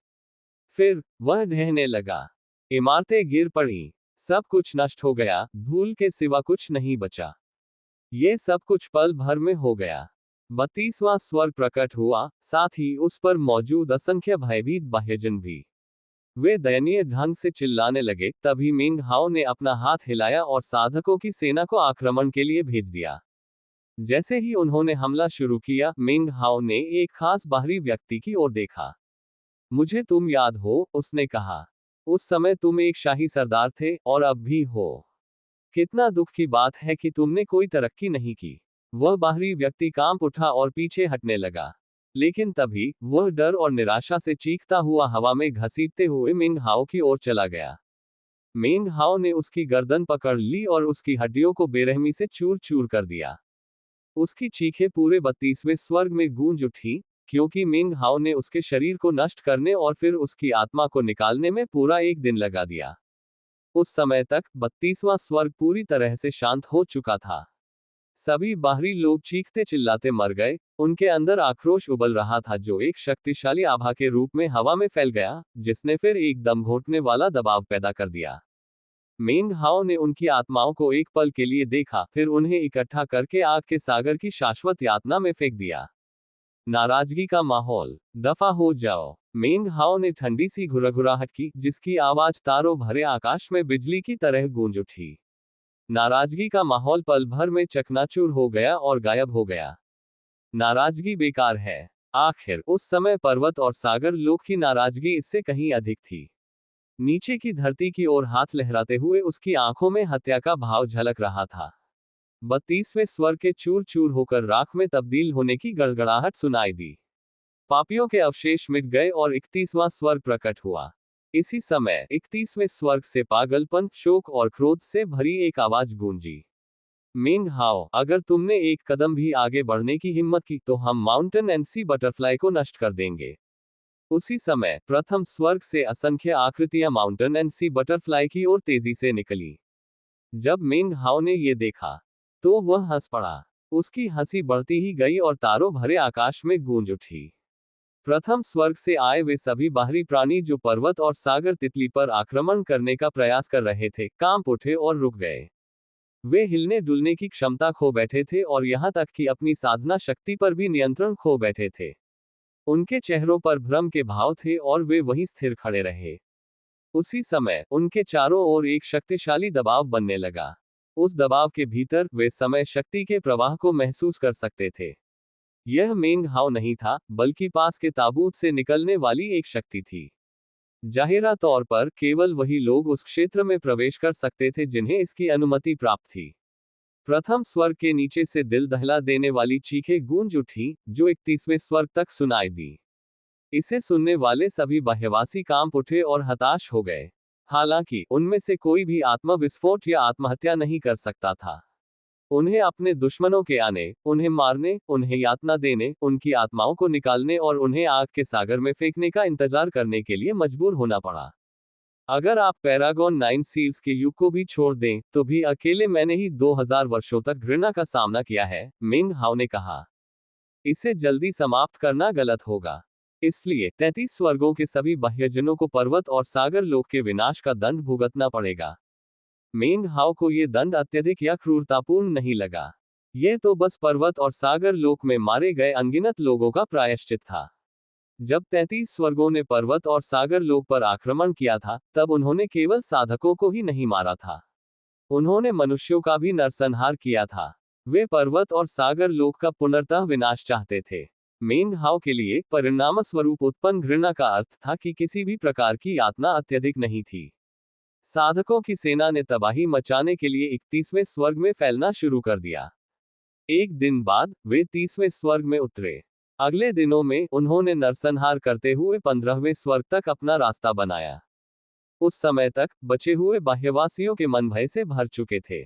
A: फिर वह ढहने लगा। इमारतें गिर पड़ी। सब कुछ नष्ट हो गया, धूल के सिवा कुछ नहीं बचा। ये सब कुछ पल भर में हो गया। 32वां स्वर्ग प्रकट हुआ, साथ ही उस पर मौजूद असंख्य भयभीत बाह्यजन भी। वे दयनीय ढंग से चिल्लाने लगे। तभी मिंग हाओ ने अपना हाथ हिलाया और साधकों की सेना को आक्रमण के लिए भेज दिया। जैसे ही उन्होंने हमला शुरू किया, मिंग हाओ ने एक खास बाहरी व्यक्ति की ओर देखा। मुझे तुम याद हो, उसने कहा। उस समय तुम एक शाही सरदार थे, और अब भी हो। कितना दुख की बात है कि तुमने कोई तरक्की नहीं की। वह बाहरी व्यक्ति कांप उठा और पीछे हटने लगा। लेकिन तभी वह डर और निराशा से चीखता हुआ हवा में घसीटते हुए मिंग हाओ की ओर चला गया। मिंग हाओ ने उसकी गर्दन पकड़ ली और उसकी हड्डियों को बेरहमी से चूर चूर कर दिया। उसकी चीखें पूरे 32वें स्वर्ग में गूंज उठी, क्योंकि मिंग हाओ ने उसके शरीर को नष्ट करने और फिर उसकी आत्मा को निकालने में पूरा एक दिन लगा दिया। उस समय तक 32वां स्वर्ग पूरी तरह से शांत हो चुका था। सभी बाहरी लोग चीखते चिल्लाते मर गए। उनके अंदर आक्रोश उबल रहा था, जो एक शक्तिशाली आभा के रूप में हवा में फैल गया, जिसने फिर एक दम घोटने वाला दबाव पैदा कर दिया। मिंग हाओ ने उनकी आत्माओं को एक पल के लिए देखा, फिर उन्हें इकट्ठा करके आग के सागर की शाश्वत यातना में फेंक दिया। नाराजगी का माहौल। दफा हो जाओ। मिंग हाओ ने ठंडी सी घुरघुराहट की, जिसकी आवाज तारों भरे आकाश में बिजली की तरह गूंज उठी। नाराजगी का माहौल पल भर में चकनाचूर हो गया और गायब हो गया। नाराजगी बेकार है। आखिर उस समय पर्वत और सागर लोक की नाराजगी इससे कहीं अधिक थी। नीचे की धरती की ओर हाथ लहराते हुए उसकी आंखों में हत्या का भाव झलक रहा था। 32वें स्वर्ग के चूर चूर होकर राख में तब्दील होने की गड़गड़ाहट सुनाई दी। पापियों के अवशेष मिट गए और 31वां स्वर्ग प्रकट हुआ। इसी समय 31वें स्वर्ग से पागलपन, शोक और क्रोध से भरी एक आवाज गूंजी। मिंग हाओ, अगर तुमने एक कदम भी आगे बढ़ने की हिम्मत की तो हम माउंटेन एंड सी बटरफ्लाई को नष्ट कर देंगे। उसी समय प्रथम स्वर्ग से असंख्य आकृतियां माउंटेन एंड सी बटरफ्लाई की ओर तेजी से निकली। जब मिंग हाओ ने ये देखा, तो वह हंस पड़ा। उसकी हंसी बढ़ती ही गई और तारों भरे आकाश में गूंज उठी। प्रथम स्वर्ग से आए वे सभी बाहरी प्राणी जो पर्वत और सागर तितली पर आक्रमण करने का प्रयास कर रहे थे, कांप उठे और रुक गए। वे हिलने डुलने की क्षमता खो बैठे थे और यहां तक कि अपनी साधना शक्ति पर भी नियंत्रण खो बैठे थे। उनके चेहरों पर भ्रम के भाव थे और वे वहीं स्थिर खड़े रहे। उसी समय उनके चारों ओर एक शक्तिशाली दबाव बनने लगा। उस दबाव के भीतर वे समय शक्ति के प्रवाह को महसूस कर सकते थे। यह मिंग हाओ नहीं था, बल्कि पास के ताबूत से निकलने वाली एक शक्ति थी। जाहिरा तौर पर केवल वही लोग उस क्षेत्र में प्रवेश कर सकते थे जिन्हें इसकी अनुमति प्राप्त थी। प्रथम स्वर्ग के नीचे से दिल दहला देने वाली चीखें गूंज उठी, जो 31वें स्वर्ग तक सुनाई दी। इसे सुनने वाले सभी बाह्यवासी कांप उठे और हताश हो गए। हालांकि उनमें से कोई भी आत्मविस्फोट या आत्महत्या नहीं कर सकता था। उन्हें अपने दुश्मनों के आने, उन्हें मारने, उन्हें यातना देने, उनकी आत्माओं को निकालने और उन्हें आग के सागर में फेंकने का इंतजार करने के लिए मजबूर होना पड़ा। अगर आप पैरागॉन 9 सील्स के युग को भी छोड़ दें, तो भी अकेले मैंने ही 2000 वर्षों तक घृणा का सामना किया है, मिंग हाओ ने कहा। इसे जल्दी समाप्त करना गलत होगा। इसलिए 33 स्वर्गों के सभी बाह्यजनों को पर्वत और सागर लोक के विनाश का दंड भुगतना पड़ेगा। मिंग हाओ को ये दंड अत्यधिक या क्रूरतापूर्ण नहीं लगा। ये तो बस पर्वत और सागर लोक में मारे गए अनगिनत लोगों का प्रायश्चित था। जब 33 स्वर्गों ने पर्वत और सागर लोक पर आक्रमण किया था, तब उन्होंने केवल साधकों को ही नहीं मारा था। उन्होंने मनुष्यों का भी नरसंहार किया था। वे पर्वत और सागर लोक का पुनर्तः विनाश चाहते थे। मिंग हाओ के लिए परिणाम स्वरूप उत्पन्न घृणा का अर्थ था कि किसी भी प्रकार की यातना अत्यधिक नहीं थी। साधकों की सेना ने तबाही मचाने के लिए 31वें स्वर्ग में फैलना शुरू कर दिया। एक दिन बाद वे 30वें स्वर्ग में उतरे। अगले दिनों में उन्होंने नरसंहार करते हुए 15वें स्वर्ग तक अपना रास्ता बनाया। उस समय तक बचे हुए बाह्यवासियों के मन भय से भर चुके थे।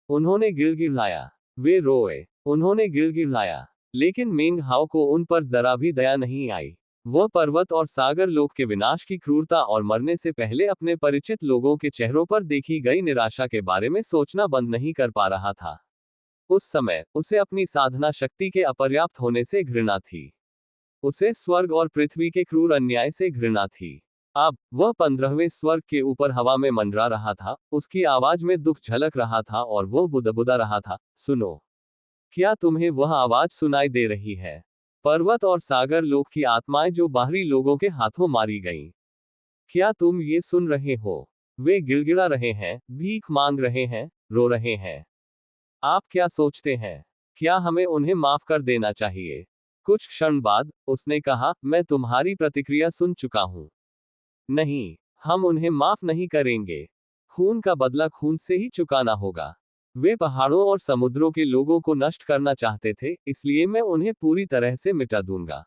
A: उन्होंने गिड़गिड़ाया। वे रोए। उन्होंने गिड़गिड़ाया। लेकिन मिंग हाओ को उन पर जरा भी दया नहीं आई। वह पर्वत और सागर लोक के विनाश की क्रूरता और मरने से पहले अपने परिचित लोगों के चेहरों पर देखी गई निराशा के बारे में सोचना बंद नहीं कर पा रहा था। उस समय उसे अपनी साधना शक्ति के अपर्याप्त होने से घृणा थी। उसे स्वर्ग और पृथ्वी के क्रूर अन्याय से घृणा थी। अब वह 15वें स्वर्ग के ऊपर हवा में मंडरा रहा था। उसकी आवाज में दुख झलक रहा था और वह बुदबुदा रहा था, सुनो। क्या तुम्हें वह आवाज सुनाई दे रही है? पर्वत और सागर लोक की आत्माएं जो बाहरी लोगों के हाथों मारी गईं। क्या तुम ये सुन रहे हो? वे गिड़गिड़ा रहे हैं, भीख मांग रहे हैं, रो रहे हैं। आप क्या सोचते हैं? क्या हमें उन्हें माफ कर देना चाहिए? कुछ क्षण बाद, उसने कहा, मैं तुम्हारी प्रतिक्रिया सुन चुका हूं। नहीं, हम उन्हें माफ नहीं करेंगे। खून का बदला खून से ही चुकाना होगा। वे पहाड़ों और समुद्रों के लोगों को नष्ट करना चाहते थे, इसलिए मैं उन्हें पूरी तरह से मिटा दूंगा।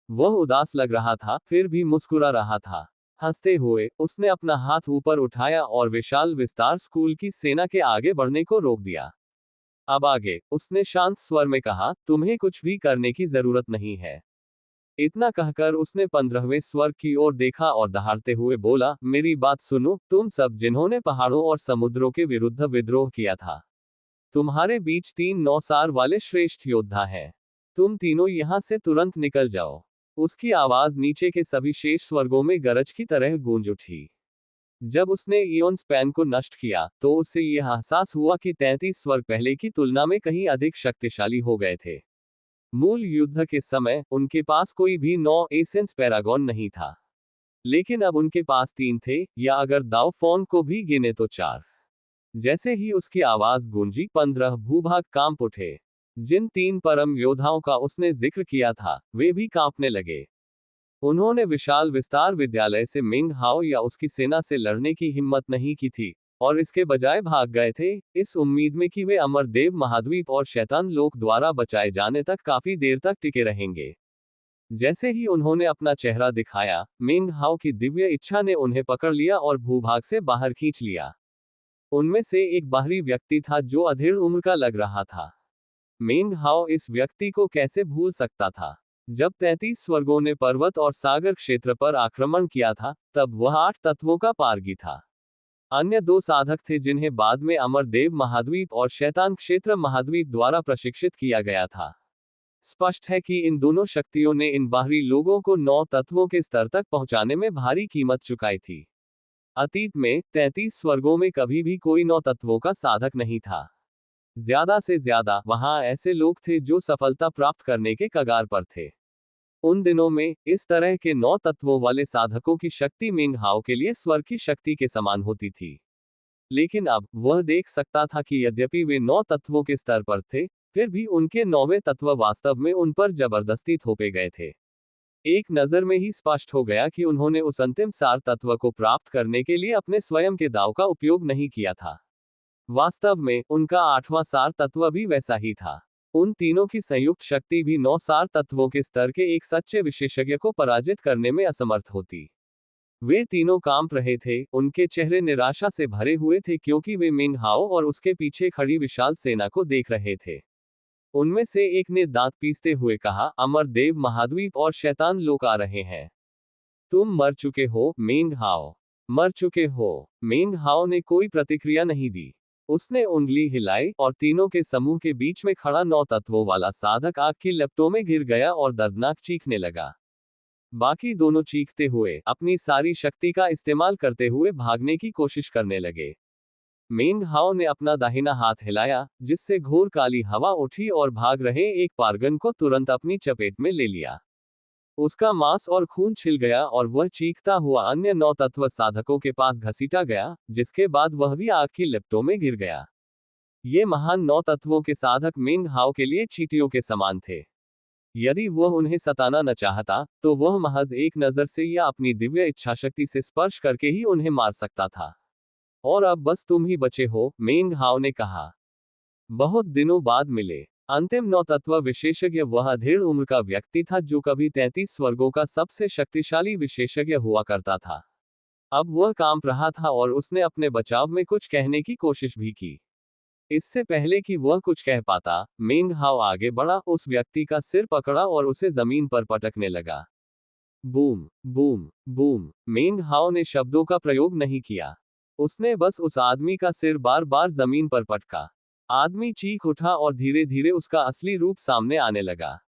A: वह उदास लग रहा था, फिर भी मुस्कुरा रहा था। हंसते हुए, उसने अपना हाथ ऊपर उठाया और विशाल विस्तार स्कूल की सेना के आगे बढ़ने को रोक दिया। अब आगे, उसने शांत स्वर में कहा, तुम्हें कुछ भी करने की जरूरत नहीं है। इतना कहकर उसने 15वें स्वर की ओर देखा और दहाड़ते हुए बोला, मेरी बात सुनो, तुम सब जिन्होंने पहाड़ों और समुद्रों के विरुद्ध विद्रोह किया था। तुम्हारे बीच 3 नौसार वाले श्रेष्ठ योद्धा हैं। तुम तीनों यहां से तुरंत निकल जाओ। उसकी आवाज नीचे के सभी शेष स्वर्गों में गरज की तरह गूंज उठी। जब उसने इयोन स्पैन को नष्ट किया, तो उससे यह एहसास हुआ कि 33 स्वर्ग पहले की तुलना में कहीं अधिक शक्तिशाली हो गए थे। मूल युद्ध के समय, उनके पास कोई भी 9 एसेंस पैरागॉन नहीं था। लेकिन अब उनके पास 3 थे, या अगर दाओ फोन को भी गिने तो 4। जैसे ही उसकी आवाज गूंजी, 15 भूभाग कांप उठे। जिन 3 परम योद्धाओं का उसने जिक्र किया था, वे भी कांपने लगे। उन्होंने विशाल विस्तार विद्यालय से मिंग हाओ या उसकी सेना से लड़ने की हिम्मत नहीं की थी, और इसके बजाय भाग गए थे, इस उम्मीद में कि वे अमरदेव महाद्वीप और शैतान लोक द्वारा बचाए जाने तक काफी देर तक टिके रहेंगे। जैसे ही उन्होंने अपना चेहरा दिखाया, मिंग हाओ की दिव्य इच्छा ने उन्हें पकड़ लिया और भूभाग से बाहर खींच लिया। उनमें से एक बाहरी व्यक्ति था जो अधेड़ उम्र का लग रहा था। मिंग हाओ इस व्यक्ति को कैसे भूल सकता था? जब 33 स्वर्गों ने पर्वत और सागर क्षेत्र पर आक्रमण किया था, तब वह 8 तत्वों का पारगी था। अन्य 2 साधक थे जिन्हें बाद में अमरदेव महाद्वीप और शैतान क्षेत्र महाद्वीप द्वारा प्रशिक्षित किया गया था। स्पष्ट है कि इन दोनों शक्तियों ने इन बाहरी लोगों को 9 तत्वों के स्तर तक पहुंचाने में भारी कीमत चुकाई थी। अतीत में 33 स्वर्गों में कभी भी कोई 9 तत्वों का साधक नहीं था। ज्यादा से ज्यादा वहां ऐसे लोग थे जो सफलता प्राप्त करने के कगार पर थे। उन दिनों में इस तरह के 9 तत्वों वाले साधकों की शक्ति मिंग हाओ के लिए स्वर्ग की शक्ति के समान होती थी। लेकिन अब वह देख सकता था कि यद्यपि वे 9 तत्वों के स्तर पर थे, फिर भी उनके 9वें तत्व वास्तव में उन पर जबरदस्ती थोपे गए थे। एक नजर में ही स्पष्ट हो गया कि उन्होंने उस अंतिम सार तत्व को प्राप्त करने के लिए अपने स्वयं के दांव का उपयोग नहीं किया था। वास्तव में, उनका 8वां सार तत्व भी वैसा ही था। उन तीनों की संयुक्त शक्ति भी 9 सार तत्वों के स्तर के एक सच्चे विशेषज्ञ को पराजित करने में असमर्थ होती। वे तीनों कांप रहे थे, उनके चेहरे निराशा से भरे हुए थे क्योंकि वे मिंग हाओ और उसके पीछे खड़ी विशाल सेना को देख रहे थे। उनमें से एक ने दांत पीसते हुए कहा, अमरदेव महाद्वीप और शैतान लोग आ रहे हैं। तुम मर चुके हो, मिंग हाओ। मर चुके हो। मिंग हाओ ने कोई प्रतिक्रिया नहीं दी। उसने उंगली हिलाई, और तीनों के समूह के बीच में खड़ा 9 तत्वों वाला साधक आग की लपटों में गिर गया और दर्दनाक चीखने लगा। बाकी दोनों चीखते हुए, अपनी सारी शक्ति का इस्तेमाल करते हुए भागने की कोशिश करने लगे। मिंग हाओ ने अपना दाहिना हाथ हिलाया, जिससे घोर काली हवा उठी और भाग रहे एक पारगन को तुरंत अपनी चपेट में ले लिया। उसका मांस और खून छिल गया और वह चीखता हुआ अन्य 9 तत्व साधकों के पास घसीटा गया, जिसके बाद वह भी आग की लपटों में गिर गया। ये महान 9 तत्वों के साधक मिंग हाओ के लिए चींटियों के समान थे। यदि वह उन्हें सताना न चाहता, तो वह महज एक नजर से या अपनी दिव्य इच्छाशक्ति से स्पर्श करके ही उन्हें मार सकता था। और अब बस तुम ही बचे हो, मिंग हाओ ने कहा। बहुत दिनों बाद मिले अंतिम 9 तत्व विशेषज्ञ वह अधेड़ उम्र का व्यक्ति था जो कभी 33 स्वर्गों का सबसे शक्तिशाली विशेषज्ञ हुआ करता था। अब वह कांप रहा था और उसने अपने बचाव में कुछ कहने की कोशिश भी की। इससे पहले कि वह कुछ कह पाता, मिंग हाओ आगे बढ़ा, उस व्यक्ति का सिर पकड़ा और उसे जमीन पर पटकने लगा। Boom, boom, boom. मिंग हाओ ने शब्दों का प्रयोग नहीं किया। उसने बस उस आदमी का सिर बार बार जमीन पर पटका। आदमी चीख उठा और धीरे धीरे उसका असली रूप सामने आने लगा।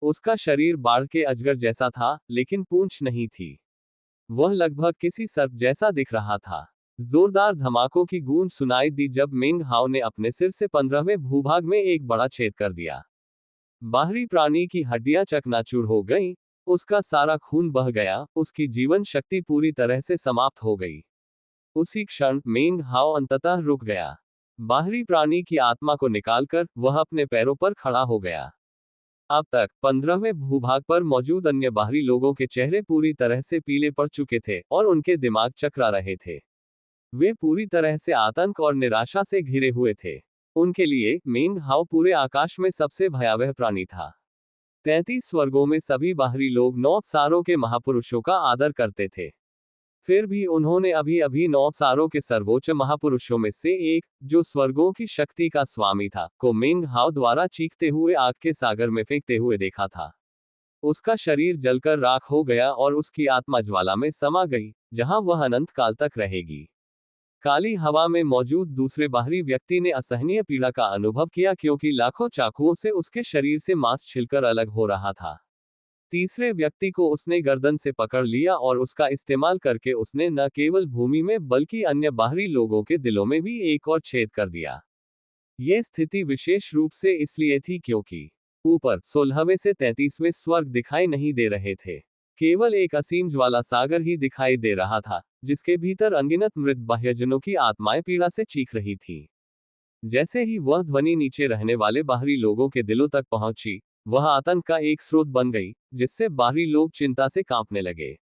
A: उसका शरीर बाढ़ के अजगर जैसा था, लेकिन पूंछ नहीं थी। वह लगभग किसी सर्प जैसा दिख रहा था। जोरदार धमाकों की गूंज सुनाई दी जब मेंग हाओ ने अपने सिर से 15वें भूभाग में एक बड़ा छेद कर दिया। बाहरी प्राणी की हड्डियां चकनाचूर हो गईं, उसका सारा खून बह गया, उसकी जीवन शक्ति पूरी तरह से समाप्त हो गई। उसी क्षण मेंग हाओ अंततः रुक गया। बाहरी प्राणी की आत्मा को निकालकर वह अपने पैरों पर खड़ा हो गया। अब तक 15वें भूभाग पर मौजूद अन्य बाहरी लोगों के चेहरे पूरी तरह से पीले पड़ चुके थे और उनके दिमाग चकरा रहे थे। वे पूरी तरह से आतंक और निराशा से घिरे हुए थे। उनके लिए मेंग हाओ पूरे आकाश में सबसे भयावह प्राणी था। 33 स्वर्गों में सभी बाहरी लोग 9 सारों के महापुरुषों का आदर करते थे। फिर भी उन्होंने अभी अभी 9 सारों के सर्वोच्च महापुरुषों में से एक, जो स्वर्गों की शक्ति का स्वामी था, को मेंग हाओ द्वारा चीखते हुए आग के सागर में फेंकते हुए देखा था। उसका शरीर जलकर राख हो गया और उसकी आत्मा ज्वाला में समा गई, जहां वह अनंत काल तक रहेगी। काली हवा में मौजूद दूसरे बाहरी व्यक्ति ने असहनीय पीड़ा का अनुभव किया क्योंकि लाखों चाकुओं से उसके शरीर से मांस छिलकर अलग हो रहा था। तीसरे व्यक्ति को उसने गर्दन से पकड़ लिया और उसका इस्तेमाल करके उसने न केवल भूमि में बल्कि अन्य बाहरी लोगों के दिलों में भी एक और छेद कर दिया। यह स्थिति विशेष रूप से इसलिए थी क्योंकि ऊपर 16वें से 33वें स्वर्ग दिखाई नहीं दे रहे थे। केवल एक असीम ज्वाला सागर ही दिखाई दे रहा था, जिसके भीतर अनगिनत मृत बाह्यजनों की आत्माएं पीड़ा से चीख रही थी। जैसे ही वह ध्वनि नीचे रहने वाले बाहरी लोगों के दिलों तक पहुंची, वह आतंक का एक स्रोत बन गई, जिससे बाहरी लोग चिंता से कांपने लगे।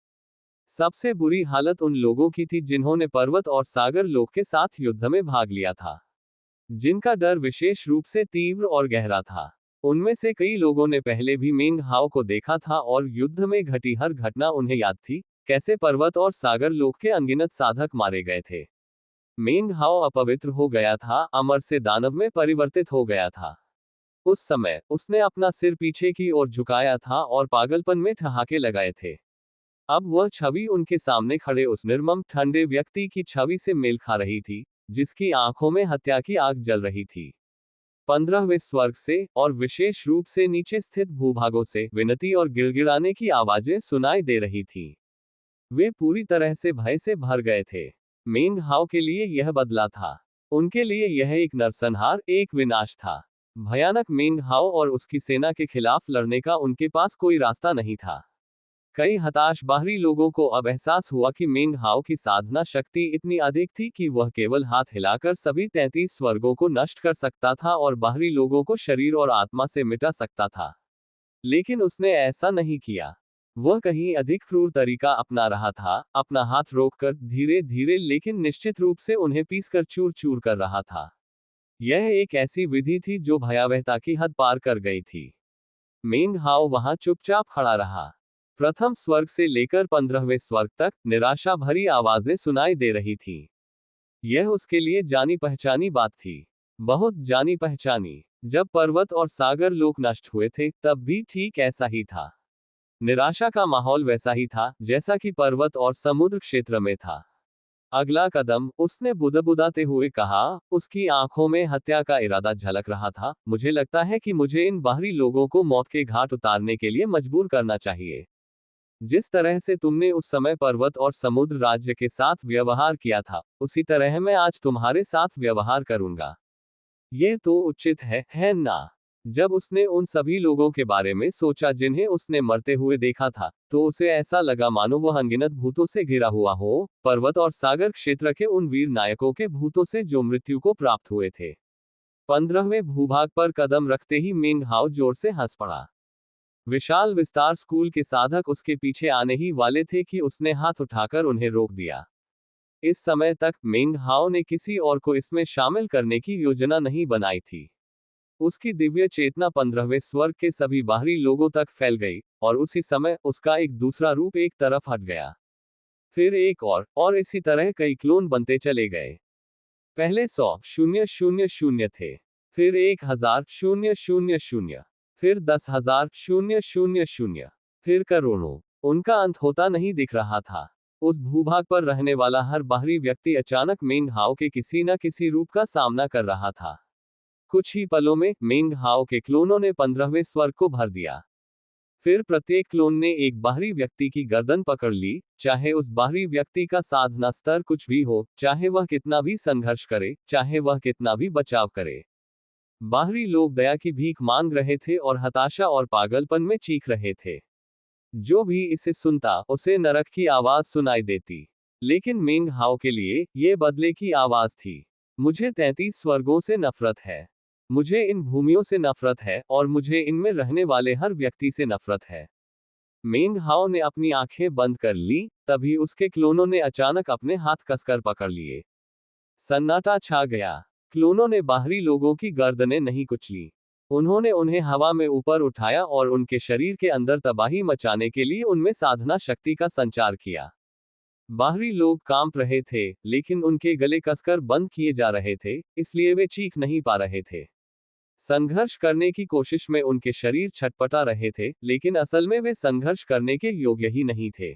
A: सबसे बुरी हालत उन लोगों की थी जिन्होंने पर्वत और सागर लोक के साथ युद्ध में भाग लिया था, जिनका डर विशेष रूप से तीव्र और गहरा था। उनमें से कई लोगों ने पहले भी मेंग हाओ को देखा था और युद्ध में घटी हर घटना उन्हें याद थी, कैसे पर्वत और सागर लोक के अनगिनत साधक मारे गए थे। मेंग हाओ अपवित्र हो गया था, अमर से दानव में परिवर्तित हो गया था। उस समय उसने अपना सिर पीछे की ओर झुकाया था और पागलपन में ठहाके लगाए थे। अब वह छवि उनके सामने खड़े उस निर्मम ठंडे व्यक्ति की छवि से मेल खा रही थी, जिसकी आंखों में हत्या की आग जल रही थी। 15वें स्वर्ग से, और विशेष रूप से नीचे स्थित भूभागों से, विनती और गिड़गिड़ाने की आवाजें सुनाई दे रही थी। वे पूरी तरह से भय से भर गए थे। मेंग हाओ के लिए यह बदला था। उनके लिए यह एक नरसंहार, एक विनाश था। भयानक मेंग हाओ और उसकी सेना के खिलाफ लड़ने का उनके पास कोई रास्ता नहीं था। कई हताश बाहरी लोगों को अब एहसास हुआ कि मेंग हाओ की साधना शक्ति इतनी अधिक थी कि वह केवल हाथ हिलाकर सभी 33 स्वर्गों को नष्ट कर सकता था और बाहरी लोगों को शरीर और आत्मा से मिटा सकता था। लेकिन उसने ऐसा नहीं किया। वह कहीं अधिक क्रूर तरीका अपना रहा था, अपना हाथ रोककर धीरे धीरे लेकिन निश्चित रूप से उन्हें पीसकर चूर चूर कर रहा था। यह एक ऐसी विधि थी जो भयावहता की हद पार कर गई थी। मेंग हाओ वहां चुपचाप खड़ा रहा। प्रथम स्वर्ग से लेकर 15वें स्वर्ग तक निराशा भरी आवाजें सुनाई दे रही थी। यह उसके लिए जानी पहचानी बात थी, बहुत जानी पहचानी। जब पर्वत और सागर लोक नष्ट हुए थे, तब भी ठीक ऐसा ही था। निराशा का माहौल वैसा ही था जैसा कि पर्वत और समुद्र क्षेत्र में था। अगला कदम, उसने बुदबुदाते हुए कहा, उसकी आंखों में हत्या का इरादा झलक रहा था। मुझे लगता है कि मुझे इन बाहरी लोगों को मौत के घाट उतारने के लिए मजबूर करना चाहिए। जिस तरह से तुमने उस समय पर्वत और समुद्र राज्य के साथ व्यवहार किया था, उसी तरह मैं आज तुम्हारे साथ व्यवहार करूंगा। यह तो उचित है ना? जब उसने उन सभी लोगों के बारे में सोचा जिन्हें उसने मरते हुए देखा था, तो उसे ऐसा लगा मानो वह अनगिनत भूतों से घिरा हुआ हो, पर्वत और सागर क्षेत्र के उन वीर नायकों के भूतों से जो मृत्यु को प्राप्त हुए थे। 15वें भूभाग पर कदम रखते ही मेंग हाओ जोर से हंस पड़ा। विशाल विस्तार स्कूल के साधक उसके पीछे आने ही वाले थे कि उसने हाथ उठाकर उन्हें रोक दिया। इस समय तक मेंग हाओ ने किसी और को इसमें शामिल करने की योजना नहीं बनाई थी। उसकी दिव्य चेतना 15वें स्वर्ग के सभी बाहरी लोगों तक फैल गई, और उसी समय उसका एक दूसरा रूप एक तरफ हट गया। फिर एक और इसी तरह कई क्लोन बनते चले गए। पहले 100,000 थे, फिर 10,000,000, फिर 10,000,000, फिर करोड़ों। उनका अंत होता नहीं दिख रहा था। उस भूभाग पर रहने वाला हर बाहरी व्यक्ति अचानक मेंग हाओ के किसी न किसी रूप का सामना कर रहा था। कुछ ही पलों में मेंग हाओ के क्लोनों ने 15वें स्वर्ग को भर दिया। फिर प्रत्येक क्लोन ने एक बाहरी व्यक्ति की गर्दन पकड़ ली, चाहे उस बाहरी व्यक्ति का साधना स्तर कुछ भी हो, चाहे वह कितना भी संघर्ष करे, चाहे वह कितना भी बचाव करे। बाहरी लोग दया की भीख मांग रहे थे और हताशा और पागलपन में चीख रहे थे। जो भी इसे सुनता, उसे नरक की आवाज सुनाई देती। लेकिन मेंग हाओ के लिए ये बदले की आवाज थी। मुझे 33 स्वर्गों से नफरत है। मुझे इन भूमियों से नफरत है, और मुझे इनमें रहने वाले हर व्यक्ति से नफरत है। मेंग हाओ ने अपनी आंखें बंद कर ली, तभी उसके क्लोनों ने अचानक अपने हाथ कसकर पकड़ लिए। सन्नाटा छा गया। क्लोनों ने बाहरी लोगों की गर्दनें नहीं कुचली। उन्होंने उन्हें हवा में ऊपर उठाया और उनके शरीर के अंदर तबाही मचाने के लिए उनमें साधना शक्ति का संचार किया। बाहरी लोग कांप रहे थे, लेकिन उनके गले कसकर बंद किए जा रहे थे, इसलिए वे चीख नहीं पा रहे थे। संघर्ष करने की कोशिश में उनके शरीर छटपटा रहे थे, लेकिन असल में वे संघर्ष करने के योग्य ही नहीं थे।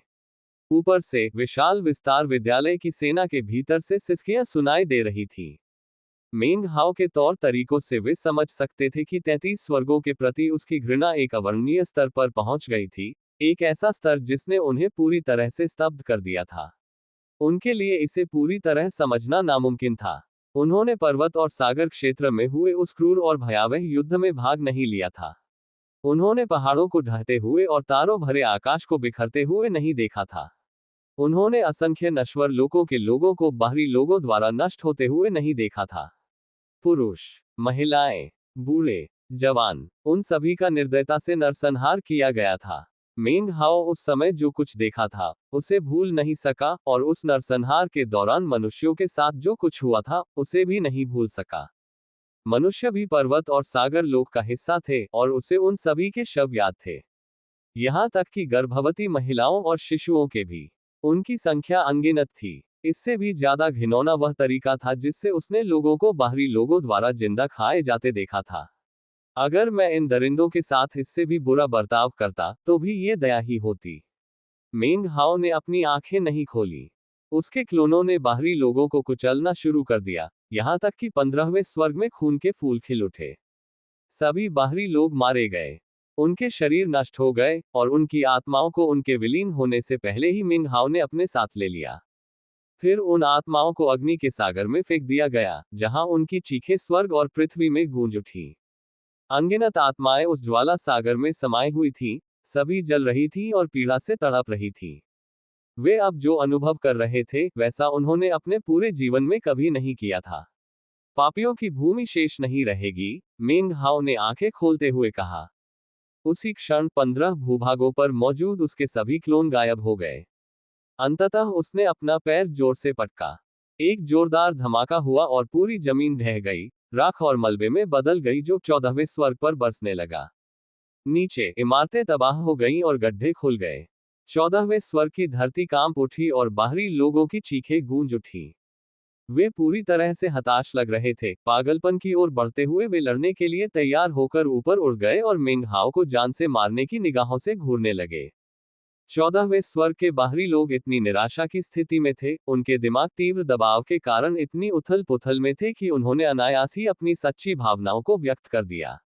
A: ऊपर से विशाल विस्तार विद्यालय की सेना के भीतर से सिसकियां सुनाई दे रही थी। मेंग हाओ के तौर तरीकों से वे समझ सकते थे कि 33 स्वर्गों के प्रति उसकी घृणा एक अवर्णनीय स्तर पर पहुंच गई थी, एक ऐसा स्तर जिसने उन्हें पूरी तरह से स्तब्ध कर दिया था। उनके लिए इसे पूरी तरह समझना नामुमकिन था। उन्होंने पर्वत और सागर क्षेत्र में हुए उस क्रूर और भयावह युद्ध में भाग नहीं लिया था। उन्होंने पहाड़ों को ढहते हुए और तारों भरे आकाश को बिखरते हुए नहीं देखा था। उन्होंने असंख्य नश्वर लोकों के लोगों को बाहरी लोगों द्वारा नष्ट होते हुए नहीं देखा था। पुरुष, महिलाएं, बूढ़े, जवान, उन सभी का निर्दयता से नरसंहार किया गया था। मेंग हाओ उस समय जो कुछ देखा था, उसे भूल नहीं सका, और उस नरसंहार के दौरान मनुष्यों के साथ जो कुछ हुआ था, उसे भी नहीं भूल सका। मनुष्य भी पर्वत और सागर लोक का हिस्सा थे, और उसे उन सभी के शव याद थे। यहाँ तक कि गर्भवती महिलाओं और शिशुओं के भी। उनकी संख्या अनगिनत थी। इससे भी ज्यादा घिनौना वह तरीका था जिससे उसने लोगों को बाहरी लोगों द्वारा जिंदा खाए जाते देखा था। अगर मैं इन दरिंदों के साथ इससे भी बुरा बर्ताव करता, तो भी ये दया ही होती। मेंग हाओ ने अपनी आंखें नहीं खोली। उसके क्लोनों ने बाहरी लोगों को कुचलना शुरू कर दिया, यहाँ तक कि 15वें स्वर्ग में खून के फूल खिल उठे। सभी बाहरी लोग मारे गए। उनके शरीर नष्ट हो गए, और उनकी आत्माओं को उनके विलीन होने से पहले ही मेंग हाओ ने अपने साथ ले लिया। फिर उन आत्माओं को अग्नि के सागर में फेंक दिया गया, जहां उनकी चीखें स्वर्ग और पृथ्वी में गूंज उठी। अनगिनत आत्माएं उस ज्वाला सागर में समाई हुई थीं, सभी जल रही थीं और पीड़ा से तड़प रही थीं। वे अब जो अनुभव कर रहे थे, वैसा उन्होंने अपने पूरे जीवन में कभी नहीं किया था। पापियों की भूमि शेष नहीं रहेगी, मेंग हाओ ने आंखें खोलते हुए कहा। उसी क्षण 15 भूभागों पर मौजूद उसके सभी क्लोन गायब हो गए। अंततः उसने अपना पैर जोर से पटका। एक जोरदार धमाका हुआ और पूरी जमीन ढह गई, राख और मलबे में बदल गई, जो 14वें स्वर्ग पर बरसने लगा। नीचे इमारतें तबाह हो गईं और गड्ढे खुल गए। 14वें स्वर्ग की धरती कांप उठी और बाहरी लोगों की चीखें गूंज उठी। वे पूरी तरह से हताश लग रहे थे। पागलपन की ओर बढ़ते हुए वे लड़ने के लिए तैयार होकर ऊपर उड़ गए और मेंग हाओ को जान से मारने की निगाहों से घूरने लगे। 14वें स्वर्ग के बाहरी लोग इतनी निराशा की स्थिति में थे, उनके दिमाग तीव्र दबाव के कारण इतनी उथल पुथल में थे कि उन्होंने अनायास ही अपनी सच्ची भावनाओं को व्यक्त कर दिया।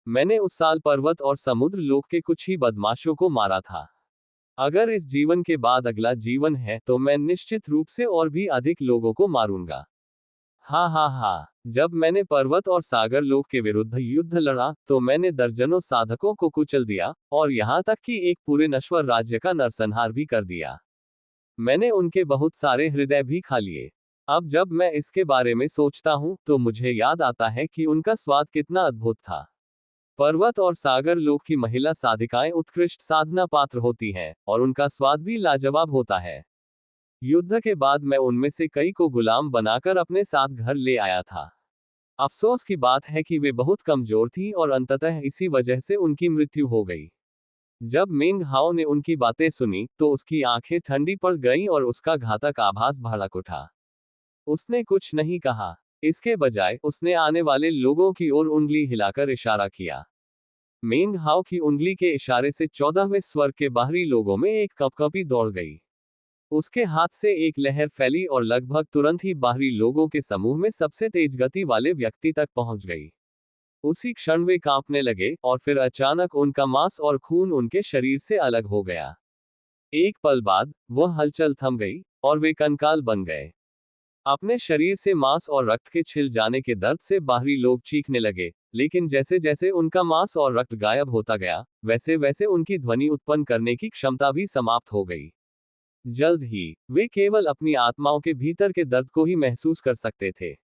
A: मैंने उस साल पर्वत और समुद्र लोक के कुछ ही बदमाशों को मारा था। अगर इस जीवन के बाद अगला जीवन है, तो मैं निश्चित रूप से और भी अधिक लोगों को मारूंगा। हाँ हाँ हाँ, जब मैंने पर्वत और सागर लोक के विरुद्ध युद्ध लड़ा, तो मैंने दर्जनों साधकों को कुचल दिया, और यहाँ तक कि एक पूरे नश्वर राज्य का नरसंहार भी कर दिया। मैंने उनके बहुत सारे हृदय भी खा लिए। अब जब मैं इसके बारे में सोचता हूँ, तो मुझे याद आता है कि उनका स्वाद कितना अद्भुत था। पर्वत और सागर लोक की महिला साधिकाएं उत्कृष्ट साधना पात्र होती हैं, और उनका स्वाद भी लाजवाब होता है। युद्ध के बाद मैं उनमें से कई को गुलाम बनाकर अपने साथ घर ले आया था। अफसोस की बात है कि वे बहुत कमजोर थीं और अंततः इसी वजह से उनकी मृत्यु हो गई। जब मेंग हाओ ने उनकी बातें सुनी, तो उसकी आंखें ठंडी पड़ गईं और उसका घातक आभास भड़क उठा। उसने कुछ नहीं कहा। इसके बजाय उसने आने वाले लोगों की ओर उंगली हिलाकर इशारा किया। मेंग हाओ की उंगली के इशारे से 14वें स्वर्ग के बाहरी लोगों में एक कंपकंपी दौड़ गई। उसके हाथ से एक लहर फैली और लगभग तुरंत ही बाहरी लोगों के समूह में सबसे तेज गति वाले व्यक्ति तक पहुंच गई। उसी क्षण वे कांपने लगे और फिर अचानक उनका मांस और खून उनके शरीर से अलग हो गया। एक पल बाद वह हलचल थम गई और वे कंकाल बन गए। अपने शरीर से मांस और रक्त के छिल जाने के दर्द से बाहरी लोग चीखने लगे, लेकिन जैसे जैसे उनका मांस और रक्त गायब होता गया, वैसे वैसे उनकी ध्वनि उत्पन्न करने की क्षमता भी समाप्त हो गई। जल्द ही वे केवल अपनी आत्माओं के भीतर के दर्द को ही महसूस कर सकते थे।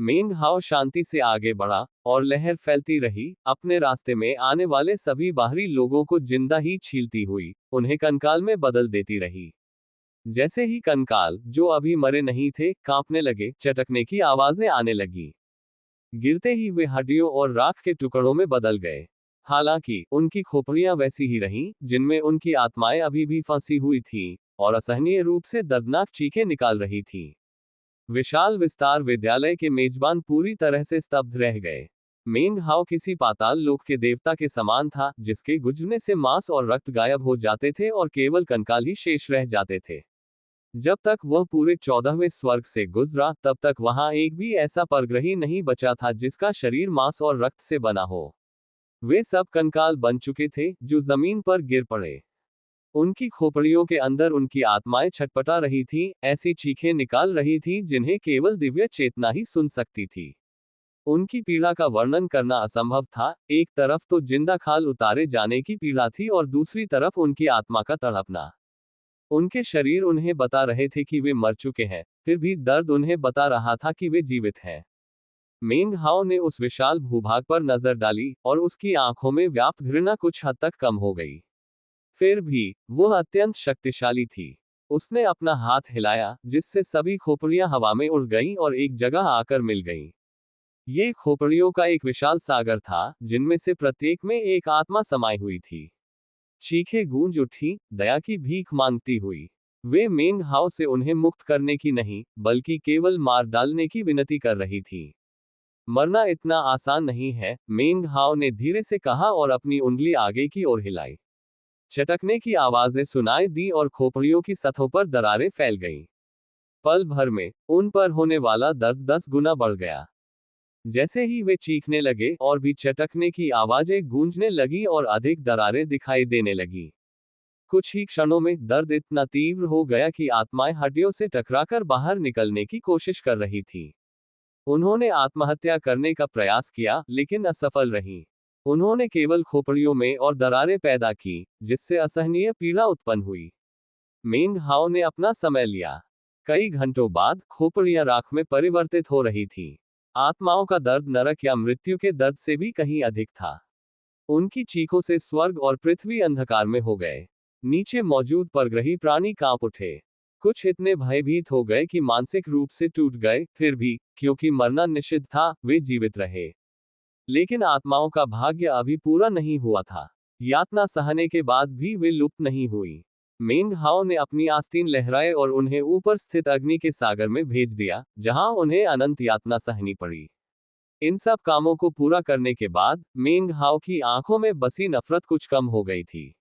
A: मेंग हाओ शांति से आगे बढ़ा और लहर फैलती रही, अपने रास्ते में आने वाले सभी बाहरी लोगों को जिंदा ही छीलती हुई उन्हें कंकाल में बदल देती रही। जैसे ही कंकाल, जो अभी मरे नहीं थे, कांपने लगे, चटकने की आवाजें आने लगी। गिरते ही वे हड्डियों और राख के टुकड़ों में बदल गए। हालांकि उनकी खोपड़ियां वैसी ही रहीं, जिनमें उनकी आत्माएं अभी भी फंसी हुई थीं और असहनीय रूप से दर्दनाक चीखें निकाल रही थीं। विशाल विस्तार विद्यालय के मेजबान पूरी तरह से स्तब्ध रह गए। मेंग हाओ किसी पाताल लोक के देवता के समान था, जिसके गुजरने से मांस और रक्त गायब हो जाते थे और केवल कंकाल ही शेष रह जाते थे। जब तक वह पूरे 14वें स्वर्ग से गुजरा, तब तक वहां एक भी ऐसा परग्रही नहीं बचा था जिसका शरीर मांस और रक्त से बना हो। वे सब कंकाल बन चुके थे, जो जमीन पर गिर पड़े। उनकी खोपड़ियों के अंदर उनकी आत्माएं छटपटा रही थीं, ऐसी चीखें निकाल रही थीं जिन्हें केवल दिव्य चेतना ही सुन सकती थी। उनकी पीड़ा का वर्णन करना असंभव था। एक तरफ तो जिंदा खाल उतारे जाने की पीड़ा थी और दूसरी तरफ उनकी आत्मा का तड़पना। उनके शरीर उन्हें बता रहे थे कि वे मर चुके हैं, फिर भी दर्द उन्हें बता रहा था कि वे जीवित हैं। मेंग हाओ ने उस विशाल भूभाग पर नजर डाली और उसकी आंखों में व्याप्त घृणा कुछ हद तक कम हो गई। फिर भी वह अत्यंत शक्तिशाली थी। उसने अपना हाथ हिलाया, जिससे सभी खोपड़ियां हवा में उड़ गईं और एक जगह आकर मिल गईं। ये खोपड़ियों का एक विशाल सागर था, जिनमें से प्रत्येक में एक आत्मा समाई हुई थी। चीखें गूंज उठी, दया की भीख मांगती हुई। वे मेंग हाओ से उन्हें मुक्त करने की नहीं, बल्कि केवल मार डालने की विनती कर रही थी। मरना इतना आसान नहीं है, मेंग हाओ ने धीरे से कहा और अपनी उंगली आगे की ओर हिलाई। चटकने की आवाजें सुनाई दी और खोपड़ियों की सतहों पर दरारें फैल गईं। पल भर में उन पर होने वाला दर्द 10 गुना बढ़ गया। जैसे ही वे चीखने लगे, और भी चटकने की आवाजें गूंजने लगी और अधिक दरारें दिखाई देने लगी। कुछ ही क्षणों में दर्द इतना तीव्र हो गया कि आत्माएं हड्डियों से टकराकर बाहर निकलने की कोशिश कर रही थी। उन्होंने आत्महत्या करने का प्रयास किया, लेकिन असफल रहीं। उन्होंने केवल खोपड़ियों में और दरारें पैदा की, जिससे असहनीय पीड़ा उत्पन्न हुई। मेंग हाओ ने अपना समय लिया। कई घंटों बाद खोपड़ियां राख में परिवर्तित हो रही थीं। आत्माओं का दर्द नरक या मृत्यु के दर्द से भी कहीं अधिक था। उनकी चीखों से स्वर्ग और पृथ्वी अंधकार में हो गए। नीचे मौजूद परग्रही प्राणी कांप उठे। कुछ इतने भयभीत हो गए कि मानसिक रूप से टूट गए। फिर भी, क्योंकि मरना निषिद्ध था, वे जीवित रहे। लेकिन आत्माओं का भाग्य अभी पूरा नहीं हुआ था। यातना सहने के बाद भी वे लुप्त नहीं हुई। मेंग हाओ ने अपनी आस्तीन लहराए और उन्हें ऊपर स्थित अग्नि के सागर में भेज दिया, जहां उन्हें अनंत यातना सहनी पड़ी। इन सब कामों को पूरा करने के बाद मेंग हाओ की आंखों में बसी नफरत कुछ कम हो गई थी।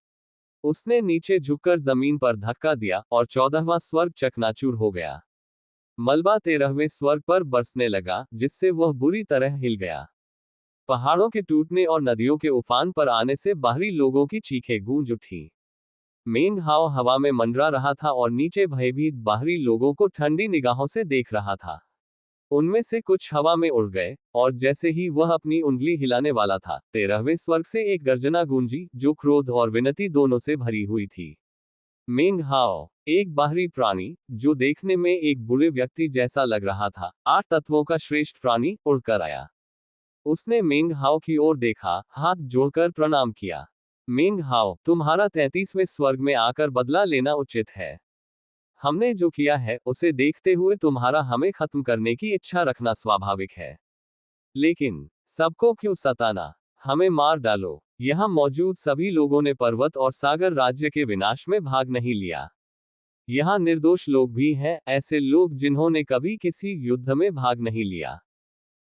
A: उसने नीचे झुककर जमीन पर धक्का दिया और 14वां स्वर्ग चकनाचूर हो गया। मलबा 13वें स्वर्ग पर बरसने लगा, जिससे वह बुरी तरह हिल गया। पहाड़ों के टूटने और नदियों के उफान पर आने से बाहरी लोगों की चीखें गूंज उठी। मेंग हाओ हवा में मंडरा रहा था और नीचे भयभीत बाहरी लोगों को ठंडी निगाहों से देख रहा था। उनमें से कुछ हवा में उड़ गए, और जैसे ही वह अपनी उंगली हिलाने वाला था, 13वें स्वर्ग से एक गर्जना गूंजी, जो क्रोध और विनती दोनों से भरी हुई थी। मेंग हाओ, एक बाहरी प्राणी, जो देखने में एक बुरे व्यक्ति जैसा लग रहा था, 8 तत्वों का श्रेष्ठ प्राणी, उड़कर आया। उसने मेंग हाओ की ओर देखा, हाथ जोड़कर प्रणाम किया। मेंग हाओ, तुम्हारा 33वें स्वर्ग में आकर बदला लेना उचित है। हमने जो किया है, उसे देखते हुए तुम्हारा हमें खत्म करने की इच्छा रखना स्वाभाविक है। लेकिन सबको क्यों सताना? हमें मार डालो। यहां मौजूद सभी लोगों ने पर्वत और सागर राज्य के विनाश में भाग नहीं लिया। यहां निर्दोष लोग भी हैं, ऐसे लोग जिन्होंने कभी किसी युद्ध में भाग नहीं लिया।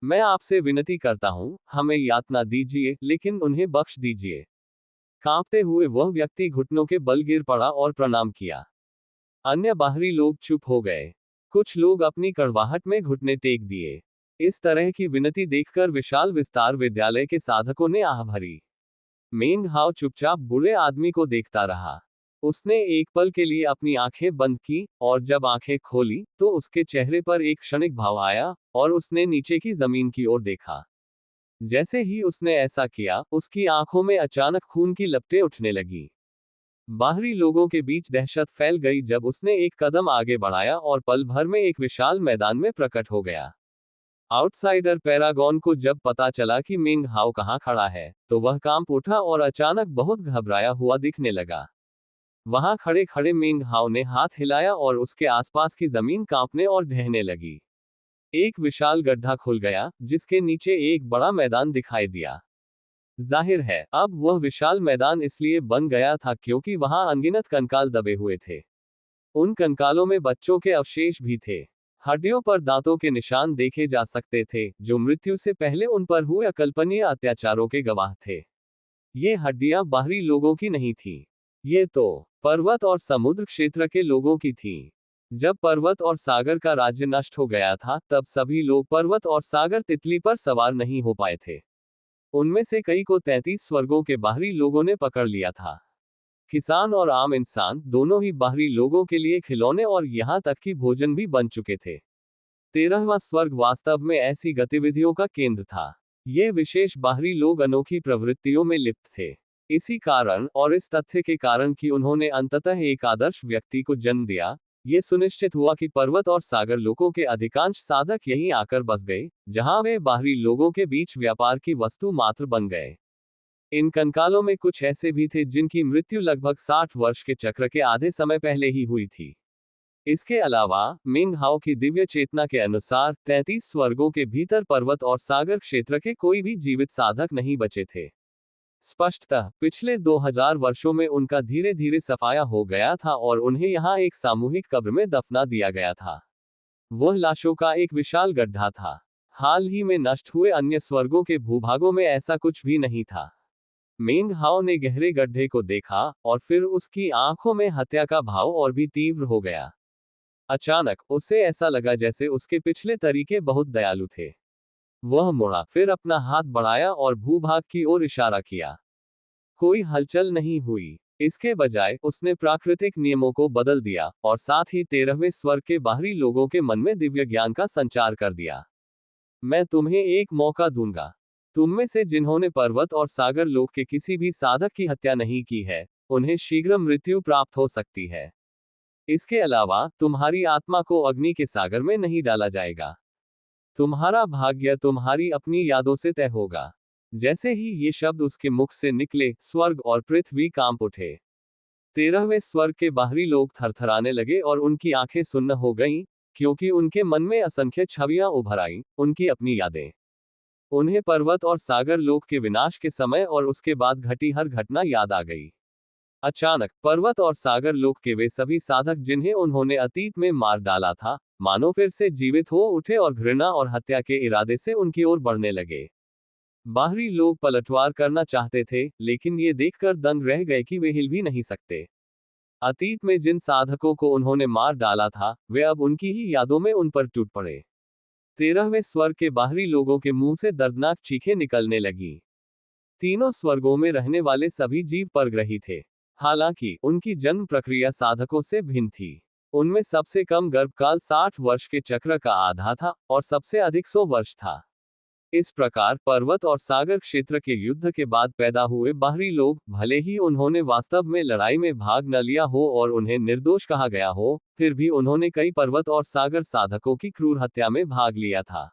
A: मैं आपसे विनती करता हूं, हमें यातना दीजिए, लेकिन उन्हें बख्श दीजिए। कांपते हुए वह व्यक्ति घुटनों के बल गिर पड़ा और प्रणाम किया। अन्य बाहरी लोग चुप हो गए। कुछ लोग अपनी कड़वाहट में घुटने टेक दिए। इस तरह की विनती देखकर विशाल विस्तार विद्यालय के साधकों ने आह भरी। मेंग हाओ चुपचाप बूढ़े आदमी को देखता रहा। उसने एक पल के लिए अपनी आंखें बंद की, और जब आंखें खोली तो उसके चेहरे पर एक क्षणिक भाव आया, और उसने नीचे की जमीन की ओर देखा। जैसे ही उसने ऐसा किया, उसकी आंखों में अचानक खून की लपटें उठने लगी। बाहरी लोगों के बीच दहशत फैल गई जब उसने एक कदम आगे बढ़ाया और पल भर में एक विशाल मैदान में प्रकट हो गया। आउटसाइडर पैरागॉन को जब पता चला कि मिंग हाओ कहाँ खड़ा है, तो वह कांप उठा और अचानक बहुत घबराया हुआ दिखने लगा। वहां खड़े खड़े मिंग हाओ ने हाथ हिलाया और उसके आसपास की जमीन कांपने और ढहने लगी। एक विशाल गड्ढा खुल गया, जिसके नीचे एक बड़ा मैदान दिखाई दिया। जाहिर है, अब वह विशाल मैदान इसलिए बन गया था क्योंकि वहां अनगिनत कंकाल दबे हुए थे। उन कंकालों में बच्चों के अवशेष भी थे। हड्डियों पर दांतों के निशान देखे जा सकते थे, जो मृत्यु से पहले उन पर हुए अकल्पनीय अत्याचारों के गवाह थे। ये हड्डियां बाहरी लोगों की नहीं थीं। ये तो पर्वत और समुद्र क्षेत्र के लोगों की थीं। जब पर्वत और सागर का राज्य नष्ट हो गया था, तब सभी लोग पर्वत और सागर तितली पर सवार नहीं हो पाए थे। उनमें से कई को 33 स्वर्गों के बाहरी लोगों ने पकड़ लिया था। किसान और आम इंसान दोनों ही बाहरी लोगों के लिए खिलौने और यहाँ तक कि भोजन भी बन चुके थे। 13वां स्वर्ग वास्तव में ऐसी गतिविधियों का केंद्र था। ये विशेष बाहरी लोग अनोखी प्रवृत्तियों में लिप्त थे। इसी कारण और इस तथ्य के कारण कि उन्होंने अंततः एक आदर्श व्यक्ति को जन्म दिया, ये सुनिश्चित हुआ कि पर्वत और सागर लोगों के अधिकांश साधक यहीं आकर बस गए, जहां वे बाहरी लोगों के बीच व्यापार की वस्तु मात्र बन गए। इन कंकालों में कुछ ऐसे भी थे जिनकी मृत्यु लगभग 60 वर्ष के चक्र के आधे समय पहले ही हुई थी। इसके अलावा मिंग हाओ की दिव्य चेतना के अनुसार 33 स्वर्गों के भीतर पर्वत और सागर क्षेत्र के कोई भी जीवित साधक नहीं बचे थे। स्पष्टतः पिछले 2000 वर्षों में उनका धीरे धीरे सफाया हो गया था और उन्हें यहाँ एक सामूहिक कब्र में दफना दिया गया था। वह लाशों का एक विशाल गड्ढा था। हाल ही में नष्ट हुए अन्य स्वर्गों के भूभागों में ऐसा कुछ भी नहीं था। मेंग हाओ ने गहरे गड्ढे को देखा, और फिर उसकी आंखों में हत्या का भाव और भी तीव्र हो गया। अचानक उसे ऐसा लगा जैसे उसके पिछले तरीके बहुत दयालु थे। वह मुड़ा, फिर अपना हाथ बढ़ाया और भूभाग की ओर इशारा किया। कोई हलचल नहीं हुई। इसके बजाय उसने प्राकृतिक नियमों को बदल दिया, और साथ ही 13वें स्वर्ग के बाहरी लोगों के मन में दिव्य ज्ञान का संचार कर दिया। मैं तुम्हें एक मौका दूंगा। तुम में से जिन्होंने पर्वत और सागर लोक के किसी भी साधक की हत्या नहीं की है, उन्हें शीघ्र मृत्यु प्राप्त हो सकती है। इसके अलावा तुम्हारी आत्मा को अग्नि के सागर में नहीं डाला जाएगा। तुम्हारा भाग्य तुम्हारी अपनी यादों से तय होगा। जैसे ही ये शब्द उसके मुख से निकले, स्वर्ग और पृथ्वी कांप उठे। 13वें स्वर्ग के बाहरी लोग थरथराने लगे और उनकी आंखें सुन्न हो गईं, क्योंकि उनके मन में असंख्य छवियां उभर आईं, उनकी अपनी यादें। उन्हें पर्वत और सागर लोक के विनाश के समय और उसके बाद घटी हर घटना याद आ गई। अचानक पर्वत और सागर लोक के वे सभी साधक जिन्हें उन्होंने अतीत में मार डाला था, मानो फिर से जीवित हो उठे और घृणा और हत्या के इरादे से उनकी ओर बढ़ने लगे। बाहरी लोग पलटवार करना चाहते थे, लेकिन ये देखकर दंग रह गए कि वे हिल भी नहीं सकते। अतीत में जिन साधकों को उन्होंने मार डाला था, वे अब उनकी ही यादों में उन पर टूट पड़े। 13वें स्वर्ग के बाहरी लोगों के मुंह से दर्दनाक चीखें निकलने लगी। तीनों स्वर्गों में रहने वाले सभी जीव परग्रही थे। हालांकि उनकी जन्म प्रक्रिया साधकों से भिन्न थी। उनमें सबसे कम गर्भकाल 60 वर्ष के चक्र का आधा था, और सबसे अधिक 100 वर्ष था। इस प्रकार पर्वत और सागर क्षेत्र के युद्ध के बाद पैदा हुए बाहरी लोग, भले ही उन्होंने वास्तव में लड़ाई में भाग न लिया हो और उन्हें निर्दोष कहा गया हो, फिर भी उन्होंने कई पर्वत और सागर साधकों की क्रूर हत्या में भाग लिया था।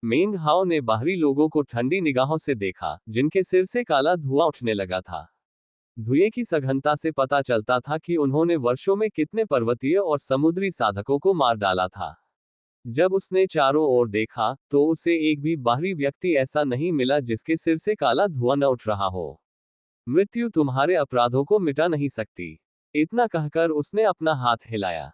A: मेंग हाओ ने बाहरी लोगों को ठंडी निगाहों से देखा, जिनके सिर से काला धुआं उठने लगा था। धुएं की सघनता से पता चलता था कि उन्होंने वर्षों में कितने पर्वतीय और समुद्री साधकों को मार डाला था। जब उसने चारों ओर देखा, तो उसे एक भी बाहरी व्यक्ति ऐसा नहीं मिला जिसके सिर से काला धुआं न उठ रहा हो। मृत्यु तुम्हारे अपराधों को मिटा नहीं सकती। इतना कहकर उसने अपना हाथ हिलाया।